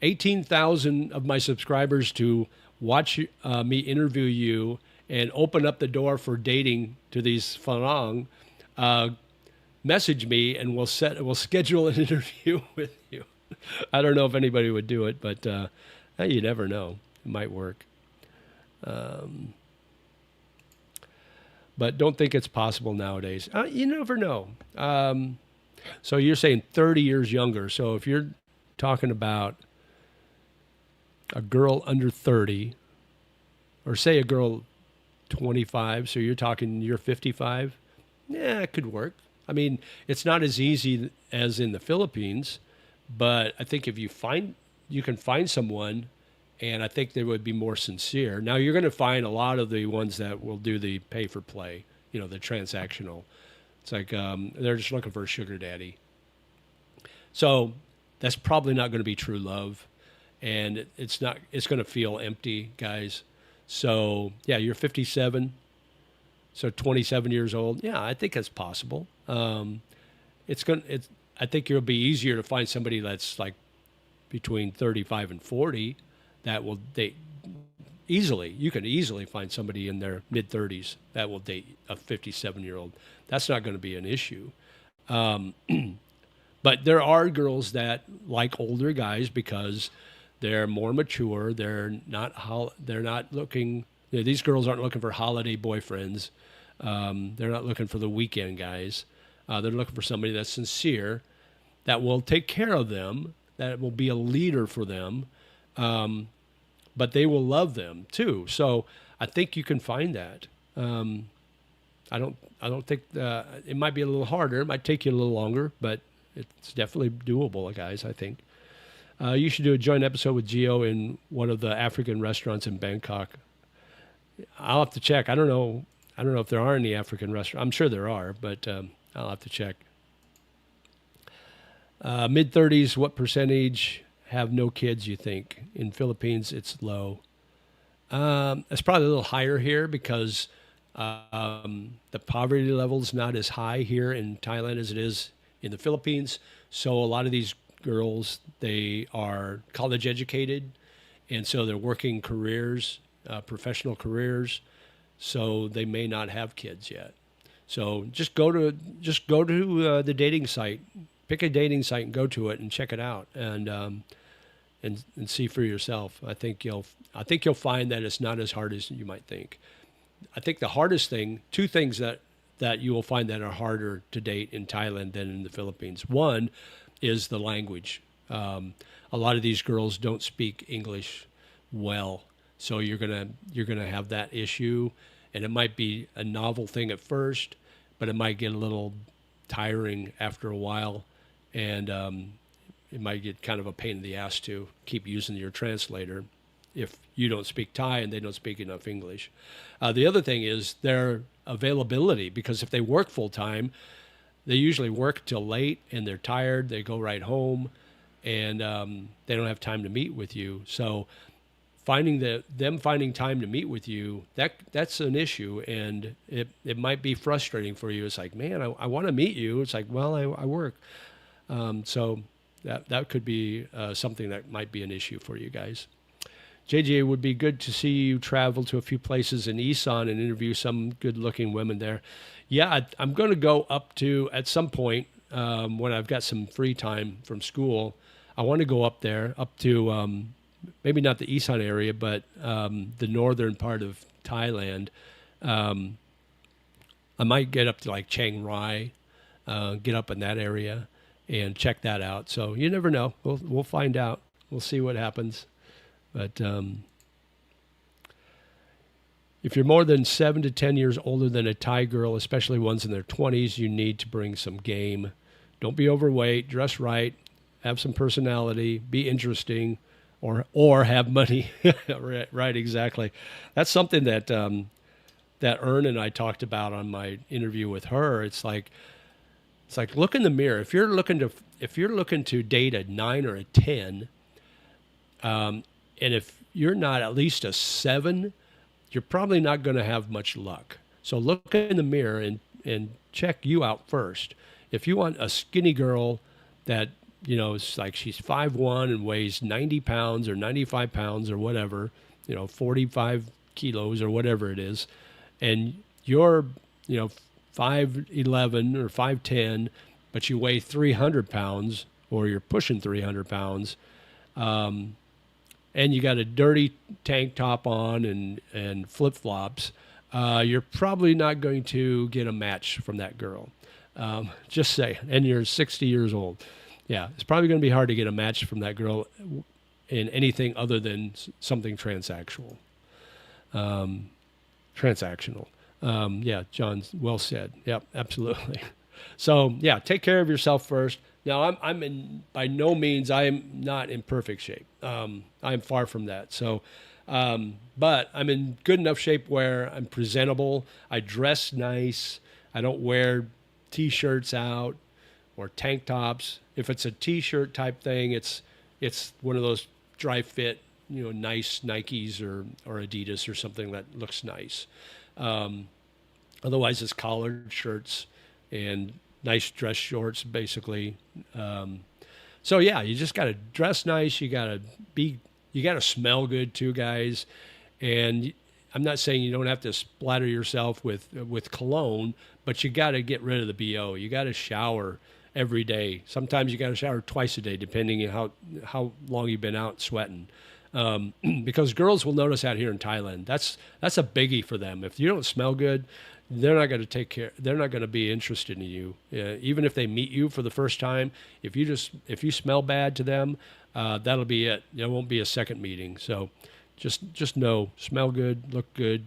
18,000 of my subscribers to watch me interview you and open up the door for dating to these Farang, message me and we'll schedule an interview with you. I don't know if anybody would do it, but you never know. It might work. But don't think it's possible nowadays. You never know. So you're saying 30 years younger. So if you're talking about a girl under 30, or say a girl 25, so you're 55, yeah, it could work. I mean, it's not as easy as in the Philippines, but I think if you can find someone, and I think they would be more sincere. Now, you're going to find a lot of the ones that will do the pay for play, the transactional. It's like they're just looking for a sugar daddy. So that's probably not going to be true love, and it's going to feel empty, guys. So, yeah, you're 57, so 27 years old. Yeah, I think that's possible. I think it'll be easier to find somebody that's like between 35 and 40 that will date easily. You can easily find somebody in their mid 30s that will date a 57-year-old. That's not going to be an issue. But there are girls that like older guys because they're more mature. They're not looking. These girls aren't looking for holiday boyfriends. They're not looking for the weekend guys. They're looking for somebody that's sincere, that will take care of them, that will be a leader for them. But they will love them too. So I think you can find that. I don't think it might be a little harder. It might take you a little longer, but it's definitely doable, guys. I think you should do a joint episode with Gio in one of the African restaurants in Bangkok. I'll have to check. I don't know if there are any African restaurants. I'm sure there are, but I'll have to check. Mid 30s. What percentage have no kids, you think? In Philippines, it's low. It's probably a little higher here because the poverty level's not as high here in Thailand as it is in the Philippines. So a lot of these girls, they are college educated, and so they're working careers, professional careers. So they may not have kids yet. So just go to the dating site, pick a dating site and go to it and check it out and see for yourself. I think you'll find that it's not as hard as you might think. I think the hardest thing, two things that you will find that are harder to date in Thailand than in the Philippines. One is the language. A lot of these girls don't speak English well, so you're gonna have that issue, and it might be a novel thing at first, but it might get a little tiring after a while, and it might get kind of a pain in the ass to keep using your translator if you don't speak Thai and they don't speak enough English. The other thing is their availability, because if they work full time, they usually work till late and they're tired. They go right home, and they don't have time to meet with you. So finding time to meet with you, that's an issue, and it might be frustrating for you. It's like, man, I want to meet you. It's like, well, I work. So that could be something that might be an issue for you guys. JJ, it would be good to see you travel to a few places in Isan and interview some good-looking women there. Yeah, I'm going to go up to, at some point, when I've got some free time from school, I want to go up there, up to maybe not the Isan area, but the northern part of Thailand. I might get up to like Chiang Rai, get up in that area and check that out. So you never know. We'll find out. We'll see what happens. But if you're more than 7 to 10 years older than a Thai girl, especially ones in their 20s, you need to bring some game. Don't be overweight, dress right, have some personality, be interesting, or have money. Right, exactly. That's something that that Ern and I talked about on my interview with her. It's like look in the mirror. If you're looking to date a 9 or a 10, and if you're not at least a 7, you're probably not going to have much luck. So look in the mirror and check you out first. If you want a skinny girl that, it's like she's 5'1" and weighs 90 pounds or 95 pounds or whatever, 45 kilos or whatever it is, and you're, 5'11" or 5'10", but you weigh 300 pounds or you're pushing 300 pounds, and you got a dirty tank top on and flip-flops, you're probably not going to get a match from that girl. Just saying. And you're 60 years old. Yeah, it's probably going to be hard to get a match from that girl in anything other than something transactional. Yeah, John, well said. Yep, absolutely. So, yeah, take care of yourself first. Now, I'm in, by no means, I'm not in perfect shape. I'm far from that. So, but I'm in good enough shape where I'm presentable. I dress nice. I don't wear T-shirts out or tank tops. If it's a T-shirt type thing, it's one of those dry fit, nice Nikes or Adidas or something that looks nice. Otherwise, it's collared shirts and nice dress shorts, basically. So yeah, you just got to dress nice. You got to smell good too, guys. And I'm not saying you don't have to splatter yourself with cologne, but you got to get rid of the BO. You got to shower every day. Sometimes you got to shower twice a day, depending on how long you've been out sweating. Because girls will notice out here in Thailand. That's a biggie for them. If you don't smell good, they're not going to take care. They're not going to be interested in you. Even if they meet you for the first time, if you smell bad to them, that'll be it. There won't be a second meeting. So just know, smell good, look good,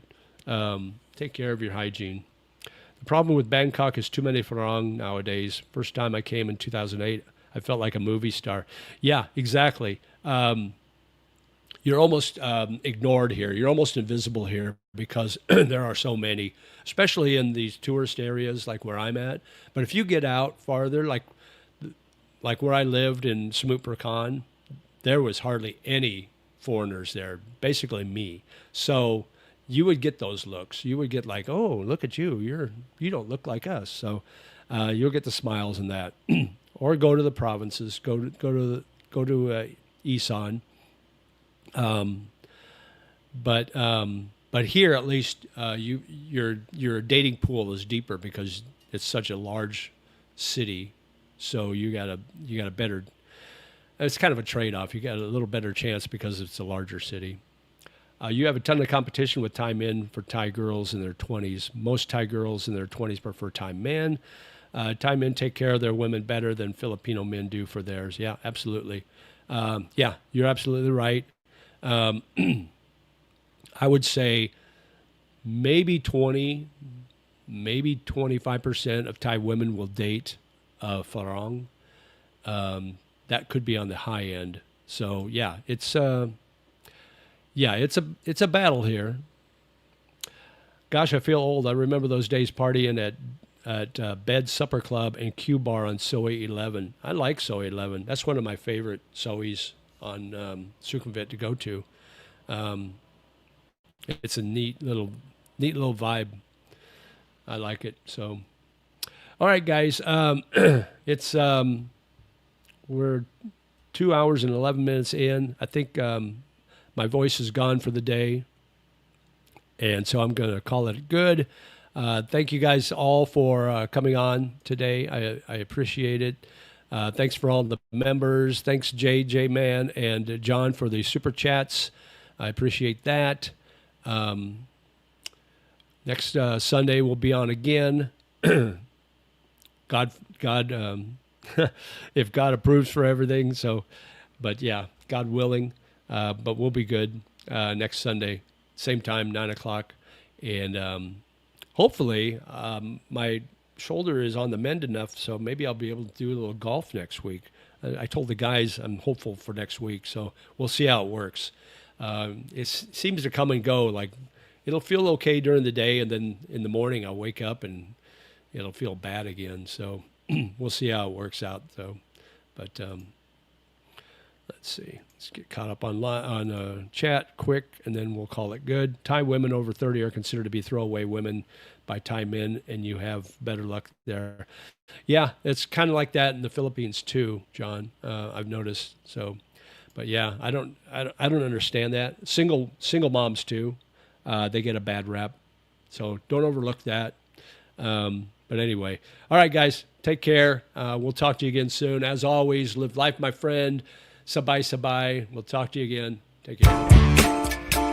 take care of your hygiene. The problem with Bangkok is too many farang nowadays. First time I came in 2008, I felt like a movie star. Yeah, exactly. You're almost ignored here. You're almost invisible here because there are so many, especially in these tourist areas like where I'm at. But if you get out farther, like where I lived in Samut Prakan, there was hardly any foreigners there, basically me. So you would get those looks. You would get like, oh, look at you. You don't look like us. So you'll get the smiles in that. Or go to the provinces. Go to Isan. But here at least your dating pool is deeper because it's such a large city. So you got a better. It's kind of a trade-off. You got a little better chance because it's a larger city. You have a ton of competition with Thai men for Thai girls in their 20s. Most Thai girls in their 20s prefer Thai men. Thai men take care of their women better than Filipino men do for theirs. Yeah, absolutely. Yeah, you're absolutely right. I would say maybe 25% of Thai women will date farang. That could be on the high end. So yeah, it's a battle here. Gosh, I feel old. I remember those days partying at at Bed Supper Club and Q Bar on Soy 11. I like Soy 11. That's one of my favorite Soys on Sukhumvit to go to. It's a neat little vibe. I like it. So, all right, guys. It's we're 2 hours and 11 minutes in. I think my voice is gone for the day, and so I'm going to call it good. Thank you guys all for coming on today. I appreciate it. Thanks for all the members. Thanks, J Man, and John for the super chats. I appreciate that. Next Sunday we'll be on again. God, if God approves for everything. So, but yeah, God willing. But we'll be good next Sunday, same time, 9:00, and hopefully my shoulder is on the mend enough, so maybe I'll be able to do a little golf next week. I told the guys I'm hopeful for next week, so we'll see how it works. It seems to come and go. Like it'll feel okay during the day, and then in the morning I'll wake up and it'll feel bad again. So we'll see how it works out. So, but let's see. Let's get caught up on chat quick, and then we'll call it good. Thai women over 30 are considered to be throwaway women by Thai men, and you have better luck there. Yeah, it's kind of like that in the Philippines too, John. I've noticed. So. But yeah, I don't understand that. Single moms too, they get a bad rap, so don't overlook that. But anyway, all right, guys, take care. We'll talk to you again soon. As always, live life, my friend. Sabay sabay. We'll talk to you again. Take care.